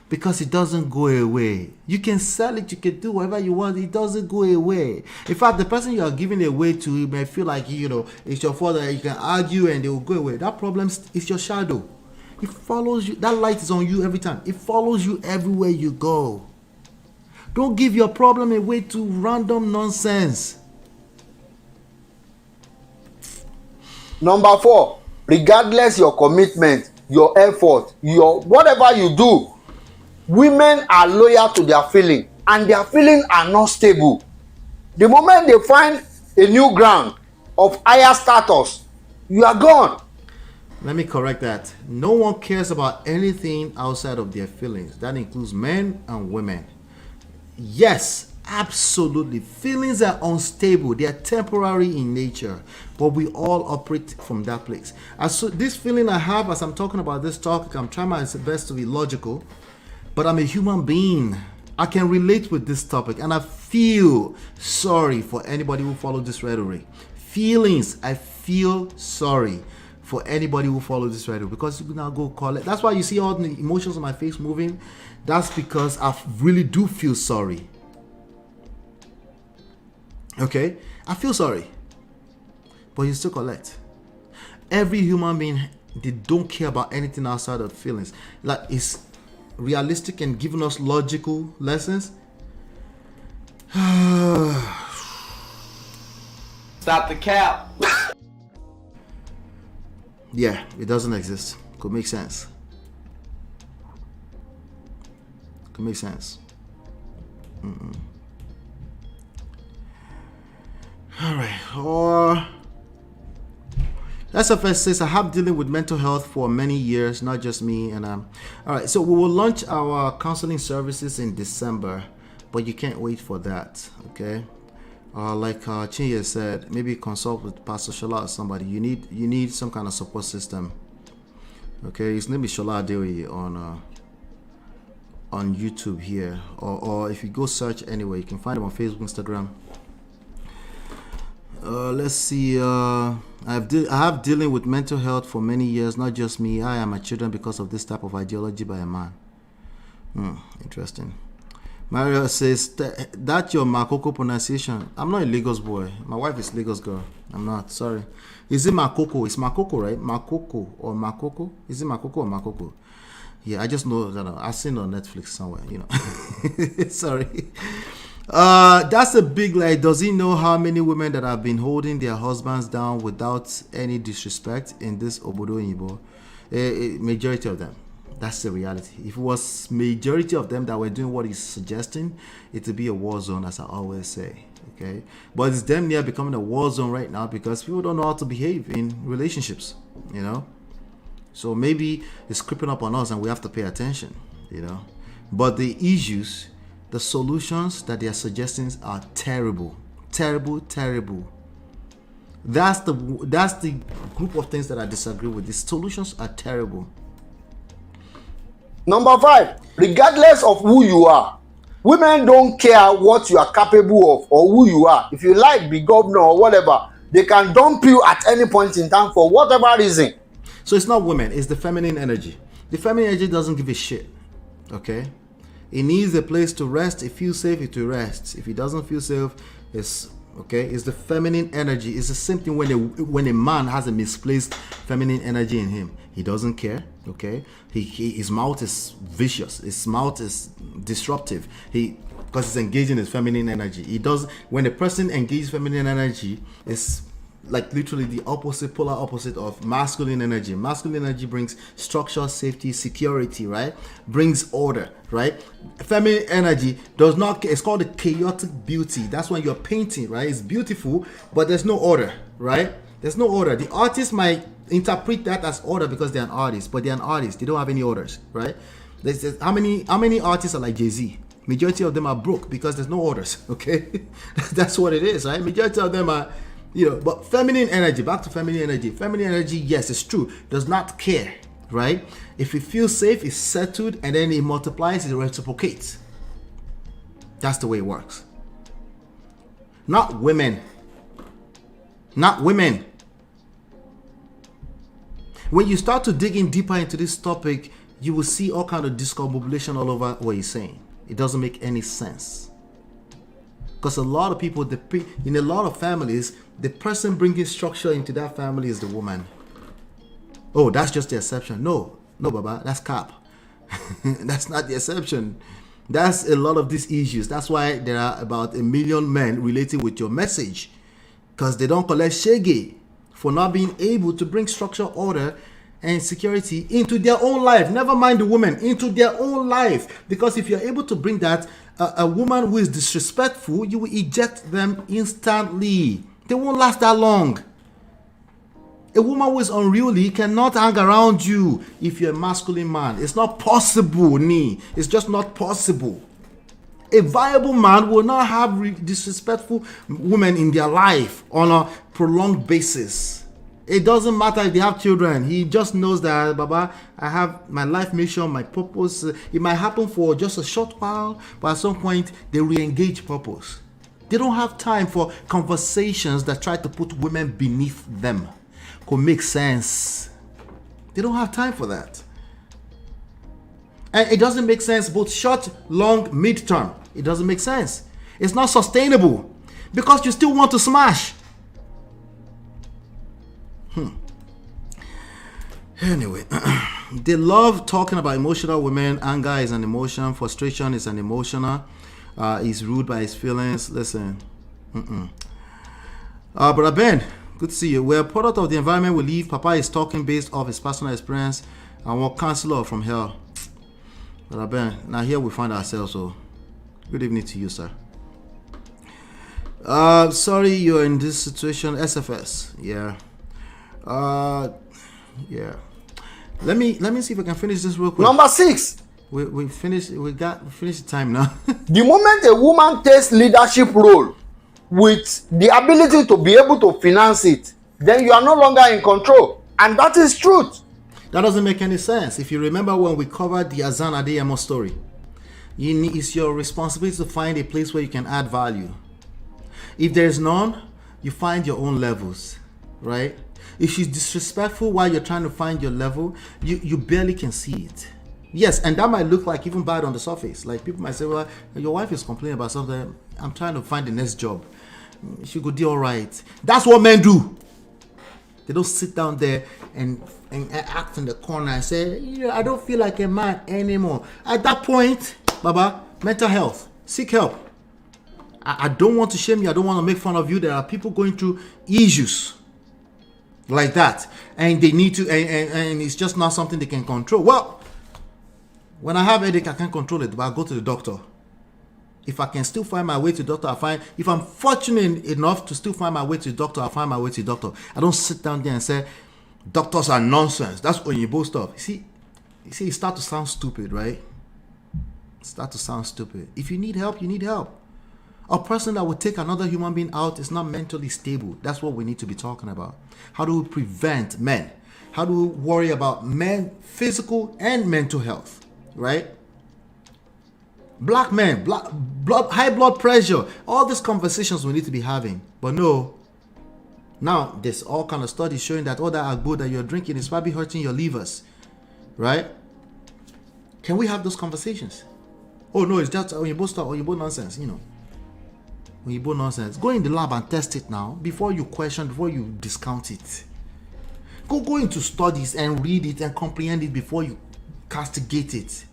because it doesn't go away. You can sell it, you can do whatever you want, it doesn't go away. In fact, the person you are giving away to, you may feel like, you know, it's your fault, that you can argue and they will go away. That problem is your shadow. It follows you. That light is on you every time. It follows you everywhere you go. Don't give your problem away to random nonsense. Number 4, regardless your commitment, your effort, your whatever you do, women are loyal to their feeling and their feelings are not stable. The moment they find a new ground of higher status, you are gone. Let me correct that. No one cares about anything outside of their feelings. That includes men and women. Yes, absolutely. Feelings are unstable. They are temporary in nature, but we all operate from that place. So this feeling I have as I'm talking about this topic, I'm trying my best to be logical, but I'm a human being. I can relate with this topic, and I feel sorry for anybody who follows this rhetoric. Feelings, I feel sorry for anybody who follows this rhetoric, because you now go call it. That's why you see all the emotions on my face moving. That's because I really do feel sorry. Okay, I feel sorry, but you still collect. Every human being, they don't care about anything outside of feelings. Like, it's realistic and giving us logical lessons. Stop the cap. Yeah, it doesn't exist. Could make sense. Could make sense. All right. SFS says, I have dealing with mental health for many years, not just me. And all right, so we will launch our counseling services in December, but you can't wait for that. Okay. Like Chinye said, maybe consult with Pastor Shola or somebody. You need some kind of support system. Okay, his name is Shola Adeoye on YouTube here, or if you go search anyway, you can find him on Facebook, Instagram. Let's see. I have dealing with mental health for many years. Not just me. I and my children because of this type of ideology by a man. Interesting. Mario says that your Makoko pronunciation. I'm not a Lagos boy. My wife is Lagos girl. I'm not. Sorry. Is it Makoko? It's Makoko, right? Makoko or Makoko? Is it Makoko or Makoko? Yeah, I just know that I've seen it on Netflix somewhere. You know. Sorry. That's a big lie. Does he know how many women that have been holding their husbands down without any disrespect in this Obodo Yibo? Majority of them. That's the reality. If it was majority of them that were doing what he's suggesting, it would be a war zone, as I always say. Okay, but it's damn near becoming a war zone right now because people don't know how to behave in relationships. You know, so maybe it's creeping up on us, and we have to pay attention. You know, but the issues, the solutions that they are suggesting are terrible, terrible, terrible. That's the group of things that I disagree with. The solutions are terrible. Number 5, regardless of who you are, women don't care what you are capable of or who you are. If you like, be governor or whatever, they can dump you at any point in time for whatever reason. So it's not women, it's the feminine energy. The feminine energy doesn't give a shit. Okay? It needs a place to rest. It feels safe, it will rest. If it doesn't feel safe, it's okay. It's the feminine energy. It's the same thing when a man has a misplaced feminine energy in him. He doesn't care. Okay, his mouth is vicious. His mouth is disruptive. Because he's engaging his feminine energy. He does when a person engages feminine energy, it's like literally the opposite, polar opposite of masculine energy. Masculine energy brings structure, safety, security, right? Brings order, right? Feminine energy does not. It's called the chaotic beauty. That's when you're painting, right? It's beautiful, but there's no order, right? There's no order. The artist might interpret that as order because they're an artist, but they're an artist. They don't have any orders, right? How many artists are like Jay-Z? Majority of them are broke because there's no orders. Okay, that's what it is, right? Majority of them are, but feminine energy. Back to feminine energy. Feminine energy, yes, it's true. Does not care, right? If it feels safe, it's settled, and then it multiplies, it reciprocates. That's the way it works. Not women. Not women. When you start to dig in deeper into this topic, you will see all kind of discombobulation all over what he's saying. It doesn't make any sense. Because a lot of people, in a lot of families, the person bringing structure into that family is the woman. Oh, that's just the exception. No, Baba, that's cap. That's not the exception. That's a lot of these issues. That's why there are about 1 million men relating with your message. Because they don't collect shege for not being able to bring structure, order, and security into their own life. Never mind the woman, into their own life. Because if you're able to bring that, a woman who is disrespectful, you will eject them instantly. They won't last that long. A woman who is unruly cannot hang around you if you're a masculine man. It's not possible, It's just not possible. A viable man will not have disrespectful women in their life on a prolonged basis. It doesn't matter if they have children. He just knows that, Baba, I have my life mission, my purpose. It might happen for just a short while, but at some point, they re-engage purpose. They don't have time for conversations that try to put women beneath them. Could make sense. They don't have time for that. And it doesn't make sense both short, long, mid-term. It doesn't make sense. It's not sustainable because you still want to smash. Anyway, they love talking about emotional women. Anger is an emotion. Frustration is an emotional. He's ruled by his feelings. Listen. Brother Ben, good to see you. We're a product of the environment we live. Papa is talking based off his personal experience. And we're counselor from hell. Brother Ben, now here we find ourselves. So, good evening to you, sir. Sorry you're in this situation. SFS. Yeah. Yeah. Let me see if I can finish this real quick. Number 6, We finished the time now. The moment a woman takes leadership role with the ability to be able to finance it, then you are no longer in control. And that is truth. That doesn't make any sense. If you remember when we covered the Hassan Adeyemo story, it's your responsibility to find a place where you can add value. If there's none, you find your own levels, right? If she's disrespectful while you're trying to find your level, you barely can see it. Yes, and that might look like even bad on the surface. Like people might say, well, your wife is complaining about something. I'm trying to find the next job. She could do all right. That's what men do. They don't sit down there and act in the corner and say, I don't feel like a man anymore. At that point, Baba, mental health, seek help. I don't want to shame you. I don't want to make fun of you. There are people going through issues like that, and they need to, and it's just not something they can control. Well, when I have a headache, I can't control it, but I go to the doctor. If I can still find my way to the doctor, I find. If I'm fortunate enough to still find my way to the doctor, I find my way to the doctor. I don't sit down there and say, doctors are nonsense. That's Oyinbo stuff. You see, it start to sound stupid, right? Start to sound stupid. If you need help, you need help. A person that would take another human being out is not mentally stable. That's what we need to be talking about. How do we prevent men? How do we worry about men, physical and mental health, right? Black men, high blood pressure, all these conversations we need to be having. But no, now there's all kind of studies showing that all that agbo that you're drinking is probably hurting your livers, right? Can we have those conversations? Oh no, it's just Oyinbo stuff, Oyinbo nonsense, Oyinbo nonsense. Go in the lab and test it now before you question, before you discount it. Go into studies and read it and comprehend it before you castigate it.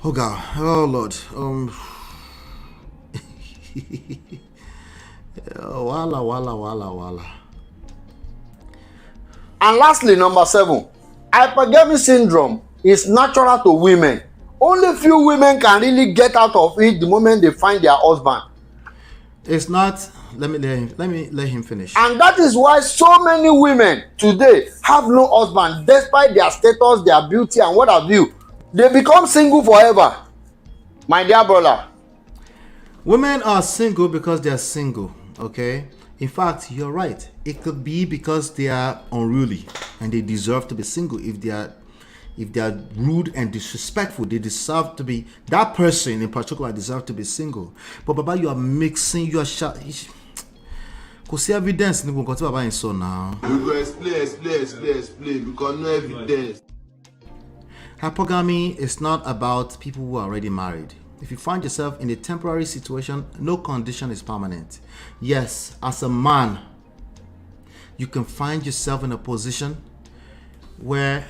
Oh God, oh Lord, wala. And lastly, number 7, hypergamy syndrome is natural to women. Only few women can really get out of it the moment they find their husband. It's not. Let me let him finish. And that is why so many women today have no husband, despite their status, their beauty, and what have you. They become single forever. My dear brother. Women are single because they are single, okay? In fact, you're right. It could be because they are unruly and they deserve to be single. If they are rude and disrespectful, they deserve to be, that person in particular deserve to be single. But Baba, you are mixing, you are see evidence in what Baba is so now. We go explain because no evidence. Hypergamy is not about people who are already married. If you find yourself in a temporary situation, no condition is permanent. Yes, as a man, you can find yourself in a position where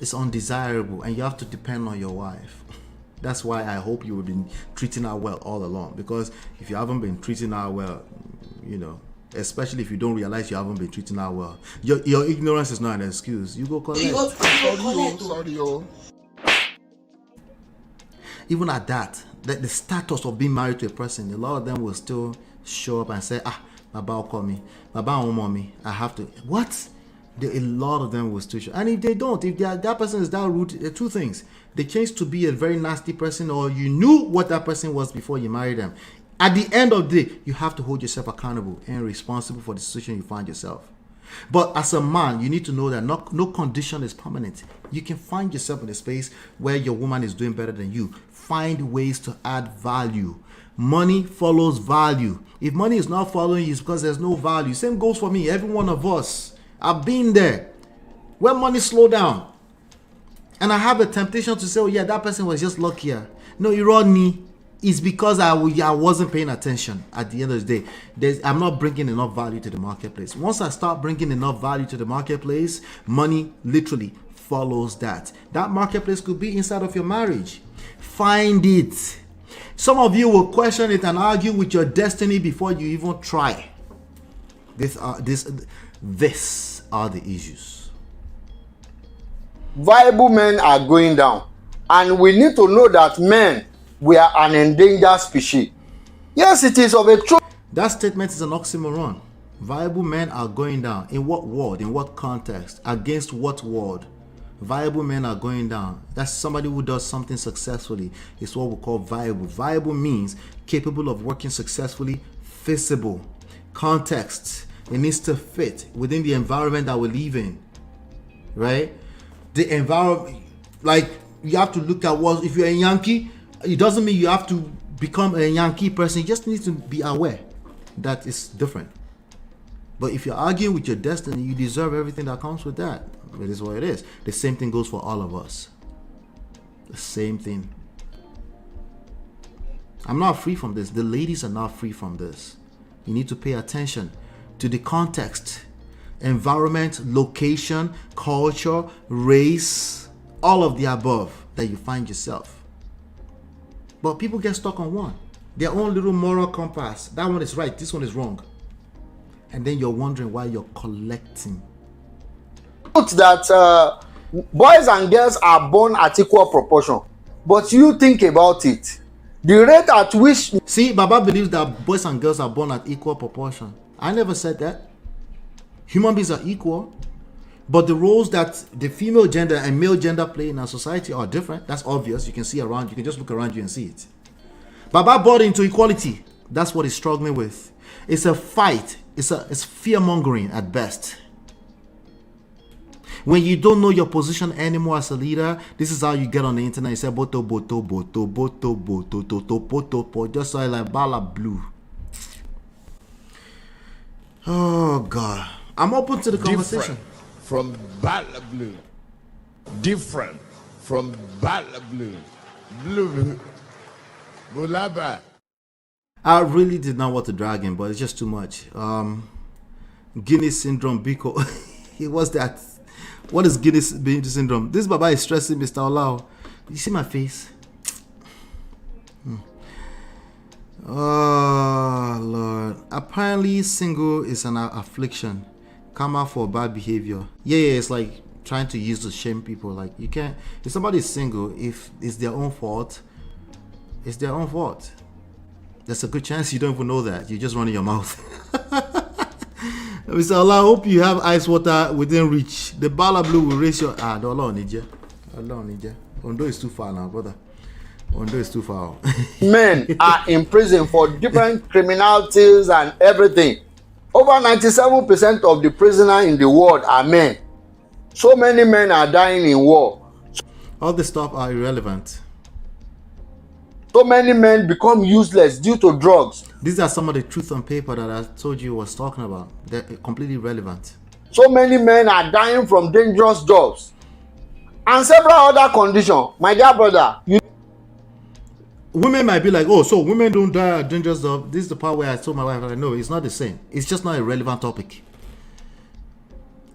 it's undesirable and you have to depend on your wife. That's why I hope you have been treating her well all along, because if you haven't been treating her well, especially if you don't realize you haven't been treating her well, your ignorance is not an excuse. You go collect. Sorry. Even at that, the status of being married to a person, a lot of them will still show up and say, Baba will call me, Baba won't want me, I have to. What? A lot of them will still show. And if they don't, if that person is that rude, there are two things. They change to be a very nasty person, or you knew what that person was before you married them. At the end of the day, you have to hold yourself accountable and responsible for the situation you find yourself. But as a man, you need to know that no condition is permanent. You can find yourself in a space where your woman is doing better than you. Find ways to add value. Money follows value. If money is not following you, it's because there's no value. Same goes for me. Every one of us. I've been there. When money slow down, and I have a temptation to say, oh yeah, that person was just luckier. No, irony. It's because I wasn't paying attention. At the end of the day, I'm not bringing enough value to the marketplace. Once I start bringing enough value to the marketplace, money literally follows that. That marketplace could be inside of your marriage. Find it. Some of you will question it and argue with your destiny before you even try. These are the issues. Viable men are going down, and we need to know that men, we are an endangered species. Yes, it is of a truth. That statement is an oxymoron. Viable men are going down. In what word? In what context? Against what word? Viable men are going down. That's somebody who does something successfully. It's what we call viable. Viable means capable of working successfully, feasible. Context. It needs to fit within the environment that we live in. Right? The environment, like, you have to look at what, if you're a Yankee, it doesn't mean you have to become a Yankee person. You just need to be aware that it's different. But if you're arguing with your destiny, you deserve everything that comes with that. It is what it is. The same thing goes for all of us. The same thing. I'm not free from this. The ladies are not free from this. You need to pay attention to the context, environment, location, culture, race, all of the above that you find yourself. But people get stuck on one. Their own little moral compass. That one is right, this one is wrong. And then you're wondering why you're collecting. Note that boys and girls are born at equal proportion. But you think about it. The rate at which... See, Baba believes that boys and girls are born at equal proportion. I never said that. Human beings are equal. But the roles that the female gender and male gender play in our society are different. That's obvious. You can see around. You can just look around you and see it. Baba bought into equality. That's what he's struggling with. It's a fight. It's fear-mongering at best. When you don't know your position anymore as a leader, this is how you get on the internet. You say boto boto boto boto boto toto poto po, just so like bala blue. Oh God, I'm open to the conversation. From bala blue, different from bala blue, blue, bulaba. I really did not want to drag him, but it's just too much. Guinness syndrome, Biko. It was that. What is Guinness syndrome? This Baba is stressing Mr. Olao. You see my face? Oh, Lord. Apparently, single is an affliction. Karma for bad behavior. Yeah, it's like trying to use to shame people. Like, you can't. If somebody is single, if it's their own fault, it's their own fault. There's a good chance you don't even know that. You're just running your mouth. Mr. Allah, I hope you have ice water within reach. The Bala Blue will raise your... the Allah need you. Allah need you. Ondo is too far now, brother. Ondo is too far. Men are in prison for different criminalities and everything. Over 97% of the prisoners in the world are men. So many men are dying in war. All this stuff are irrelevant. So many men become useless due to drugs. These are some of the truth on paper that I told you was talking about. They're completely relevant. So many men are dying from dangerous jobs. And several other conditions. My dear brother, women might be like, oh, so women don't die at dangerous jobs. This is the part where I told my wife, no, it's not the same. It's just not a relevant topic.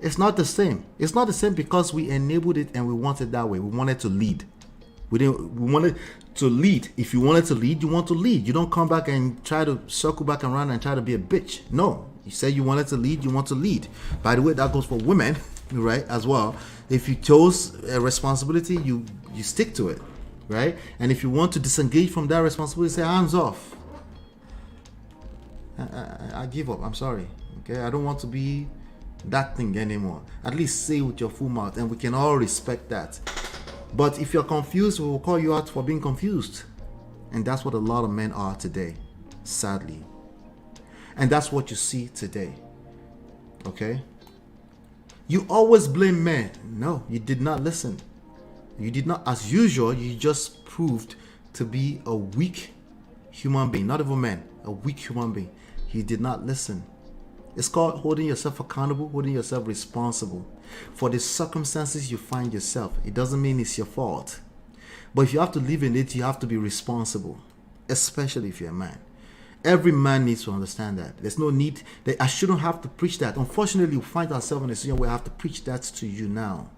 It's not the same. It's not the same because we enabled it and we wanted that way. We wanted to lead. We wanted to lead. If you wanted to lead, you want to lead. You don't come back and try to circle back around and try to be a bitch. No, you said you wanted to lead, you want to lead. By the way, that goes for women, right, as well. If you chose a responsibility, you stick to it, right? And if you want to disengage from that responsibility, say hands off. I give up. I'm sorry. Okay, I don't want to be that thing anymore. At least say with your full mouth, and we can all respect that. But if you're confused, we will call you out for being confused. And that's what a lot of men are today, sadly. And that's what you see today. Okay? You always blame men. No, you did not listen. You did not, as usual, you just proved to be a weak human being. Not even man, a weak human being. You did not listen. It's called holding yourself accountable, holding yourself responsible for the circumstances you find yourself. It doesn't mean it's your fault. But if you have to live in it, you have to be responsible, especially if you're a man. Every man needs to understand that. There's no need, that I shouldn't have to preach that. Unfortunately, we find ourselves in a situation where I have to preach that to you now.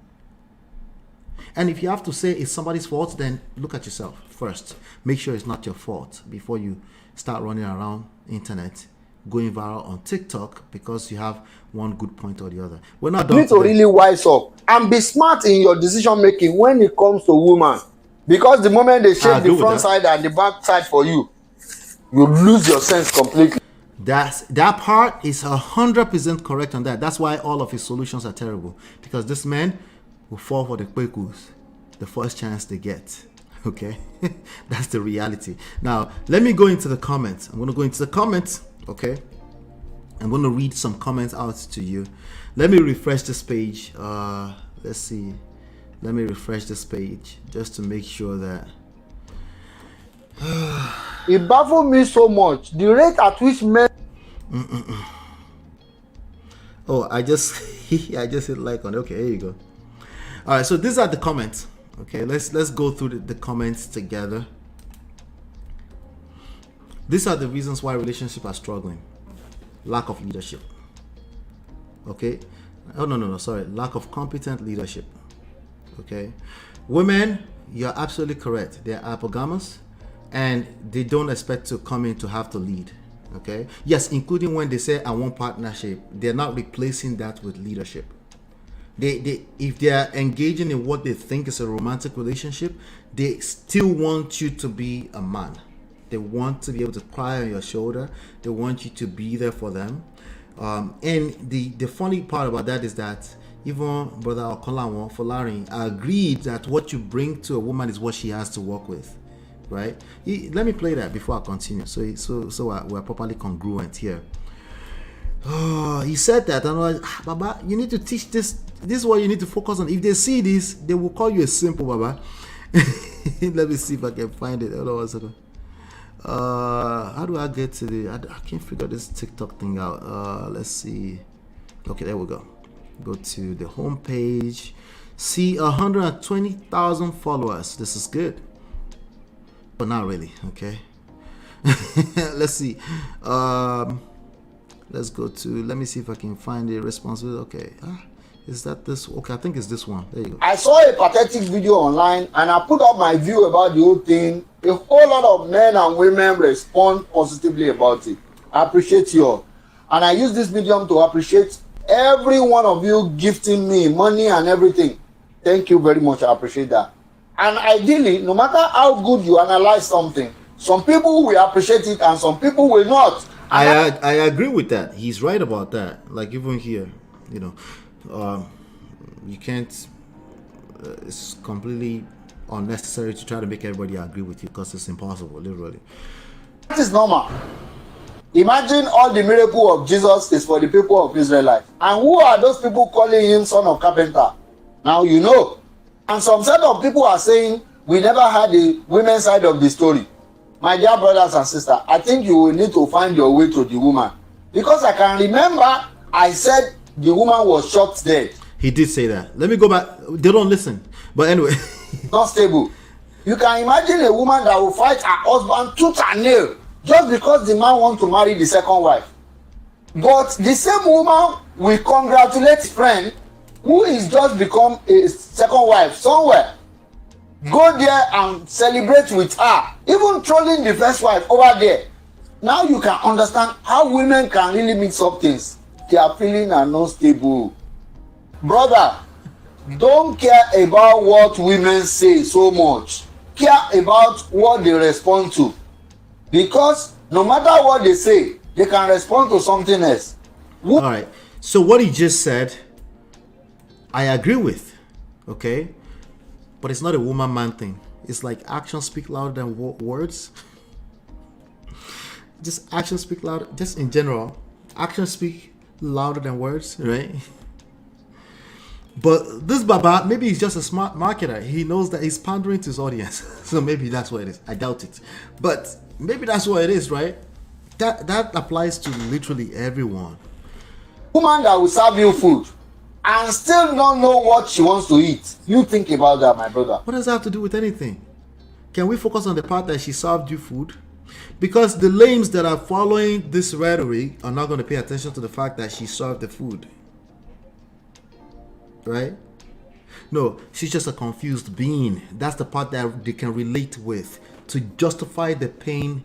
And if you have to say it's somebody's fault, then look at yourself first. Make sure it's not your fault before you start running around the internet, going viral on TikTok because you have one good point or the other. We're not done. You need to really wise up and be smart in your decision making when it comes to women. Because the moment they shake the front side and the back side for you, you lose your sense completely. That part is 100% correct on that. That's why all of his solutions are terrible, because this man will fall for the kwekus the first chance they get. Okay, that's the reality. Now let me go into the comments. I'm going to go into the comments. Okay, I'm going to read some comments out to you. Let me refresh this page. Let's see. Let me refresh this page just to make sure that. It baffled me so much. The rate at which men. Oh, I just hit like on it. Okay, here you go. All right, so these are the comments. Okay, let's go through the comments together. These are the reasons why relationships are struggling. Lack of leadership. Okay. Oh no, sorry. Lack of competent leadership. Okay. Women, you're absolutely correct. They're hypergamous and they don't expect to come in to have to lead. Okay. Yes, including when they say I want partnership, they're not replacing that with leadership. They if they are engaging in what they think is a romantic relationship, they still want you to be a man. They want to be able to cry on your shoulder. They want you to be there for them. And the funny part about that is that even Brother Okanlawon Folarin agreed that what you bring to a woman is what she has to work with, right? Let me play that before I continue, so we're properly congruent here. Oh, he said that, and I was like, Baba, you need to teach this. This is what you need to focus on. If they see this, they will call you a simple, Baba. Let me see if I can find it. Hold on one second. How do I get to the? I can't figure this TikTok thing out. Let's see. Okay, there we go. Go to the home page. See 120,000 followers. This is good, but not really. Okay. Let's see. Let's go to. Let me see if I can find a response. Okay. Is that this? Okay, I think it's this one. There you go. I saw a pathetic video online and I put up my view about the whole thing. A whole lot of men and women respond positively about it. I appreciate you all. And I use this medium to appreciate every one of you gifting me money and everything. Thank you very much. I appreciate that. And ideally, no matter how good you analyze something, some people will appreciate it and some people will not. I agree with that. He's right about that. Like even here, you know, you can't. It's completely unnecessary to try to make everybody agree with you because it's impossible, literally. That is normal. Imagine all the miracle of Jesus is for the people of Israel. And who are those people calling him son of carpenter? Now you know. And some set of people are saying we never had the women's side of the story. My dear brothers and sisters, I think you will need to find your way to the woman. Because I can remember I said the woman was shot dead. He did say that. Let me go back. They don't listen. But anyway. Not stable. You can imagine a woman that will fight her husband tooth and nail just because the man wants to marry the second wife. But the same woman will congratulate his friend who is just become a second wife somewhere. Go there and celebrate with her, even trolling the first wife over there. Now you can understand how women can really mix up things. Their feelings are not stable. Brother, don't care about what women say so much. Care about what they respond to. Because no matter what they say, they can respond to something else. All right. So what he just said, I agree with. Okay? But it's not a woman-man thing. It's like actions speak louder than words. Just actions speak louder. Just in general, actions speak louder than words, right? But this Baba, maybe he's just a smart marketer. He knows that he's pandering to his audience. So maybe that's what it is. I doubt it. But maybe that's what it is, right? That applies to literally everyone. Woman that will serve you food and still not know what she wants to eat. You think about that, my brother. What does that have to do with anything? Can we focus on the part that she served you food? Because the lames that are following this rhetoric are not going to pay attention to the fact that she served the food. Right? No, she's just a confused being. That's the part that they can relate with to justify the pain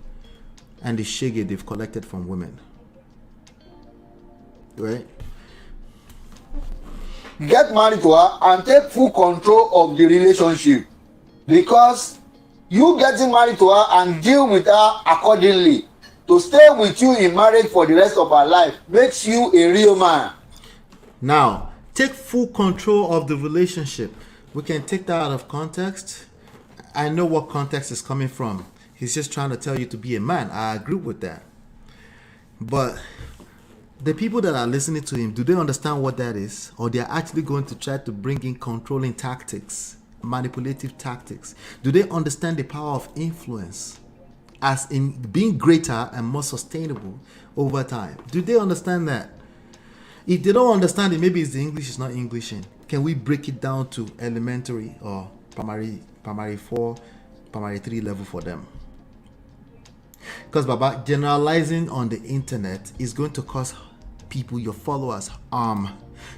and the shege they've collected from women. Right? Get married to her and take full control of the relationship, because you getting married to her and deal with her accordingly to stay with you in marriage for the rest of her life makes you a real man. Now, take full control of the relationship. We can take that out of context. I know what context is coming from. He's just trying to tell you to be a man. I agree with that. But the people that are listening to him, do they understand what that is? Or they're actually going to try to bring in controlling tactics, manipulative tactics? Do they understand the power of influence as in being greater and more sustainable over time? Do they understand that? If they don't understand it, maybe it's the English is not Englishing. Can we break it down to elementary or primary 4, primary 3 level for them? Because Baba, generalizing on the internet is going to cause people, your followers,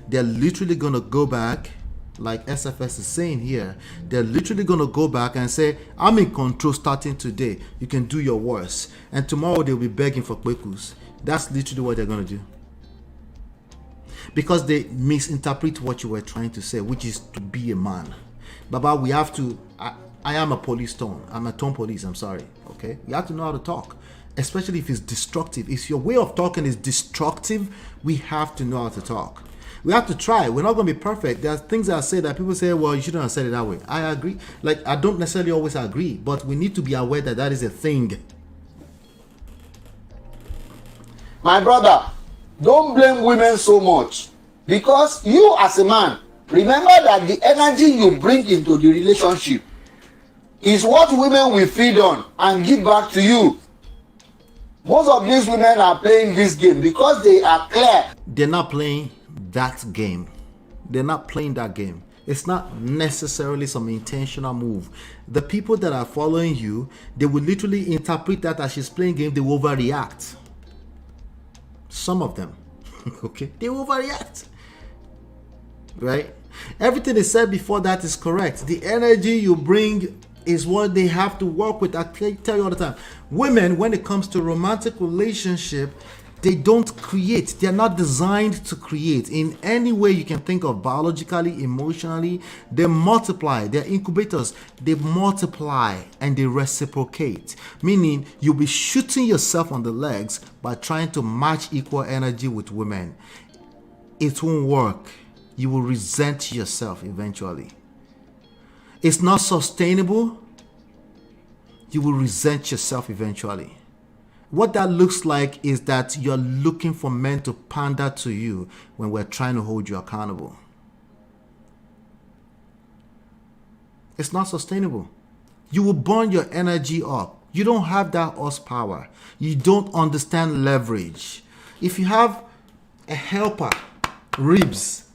they're literally going to go back, like SFS is saying here, they're literally going to go back and say, I'm in control starting today. You can do your worst. And tomorrow they'll be begging for kwekus. That's literally what they're going to do. Because they misinterpret what you were trying to say, which is to be a man. Baba, we have to, I am a police tone. I'm a tone police, I'm sorry. Okay? You have to know how to talk. Especially if it's destructive. If your way of talking is destructive, we have to know how to talk. We have to try. We're not going to be perfect. There are things that I say that people say, well, you shouldn't have said it that way. I agree. Like, I don't necessarily always agree, but we need to be aware that that is a thing. My brother, don't blame women so much. Because you as a man, remember that the energy you bring into the relationship is what women will feed on and give back to you. Most of these women are playing this game because they are clear. They're not playing that game. They're not playing that game. It's not necessarily some intentional move. The people that are following you, they will literally interpret that as she's playing game, they will overreact. Some of them, okay, they will overreact. Right? Everything is said before that is correct. The energy you bring is what they have to work with. I tell you all the time, women, when it comes to romantic relationship, they don't create. They're not designed to create in any way you can think of, biologically, emotionally. They multiply. They're incubators. They multiply and they reciprocate, meaning you'll be shooting yourself on the legs by trying to match equal energy with women. It won't work. You will resent yourself eventually. It's not sustainable. You will resent yourself eventually. What that looks like is that you're looking for men to pander to you when we're trying to hold you accountable. It's not sustainable. You will burn your energy up. You don't have that horsepower. You don't understand leverage. If you have a helper, ribs,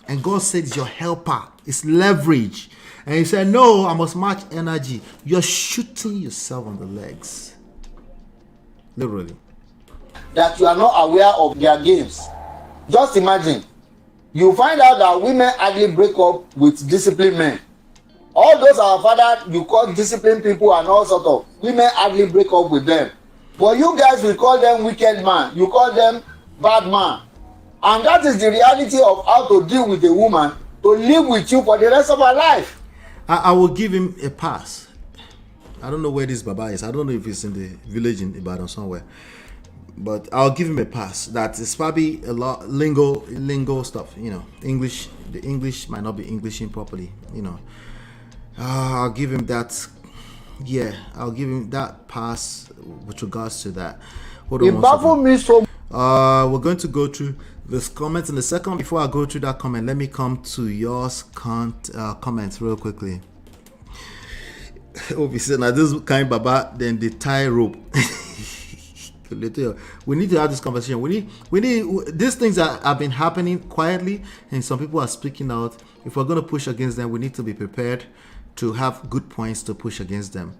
and God says your helper is leverage, and you say, no, I must match energy, you're shooting yourself on the legs. Literally. That you are not aware of their games. Just imagine, you find out that women hardly break up with disciplined men. All those our father you call disciplined people and all sort of women hardly break up with them. But you guys will call them wicked man. You call them bad man. And that is the reality of how to deal with a woman to live with you for the rest of her life. I will give him a pass. I don't know where this Baba is. I don't know if it's in the village in Ibadan somewhere. But I'll give him a pass. That is probably a lot lingo stuff, you know. English, the English might not be Englishing properly, you know. I'll give him that. Yeah, I'll give him that pass with regards to that. Hold on. It baffles me so. We're going to go through this comment in a second. Before I go through that comment, let me come to yours comments real quickly. Obviously, now this kind Baba, then the tie rope. We need to have this conversation. We need these things have been happening quietly, and some people are speaking out. If we're going to push against them, we need to be prepared to have good points to push against them,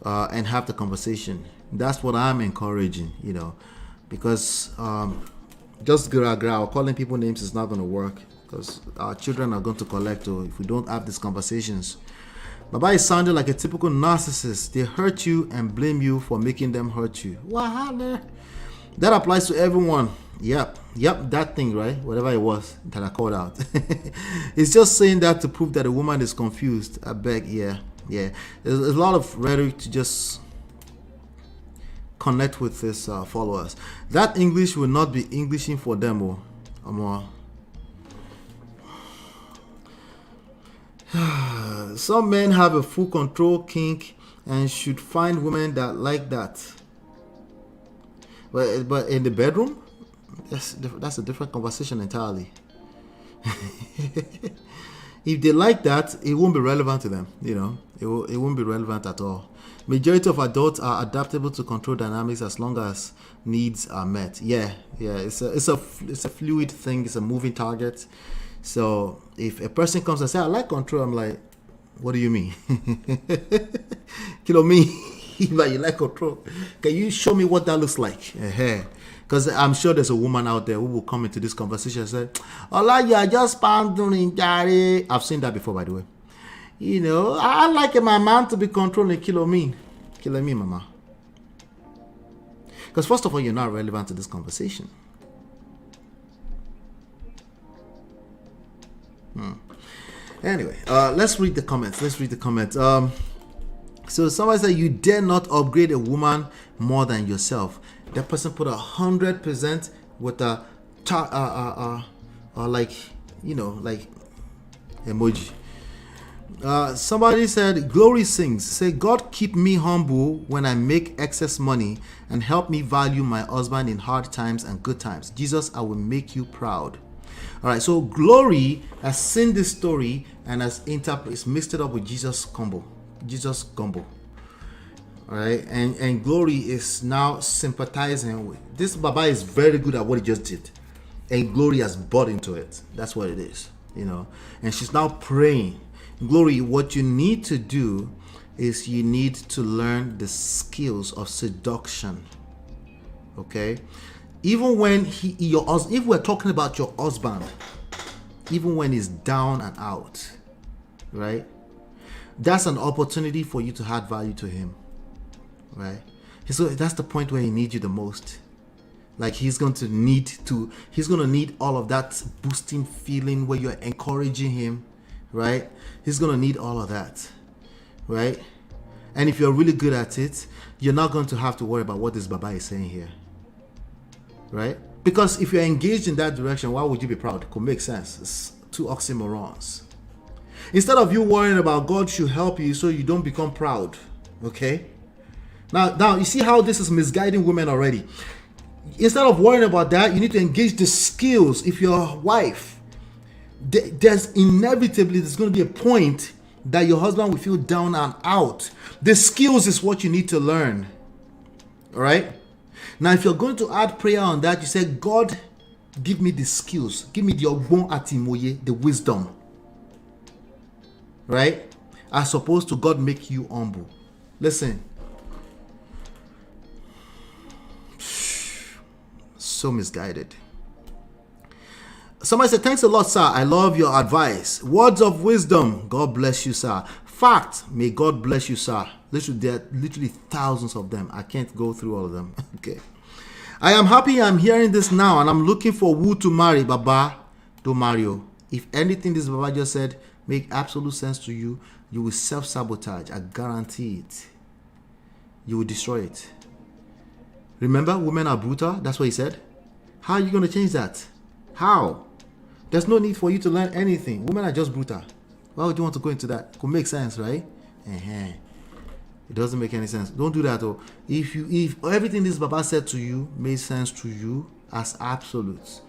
and have the conversation. That's what I'm encouraging, you know, because just gra or calling people names is not going to work, because our children are going to collect if we don't have these conversations. Baba is sounding like a typical narcissist. They hurt you and blame you for making them hurt you. Wahala. That applies to everyone. Yep, that thing, right? Whatever it was that I called out. It's just saying that to prove that a woman is confused. I beg, yeah. There's a lot of rhetoric to just connect with his followers. That English will not be Englishing for them. Some men have a full control kink and should find women that like that. But in the bedroom, that's a different conversation entirely. If they like that, it won't be relevant to them. You know, it won't be relevant at all. Majority of adults are adaptable to control dynamics as long as needs are met. Yeah. It's a fluid thing. It's a moving target. So if a person comes and says, "I like control," I'm like, "What do you mean?" Kill me. But you like control. Can you show me what that looks like? Because I'm sure there's a woman out there who will come into this conversation and say, "Ola, you are just pandering, Daddy." I've seen that before, by the way. You know, I like my man to be controlling. Kill me, mama. Because first of all, you're not relevant to this conversation. Anyway, let's read the comments. So somebody said, "You dare not upgrade a woman more than yourself." That person put 100% with a like emoji. Somebody said, "Glory sings, say, God keep me humble when I make excess money and help me value my husband in hard times and good times. Jesus, I will make you proud." All right, so Glory has seen this story and has mixed it up with Jesus gumbo. All right, and Glory is now sympathizing with this. Baba is very good at what he just did, and Glory has bought into it. That's what it is, you know. And she's now praying. Glory, what you need to do is you need to learn the skills of seduction. Okay, even when if we're talking about your husband, even when he's down and out, right? That's an opportunity for you to add value to him, right? So that's the point where he needs you the most. Like he's going to need all of that boosting feeling where you're encouraging him, right? He's going to need all of that, right? And if you're really good at it, you're not going to have to worry about what this Baba is saying here, right? Because if you're engaged in that direction, why would you be proud? It could make sense. It's two oxymorons. Instead of you worrying about God should help you so you don't become proud, okay? Now you see how this is misguiding women already. Instead of worrying about that, you need to engage the skills. If you're a wife, there's inevitably going to be a point that your husband will feel down and out. The skills is what you need to learn, all right? Now, if you're going to add prayer on that, you say, "God, give me the skills. Give me the ogbon atimoye, the wisdom." Right? As opposed to God make you humble. Listen. So misguided. Somebody said, "Thanks a lot, sir. I love your advice. Words of wisdom. God bless you, sir. Fact. May God bless you, sir." There are literally thousands of them. I can't go through all of them. Okay. "I am happy I'm hearing this now and I'm looking for who to marry. Baba, don't marry you. If anything this Baba just said make absolute sense to you, you will self-sabotage. I guarantee it. You will destroy it. Remember, women are brutal. That's what he said. How are you going to change that? How? There's no need for you to learn anything. Women are just brutal. Why would you want to go into that? It could make sense, right? It doesn't make any sense. Don't do that though. If everything this Baba said to you made sense to you as absolutes,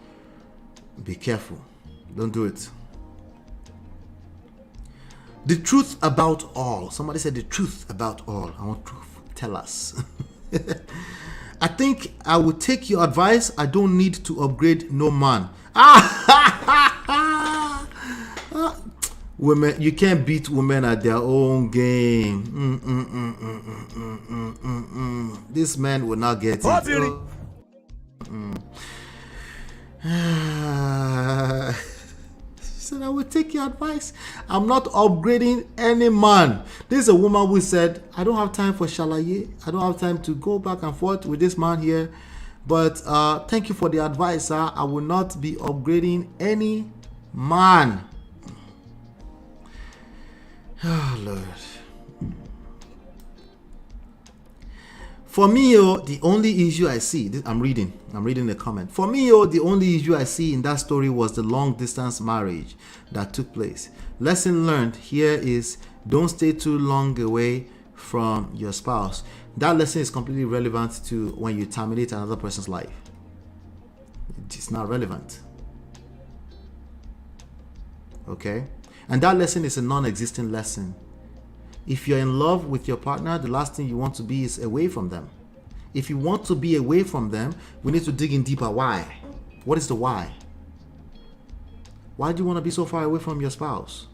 be careful. Don't do it. The truth about all. Somebody said the truth about all. I want truth. Tell us. "I think I will take your advice. I don't need to upgrade no man." Women, you can't beat women at their own game. This man will not get it. She said, "I will take your advice. I'm not upgrading any man." This is a woman who said, "I don't have time for shalaye. I don't have time to go back and forth with this man here. But thank you for the advice, sir. I will not be upgrading any man." Oh, Lord. For me, the only issue I see, I'm reading the comment. For me, the only issue I see in that story was the long distance marriage that took place. Lesson learned here is don't stay too long away from your spouse. That lesson is completely relevant to when you terminate another person's life. It's not relevant. Okay? And that lesson is a non-existent lesson. If you're in love with your partner, the last thing you want to be is away from them. If you want to be away from them, we need to dig in deeper. Why? What is the why? Why do you want to be so far away from your spouse?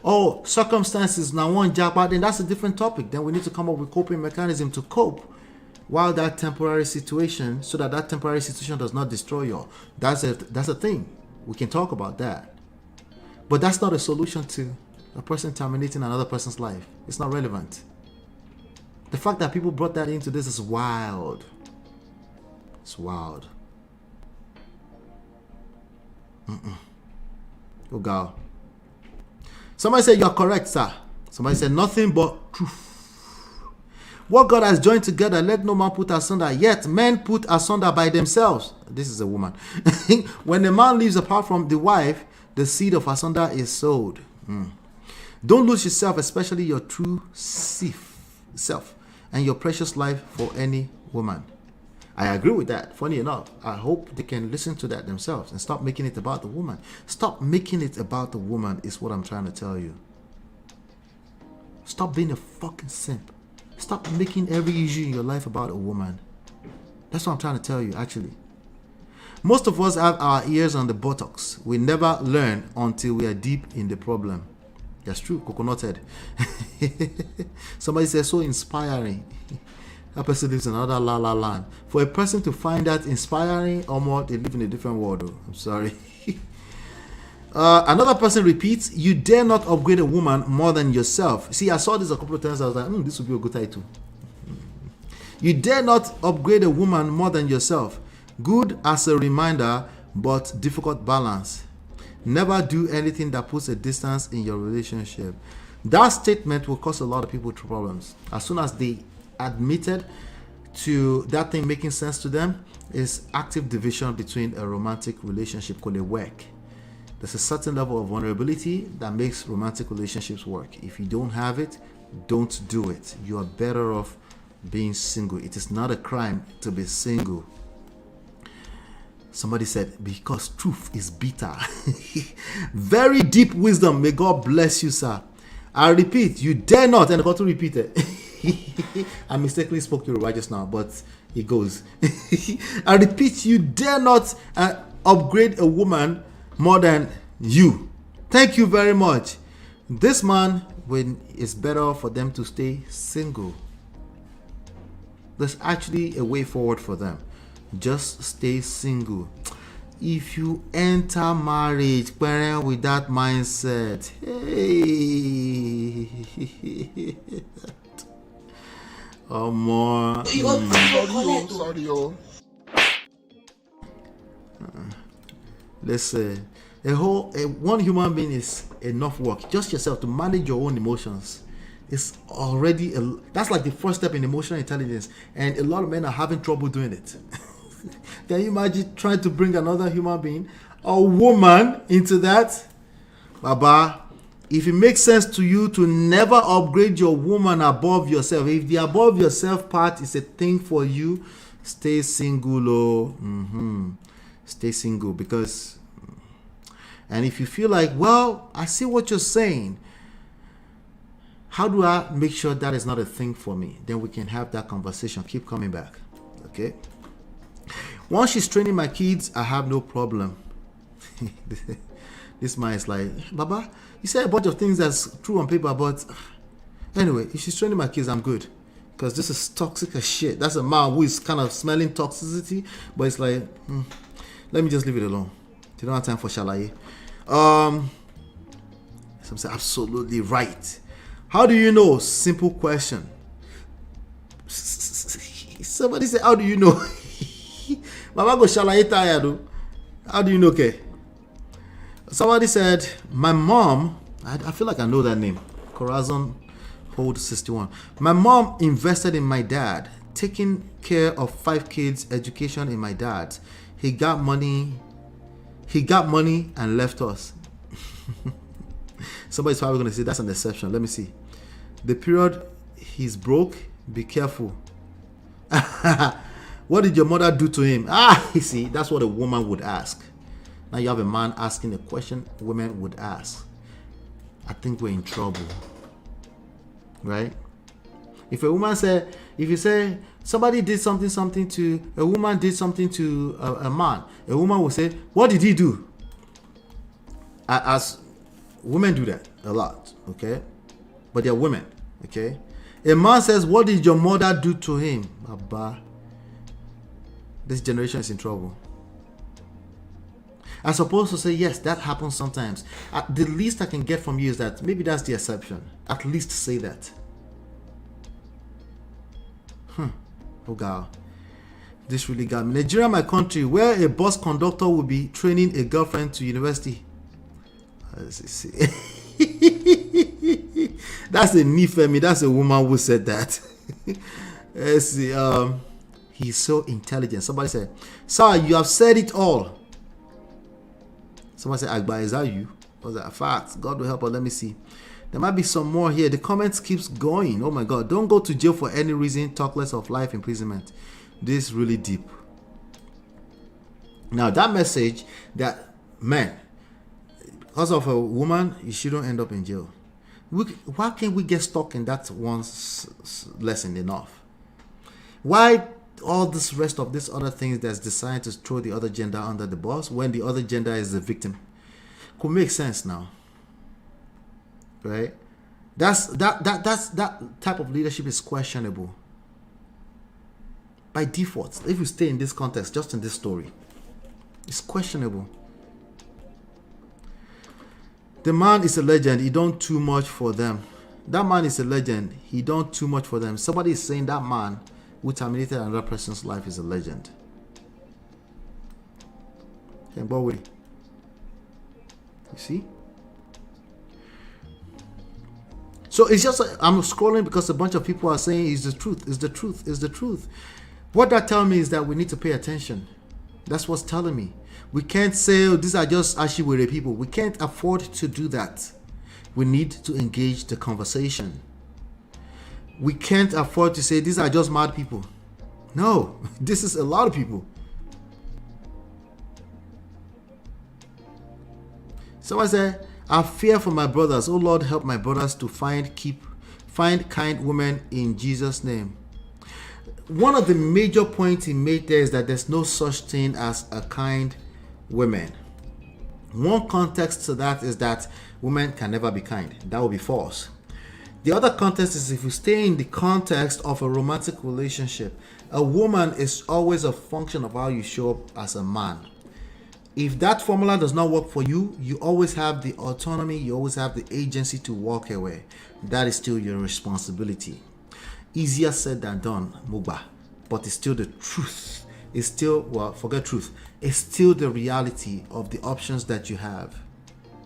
Oh, circumstances now one job out, then that's a different topic. Then we need to come up with coping mechanism to cope while that temporary situation, so that temporary situation does not destroy you. That's a thing. We can talk about that. But that's not a solution to a person terminating another person's life. It's not relevant. The fact that people brought that into this is wild. It's wild. Oh God. Somebody said, you're correct, sir. Somebody said, nothing but truth. What God has joined together, let no man put asunder. Yet men put asunder by themselves. This is a woman. When the man lives apart from the wife, the seed of asunder is sowed. Don't lose yourself, especially your true self and your precious life for any woman. I agree with that. Funny enough, I hope they can listen to that themselves and stop making it about the woman. Stop making it about the woman is what I'm trying to tell you. Stop being a fucking simp. Stop making every issue in your life about a woman. That's what I'm trying to tell you, actually. Most of us have our ears on the buttocks. We never learn until we are deep in the problem. That's true, coconut head. Somebody says, so inspiring. That person lives in another la land. For a person to find that inspiring or more, they live in a different world. I'm sorry. Another person repeats, you dare not upgrade a woman more than yourself. See, I saw this a couple of times. I was like, this would be a good title. You dare not upgrade a woman more than yourself. Good as a reminder, but difficult balance. Never do anything that puts a distance in your relationship. That statement will cause a lot of people problems. As soon as they admitted to that thing making sense to them, is active division between a romantic relationship called a work. There's a certain level of vulnerability that makes romantic relationships work. If you don't have it, don't do it. You are better off being single. It is not a crime to be single. Somebody said, because truth is bitter. Very deep wisdom. May God bless you, sir. I repeat, you dare not, and I got to repeat it. I mistakenly spoke Yoruba just now, but it goes. I repeat, you dare not upgrade a woman more than you. Thank you very much. This man, it's better for them to stay single. There's actually a way forward for them. Just stay single. If you enter marriage with that mindset, hey, oh more. Listen, one human being is enough work. Just yourself to manage your own emotions. It's already that's like the first step in emotional intelligence, and a lot of men are having trouble doing it. Can you imagine trying to bring another human being, a woman, into that? Baba, if it makes sense to you to never upgrade your woman above yourself, if the above yourself part is a thing for you, stay single. Stay single, because, and if you feel like, well, I see what you're saying, how do I make sure that is not a thing for me? Then we can have that conversation. Keep coming back. Okay? Once she's training my kids, I have no problem. This man is like, Baba, you said a bunch of things that's true on paper, but anyway, if she's training my kids, I'm good. Because this is toxic as shit. That's a man who is kind of smelling toxicity, but it's like, let me just leave it alone. You don't have time for shalaye. Some say absolutely right. How do you know? Simple question. Somebody say, how do you know? Mama go shalaye tired. How do you know? Okay. Somebody said, my mom, I feel like I know that name. Corazon Hold 61. My mom invested in my dad, taking care of 5 kids' education in my dad's. He got money and left us. Somebody's probably going to say that's an exception. Let me see. The period he's broke, be careful. What did your mother do to him? You see, that's what a woman would ask. Now you have a man asking a question women would ask. I think we're in trouble. Right? If you say somebody did something to a woman, did something to a man, a woman will say, what did he do? As women do that a lot, okay? But they're women, okay? A man says, what did your mother do to him? Baba, this generation is in trouble. I'm supposed to say, yes, that happens sometimes. The least I can get from you is that maybe that's the exception. At least say that. Oh God, this really got me. Nigeria, my country, where a bus conductor will be training a girlfriend to university. That's a Nifemi. That's a woman who said that. Let's see. He's so intelligent. Somebody said, sir, you have said it all. Somebody said, Agba, is that you? Was that facts? God will help us. Let me see. There might be some more here. The comments keeps going. Oh my God. Don't go to jail for any reason. Talk less of life imprisonment. This is really deep. Now that message that, man, because of a woman, you shouldn't end up in jail. Why can't we get stuck in that one lesson enough? Why all this rest of this other things that's designed to throw the other gender under the bus when the other gender is the victim? Could make sense now. Right? That type of leadership is questionable. By default, if you stay in this context, just in this story, it's questionable. The man is a legend. He don't too much for them. That man is a legend. He don't too much for them. Somebody is saying that man who terminated another person's life is a legend. Okay, but wait. You see? So it's just, I'm scrolling because a bunch of people are saying it's the truth, it's the truth, it's the truth. What that tells me is that we need to pay attention. That's what's telling me. We can't say, oh, these are just Ashiwere people. We can't afford to do that. We need to engage the conversation. We can't afford to say, these are just mad people. No, this is a lot of people. Someone said, I fear for my brothers. Oh Lord, help my brothers to find kind women in Jesus' name. One of the major points he made there is that there's no such thing as a kind woman. One context to that is that women can never be kind. That would be false. The other context is if you stay in the context of a romantic relationship, a woman is always a function of how you show up as a man. If that formula does not work for you, you always have the autonomy, you always have the agency to walk away. That is still your responsibility. Easier said than done, Mugba. But it's still the truth. It's still, well, forget truth. It's still the reality of the options that you have,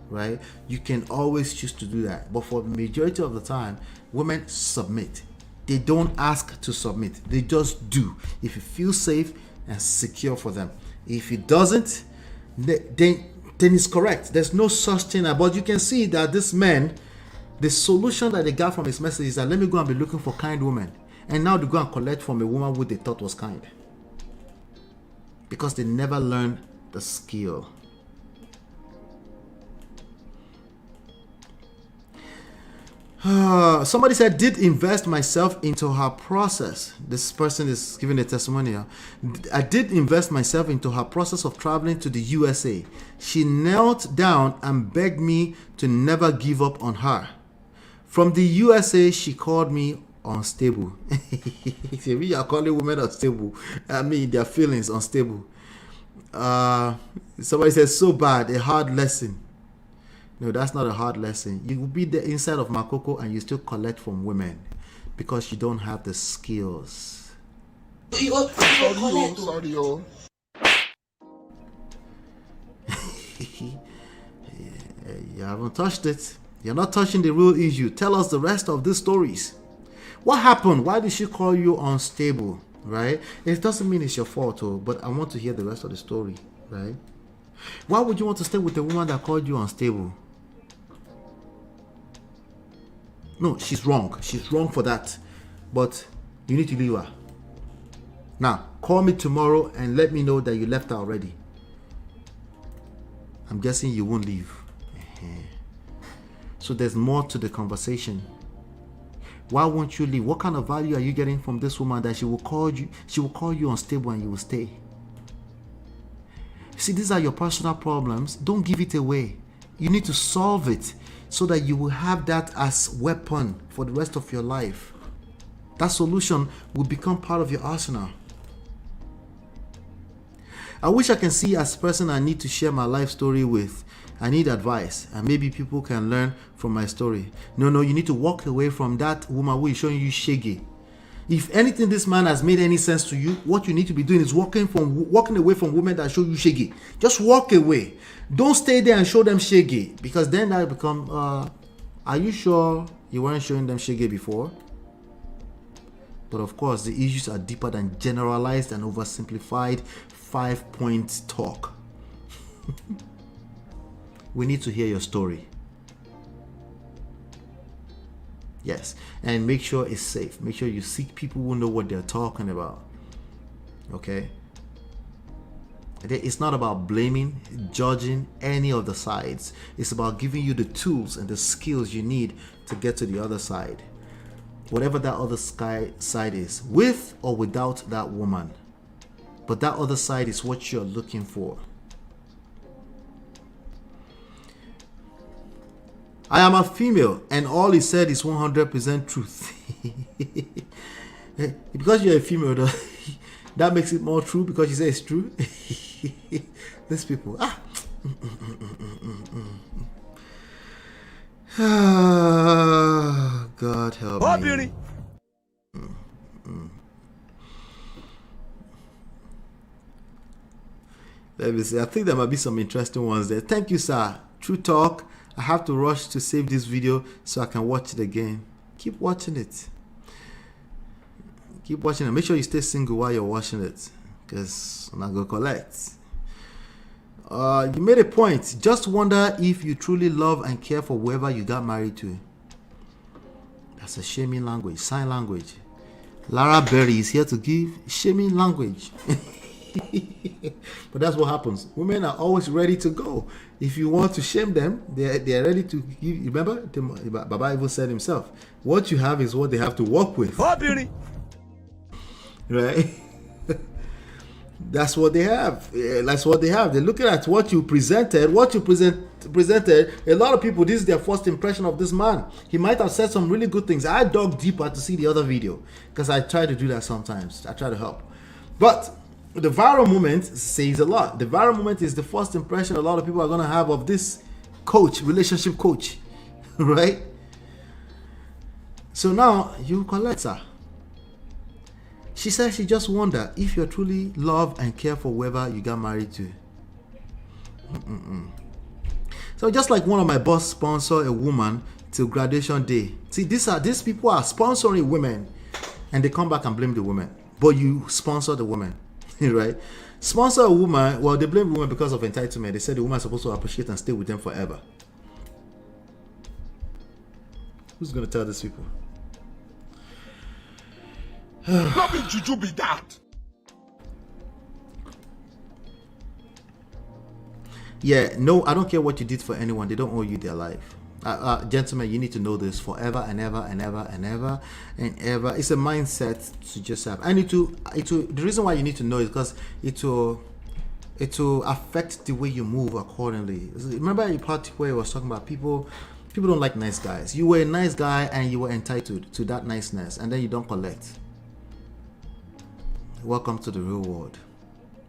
right? You can always choose to do that. But for the majority of the time, women submit. They don't ask to submit. They just do. If you feel safe and secure for them. If it doesn't, then it's correct. There's no such thing. But you can see that this man, the solution that they got from his message is that let me go and be looking for kind women. And now they go and collect from a woman who they thought was kind. Because they never learned the skill. Somebody said, did invest myself into her process. This person is giving a testimonial. I did invest myself into her process of traveling to the USA. She knelt down and begged me to never give up on her. From the USA, she called me unstable. We are calling women unstable. I mean, their feelings unstable. Somebody says, so bad, a hard lesson. No, that's not a hard lesson. You will be the inside of Makoko and you still collect from women because you don't have the skills. Sorry. You haven't touched it. You're not touching the real issue. Tell us the rest of these stories. What happened? Why did she call you unstable? Right? It doesn't mean it's your fault, but I want to hear the rest of the story. Right? Why would you want to stay with a woman that called you unstable? No, she's wrong. She's wrong for that. But you need to leave her. Now, call me tomorrow and let me know that you left her already. I'm guessing you won't leave. So there's more to the conversation. Why won't you leave? What kind of value are you getting from this woman that she will call you unstable and you will stay? See, these are your personal problems. Don't give it away. You need to solve it so that you will have that as weapon for the rest of your life. That solution will become part of your arsenal. I wish I can see as a person I need to share my life story with. I need advice, and maybe people can learn from my story. No, you need to walk away from that woman who is showing you shaggy. If anything this man has made any sense to you, what you need to be doing is walking away from women that show you shaggy. Just walk away. Don't stay there and show them shaggy, because then that will become, are you sure you weren't showing them shaggy before? But of course, the issues are deeper than generalized and oversimplified 5-point talk. We need to hear your story. Yes, and make sure it's safe. Make sure you seek people who know what they're talking about. Okay? It's not about blaming, judging any of the sides. It's about giving you the tools and the skills you need to get to the other side. Whatever that other side is, with or without that woman. But that other side is what you're looking for. I am a female, and all he said is 100% truth. Because you're a female, though, that makes it more true because you say it's true. These people. God help me. Let me see. I think there might be some interesting ones there. Thank you, sir. True talk. I have to rush to save this video so I can watch it again. Keep watching it. Keep watching it. Make sure you stay single while you're watching it, because I'm not going to collect. You made a point. Just wonder if you truly love and care for whoever you got married to. That's a shaming language, sign language. Lara Berry is here to give shaming language. But that's what happens. Women are always ready to go. If you want to shame them, they are ready to give. Remember, Baba even said himself, what you have is what they have to work with. Right? That's what they have. That's what they have. They're looking at what you presented. What you presented. A lot of people, this is their first impression of this man. He might have said some really good things. I dug deeper to see the other video, because I try to do that sometimes. I try to help. But the viral moment says a lot. The viral moment is the first impression a lot of people are going to have of this coach, relationship coach, right? So now you collect her. She says she just wonder if you truly love and care for whoever you got married to. So just like one of my boss sponsor a woman till graduation day. See, these people are sponsoring women, and they come back and blame the women. But you sponsor the woman. Right? Sponsor a woman, well, they blame the woman because of entitlement. They said the woman is supposed to appreciate and stay with them forever. Who's going to tell these people? Not be juju be that. Yeah, no, I don't care what you did for anyone. They don't owe you their life. Gentlemen, you need to know this forever and ever and ever and ever and ever. It's a mindset to just have. And the reason why you need to know is because it will affect the way you move accordingly. Remember the part where I was talking about people don't like nice guys. You were a nice guy and you were entitled to that niceness, and then you don't collect. Welcome to the real world.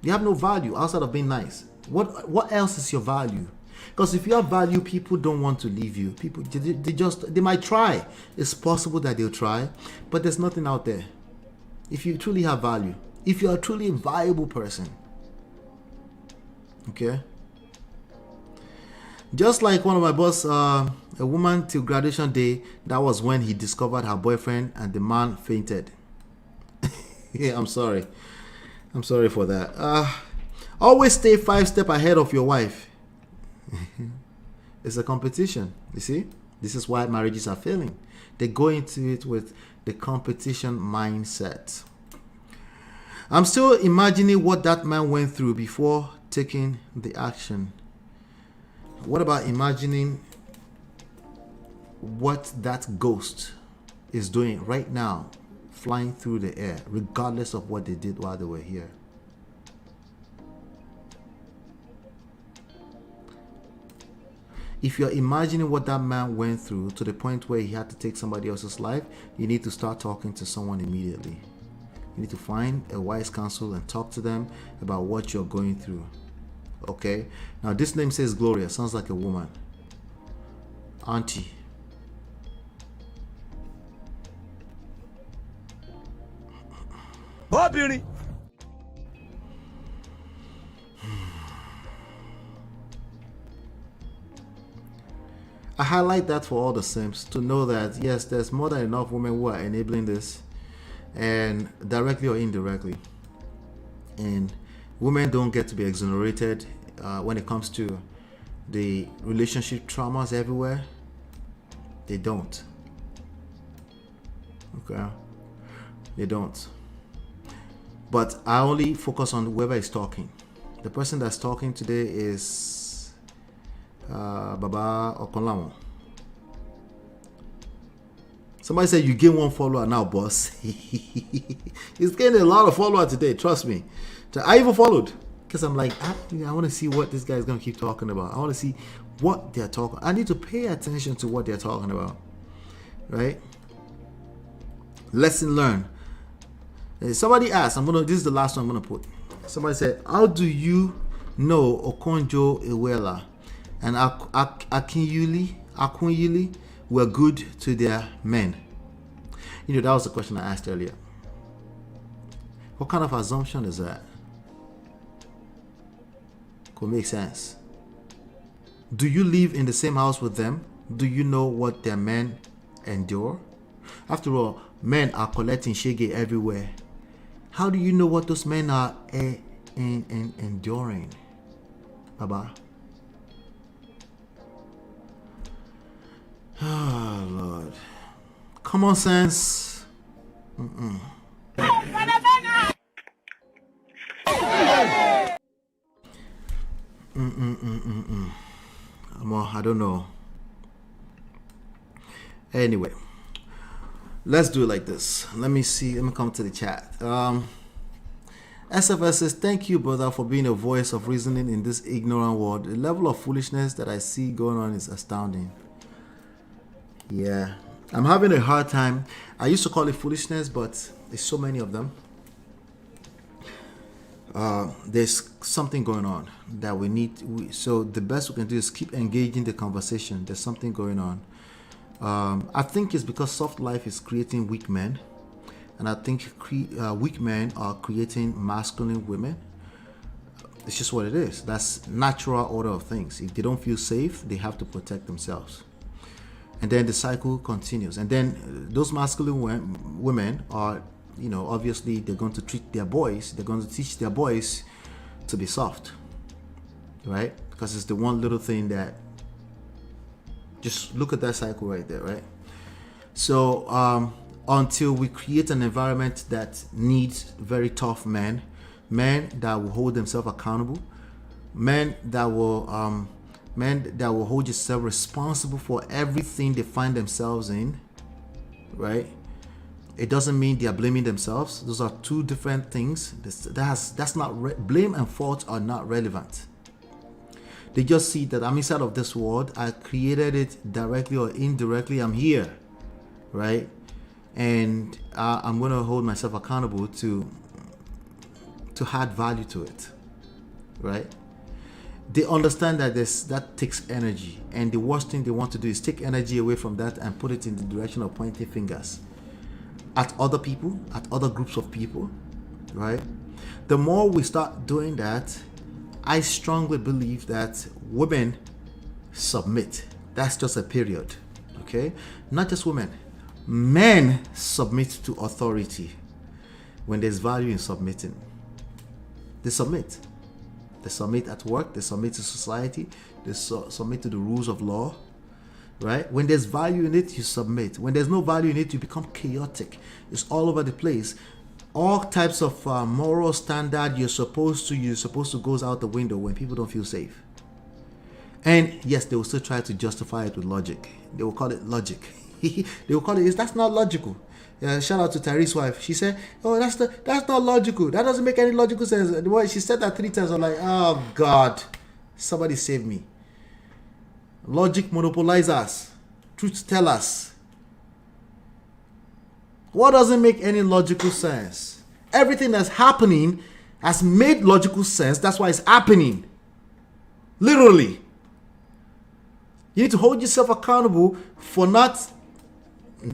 You have no value outside of being nice. What else is your value? Because if you have value, people don't want to leave you. People, they might try. It's possible that they'll try, but there's nothing out there. If you truly have value, if you are truly a viable person, okay? Just like one of my boss, a woman till graduation day, that was when he discovered her boyfriend and the man fainted. Yeah, I'm sorry for that. Always stay 5 steps ahead of your wife. It's a competition, you see. This is why marriages are failing. They go into it with the competition mindset. I'm still imagining what that man went through before taking the action. What about imagining what that ghost is doing right now, flying through the air, regardless of what they did while they were here? If you're imagining what that man went through to the point where he had to take somebody else's life, you need to start talking to someone immediately. You need to find a wise counsel and talk to them about what you're going through. Okay? Now this name says Gloria. Sounds like a woman. Auntie. Bobby. I highlight that for all the Sims to know that yes, there's more than enough women who are enabling this, and directly or indirectly. And women don't get to be exonerated when it comes to the relationship traumas everywhere. They don't. Okay, they don't. But I only focus on whoever is talking. The person that's talking today is Baba Okanlawon. Somebody said you gain 1 follower now, boss. He's getting a lot of followers today, trust me. I even followed because I'm like, I want to see what this guy is going to keep talking about. I want to see what they're talking. I need to pay attention to what they're talking about, right? Lesson learned. Somebody asked, this is the last one I'm gonna put. Somebody said, how do you know Okonjo Iweala and Akunyili were good to their men? You know, that was the question I asked earlier. What kind of assumption is that? Could make sense. Do you live in the same house with them? Do you know what their men endure? After all, men are collecting shege everywhere. How do you know what those men are enduring, Baba? Oh, Lord. Common sense. I don't know. Anyway, let's do it like this. Let me see. Let me come to the chat. SFS says, thank you, brother, for being a voice of reasoning in this ignorant world. The level of foolishness that I see going on is astounding. Yeah, I'm having a hard time. I used to call it foolishness, but there's so many of them. There's something going on that we need. So the best we can do is keep engaging the conversation. There's something going on. I think it's because soft life is creating weak men, and I think weak men are creating masculine women. It's just what it is. That's natural order of things. If they don't feel safe, they have to protect themselves, and then the cycle continues. And then those masculine women are, you know, obviously they're going to treat their boys. They're going to teach their boys to be soft, right? Because it's the one little thing that. Just look at that cycle right there, right? So until we create an environment that needs very tough men that will hold themselves accountable, men that will hold themselves responsible for everything they find themselves in, right? It doesn't mean they are blaming themselves. Those are two different things. That's not blame and fault are not relevant. They just see that I'm inside of this world. I created it directly or indirectly. I'm here, right? And I'm going to hold myself accountable to add value to it, right? They understand that that takes energy, and the worst thing they want to do is take energy away from that and put it in the direction of pointing fingers at other people, at other groups of people, right? The more we start doing that, I strongly believe that women submit. That's just a period. Okay? Not just women. Men submit to authority when there's value in submitting. They submit. They submit at work. They submit to society. They submit to the rules of law. Right? When there's value in it, you submit. When there's no value in it, you become chaotic. It's all over the place. All types of moral standard you're supposed to goes out the window when people don't feel safe. And yes, they will still try to justify it with logic. They will call it logic. They will call it, that's not logical. Shout out to Tyrese's wife. She said, oh, that's not logical. That doesn't make any logical sense. The way she said that 3 times, I'm like, oh God, somebody save me. Logic monopolize us. Truth tell us. What doesn't make any logical sense? Everything that's happening has made logical sense. That's why it's happening. Literally. You need to hold yourself accountable for not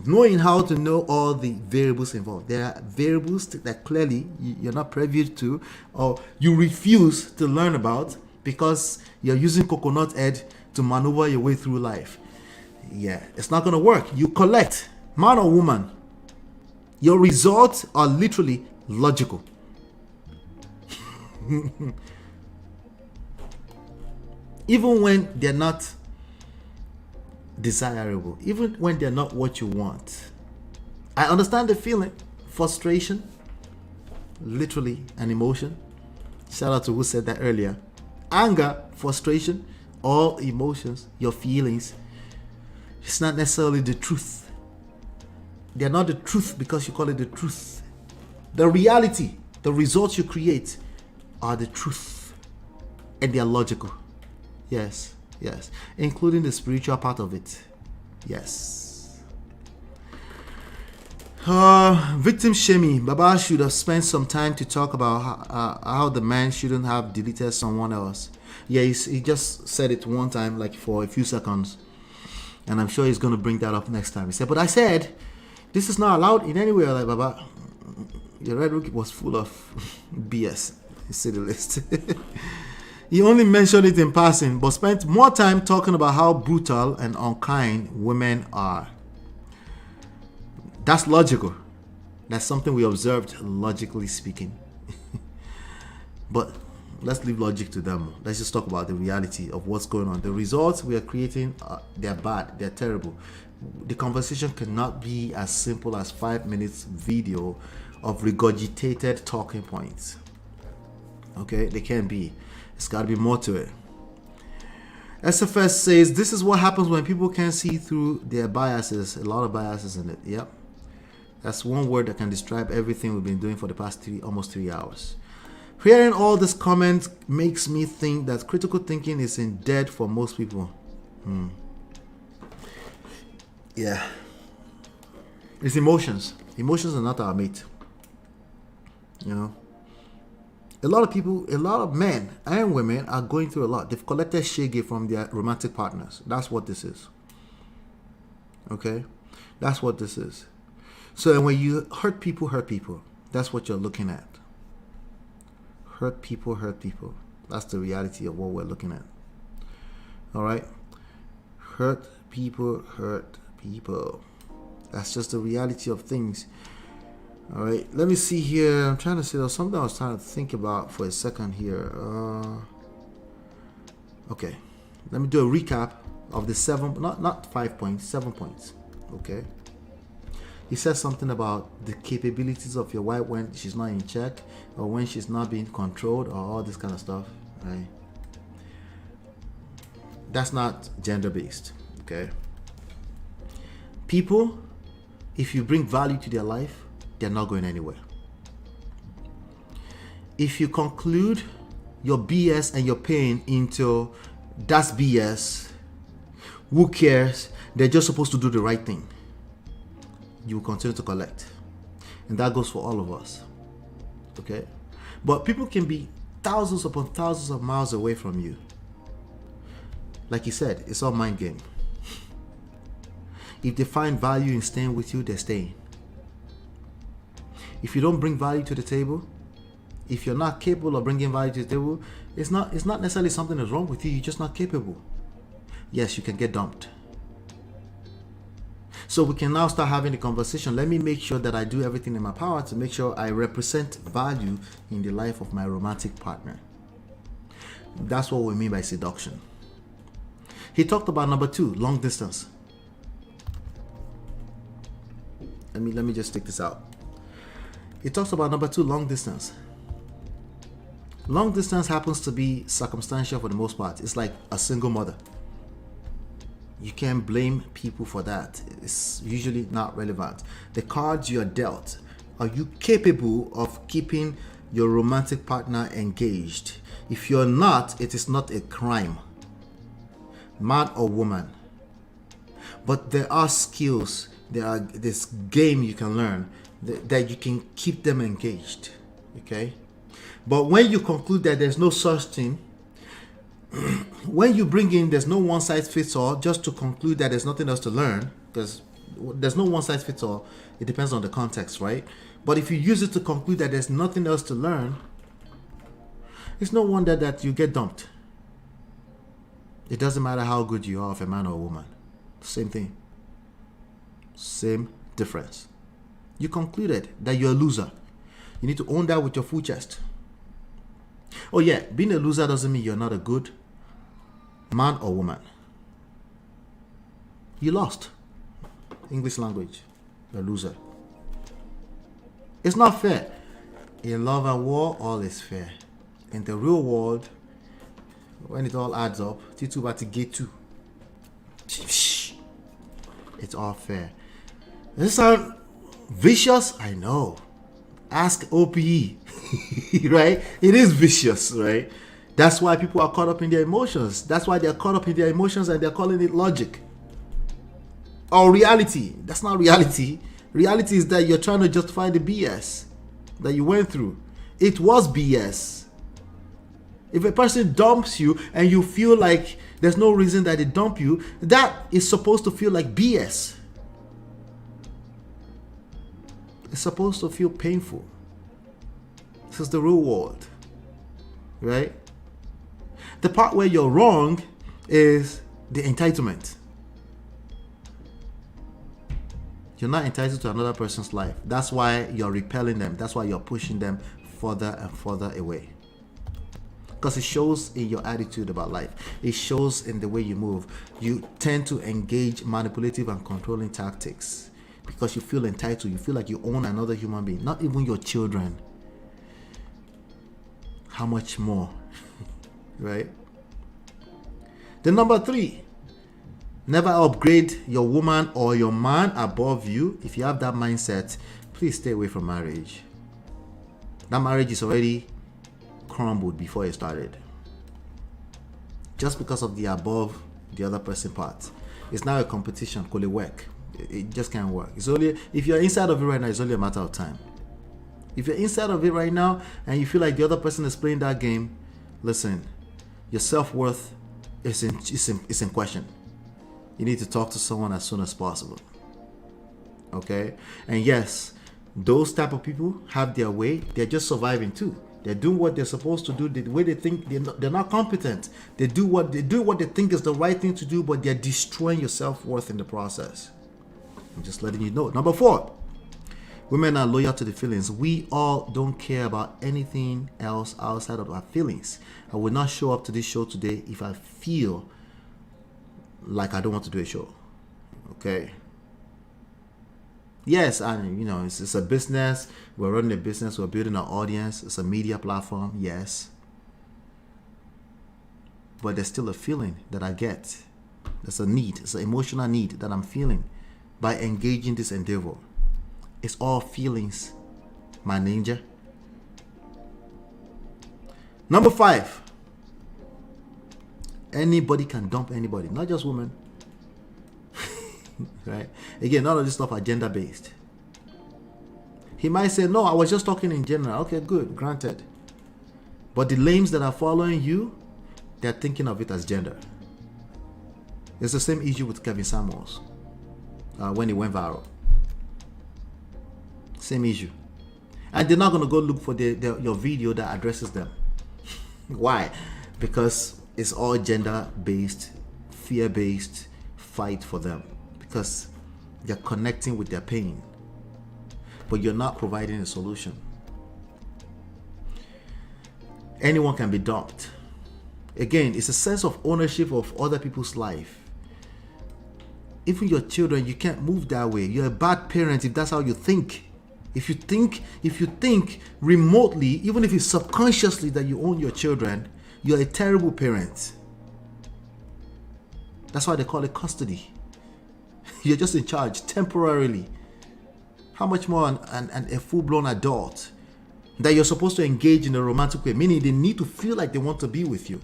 knowing how to know all the variables involved. There are variables that clearly you're not privy to, or you refuse to learn about because you're using coconut head to maneuver your way through life. Yeah, it's not going to work. You collect, man or woman. Your results are literally logical. Even when they're not desirable, even when they're not what you want. I understand the feeling, frustration, literally an emotion. Shout out to who said that earlier. Anger, frustration, all emotions, your feelings. It's not necessarily the truth. They're not the truth because you call it the truth. The reality, the results you create are the truth. And they are logical. Yes. Yes, including the spiritual part of it. Yes. Victim shaming. Baba should have spent some time to talk about how the man shouldn't have deleted someone else. Yeah, he just said it one time, like for a few seconds. And I'm sure he's going to bring that up next time. He said, but I said, this is not allowed in anywhere. Like, Baba, your red book was full of BS. You see the list. He only mentioned it in passing, but spent more time talking about how brutal and unkind women are. That's logical. That's something we observed, logically speaking. But let's leave logic to them. Let's just talk about the reality of what's going on. The results we are creating, they're bad. They're terrible. The conversation cannot be as simple as 5 minutes video of regurgitated talking points. Okay? They can't be. It's got to be more to it. SFS says, this is what happens when people can't see through their biases. A lot of biases in it. Yep. That's one word that can describe everything we've been doing for the past almost 3 hours. Hearing all this comment makes me think that critical thinking is in dead for most people. Yeah. It's emotions. Emotions are not our mate. You know? A lot of people, a lot of men and women are going through a lot. They've collected shege from their romantic partners. That's what this is. Okay? That's what this is. So when you hurt people, that's what you're looking at. Hurt people. That's the reality of what we're looking at. All right? Hurt people. That's just the reality of things. All right, let me see here. I'm trying to see. There was something I was trying to think about for a second here. Okay, let me do a recap of the 7, not 5 points, 7 points. Okay. He says something about the capabilities of your wife when she's not in check, or when she's not being controlled, or all this kind of stuff. Right. That's not gender-based. Okay. People, if you bring value to their life, they're not going anywhere. If you conclude your BS and your pain into that's BS, who cares, they're just supposed to do the right thing, you will continue to collect. And that goes for all of us. Okay? But people can be thousands upon thousands of miles away from you. Like he said, it's all mind game. If they find value in staying with you, they're staying. If you don't bring value to the table, if you're not capable of bringing value to the table, it's not necessarily something that's wrong with you. You're just not capable. yes, you can get dumped. So we can now start having the conversation. Let me make sure that I do everything in my power to make sure I represent value in the life of my romantic partner. That's what we mean by seduction. He talked about number 2, long distance. Let me just take this out. He talks about number 2, long distance. Long distance happens to be circumstantial for the most part. It's like a single mother. You can't blame people for that. It's usually not relevant. The cards you are dealt. Are you capable of keeping your romantic partner engaged? If you're not, it is not a crime, man or woman. But there are skills, there are this game you can learn that you can keep them engaged. Okay? But when you conclude that there's no such thing, when you bring in there's no one size fits all, just to conclude that there's nothing else to learn, because there's no one size fits all, it depends on the context, right? But if you use it to conclude that there's nothing else to learn, it's no wonder that you get dumped. It doesn't matter how good you are, if a man or a woman. Same thing. Same difference. You concluded that you're a loser. You need to own that with your full chest. Oh yeah, being a loser doesn't mean you're not a good man or woman. You lost. English language. You're a loser. It's not fair. In love and war, all is fair. In the real world, when it all adds up, T2 about to get 2. It's all fair. Does this sound vicious? I know. Ask OPE. Right? It is vicious, right? That's why people are caught up in their emotions. That's why they're caught up in their emotions and they're calling it logic. Or reality. That's not reality. Reality is that you're trying to justify the BS that you went through. It was BS. If a person dumps you and you feel like there's no reason that they dump you, that is supposed to feel like BS. It's supposed to feel painful. This is the real world, right? The part where you're wrong is the entitlement. You're not entitled to another person's life. That's why you're repelling them. That's why you're pushing them further and further away. Because it shows in your attitude about life. It shows in the way you move. You tend to engage manipulative and controlling tactics because you feel entitled. You feel like you own another human being, not even your children. How much more? Right? The number 3, never upgrade your woman or your man above you. If you have that mindset, please stay away from marriage. That marriage is already crumbled before it started. Just because of the above the other person part. It's now a competition. Could it work? It just can't work. It's only, if you're inside of it right now, it's only a matter of time. If you're inside of it right now and you feel like the other person is playing that game, listen, your self-worth is in question. You need to talk to someone as soon as possible. Okay? And yes, those type of people have their way. They're just surviving too. They're doing what they're supposed to do. The way they think, they're not competent. They do what they think is the right thing to do, but they're destroying your self-worth in the process. I'm just letting you know. Number 4, women are loyal to the feelings. We all don't care about anything else outside of our feelings. I will not show up to this show today if I feel like I don't want to do a show. Okay? Yes, and it's a business. We're running a business. We're building an audience. It's a media platform. Yes. But there's still a feeling that I get. There's a need. It's an emotional need that I'm feeling by engaging this endeavor. It's all feelings, my ninja. Number 5. Anybody can dump anybody, not just women. Right? Again, none of this stuff are gender based. He might say, no, I was just talking in general. Okay, good, granted. But the lames that are following you, they're thinking of it as gender. It's the same issue with Kevin Samuels when he went viral. Same issue. And they're not going to go look for your video that addresses them. Why? Because it's all gender based fear-based fight for them because you're connecting with their pain, but you're not providing a solution. Anyone can be dumped. Again, it's a sense of ownership of other people's life. Even your children, you can't move that way. You're a bad parent if that's how you think. If you think remotely, even if it's subconsciously that you own your children, you're a terrible parent. That's why they call it custody. You're just in charge temporarily. How much more a full-blown adult that you're supposed to engage in a romantic way, meaning they need to feel like they want to be with you.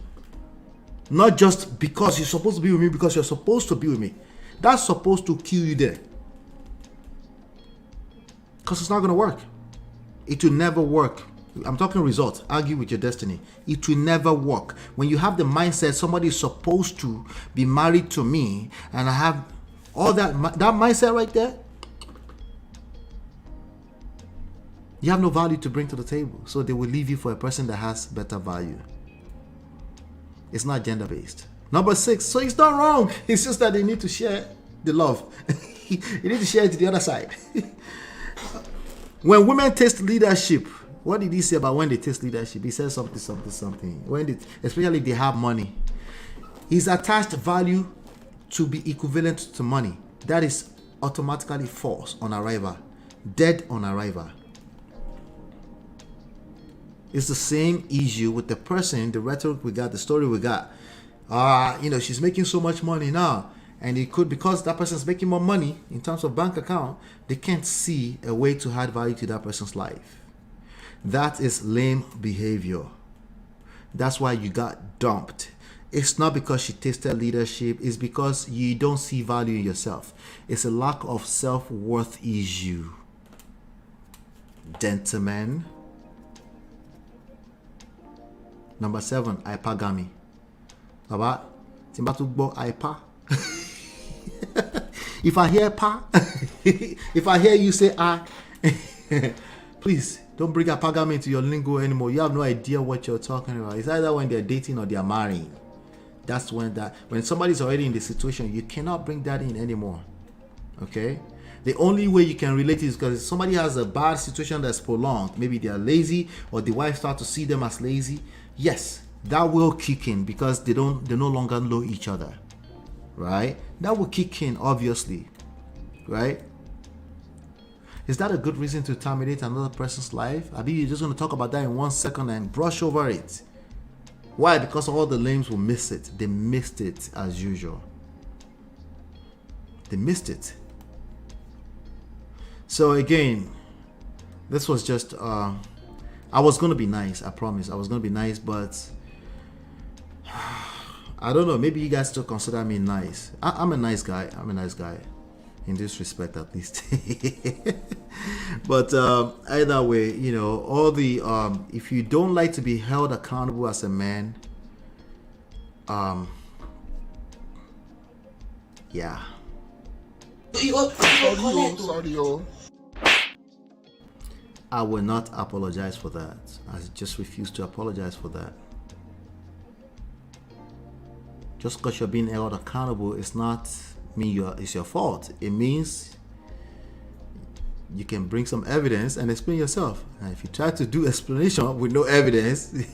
Not just because you're supposed to be with me because you're supposed to be with me. That's supposed to kill you there. Because it's not going to work. It will never work. I'm talking results. Argue with your destiny. It will never work. When you have the mindset somebody is supposed to be married to me, and I have all that mindset right there, you have no value to bring to the table. So they will leave you for a person that has better value. It's not gender-based. Number 6. So it's not wrong. It's just that they need to share the love. You need to share it to the other side. When women taste leadership, what did he say about when they taste leadership? He says something. Especially if they have money. He's attached value to be equivalent to money. That is automatically false on arrival. Dead on arrival. It's the same issue with the person, the rhetoric we got, the story we got. She's making so much money now. And it could, because that person's making more money in terms of bank account, they can't see a way to add value to that person's life. That is lame behavior. That's why you got dumped. It's not because she tasted leadership. It's because you don't see value in yourself. It's a lack of self-worth issue. Gentlemen. Number 7, hypergamy. Baba, Timbatugbo hyper. If I hear pa, if I hear you say I, please don't bring hypergamy into your lingo anymore. You have no idea what you're talking about. It's either when they're dating or they're marrying. That's when somebody's already in the situation, you cannot bring that in anymore. Okay? The only way you can relate is because if somebody has a bad situation that's prolonged, maybe they are lazy or the wife starts to see them as lazy. Yes, that will kick in because they no longer know each other. Right? That will kick in, obviously. Right? Is that a good reason to terminate another person's life? I mean, you're just going to talk about that in 1 second and brush over it. Why? Because all the lames will miss it. They missed it as usual. They missed it. So again, this was just, I was going to be nice. I promise. I was going to be nice, but I don't know. Maybe you guys still consider me nice. I'm a nice guy. I'm a nice guy. In this respect, at least. But either way, all the if you don't like to be held accountable as a man, yeah. Sorry. I will not apologize for that. I just refuse to apologize for that. Just because you're being held accountable, it's not mean it's your fault. It means you can bring some evidence and explain yourself. And if you try to do explanation with no evidence, you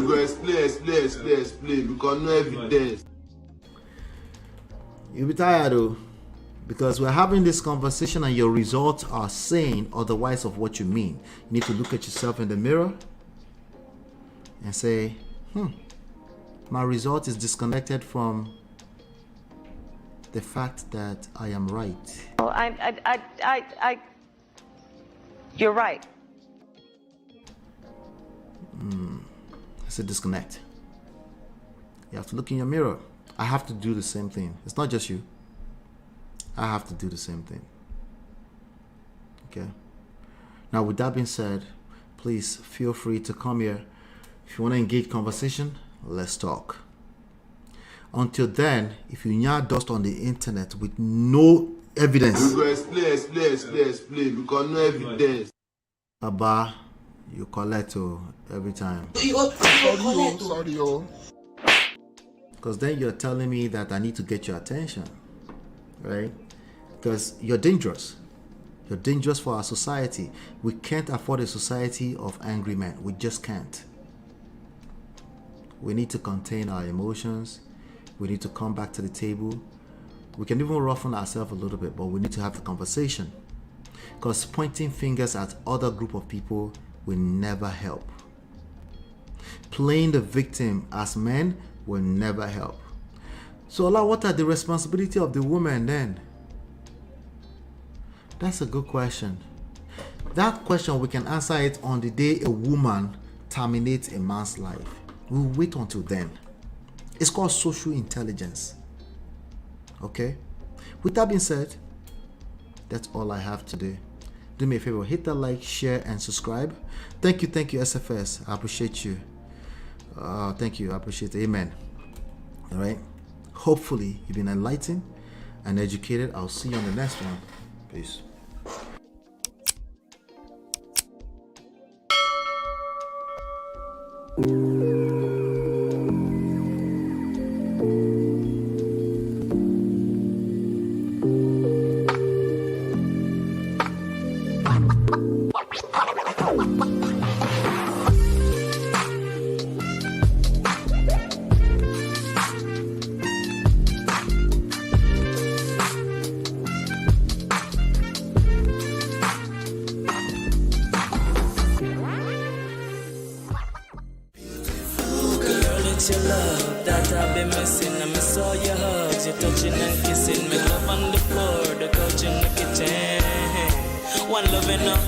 go explain because no evidence. You'll be tired though, because we're having this conversation and your results are saying otherwise of what you mean. You need to look at yourself in the mirror and say, my result is disconnected from the fact that I am right. Oh, you're right. It's a disconnect. You have to look in your mirror. I have to do the same thing. It's not just you. I have to do the same thing. Okay? Now, with that being said, please feel free to come here. If you want to engage conversation, let's talk. Until then, if you hear dust on the internet with no evidence, you go explain because no evidence. Abba, you collect every time. Sorry. Because then you're telling me that I need to get your attention, right? Because you're dangerous. You're dangerous for our society. We can't afford a society of angry men. We just can't. We need to contain our emotions. We need to come back to the table. We can even roughen ourselves a little bit, but we need to have the conversation. Because pointing fingers at other group of people will never help. Playing the victim as men will never help. So, Allah, what are the responsibility of the woman then? That's a good question. That question, we can answer it on the day a woman terminates a man's life. We'll wait until then. It's called social intelligence. Okay? With that being said, that's all I have today. Do me a favor, hit that like, share, and subscribe. Thank you, SFS. I appreciate you. Thank you, I appreciate it. Amen. All right? Hopefully, you've been enlightened and educated. I'll see you on the next one. Peace. Your love that I've been missing. I miss all your hugs, your touching and kissing. Me love on the floor, the couch in the kitchen. One love enough.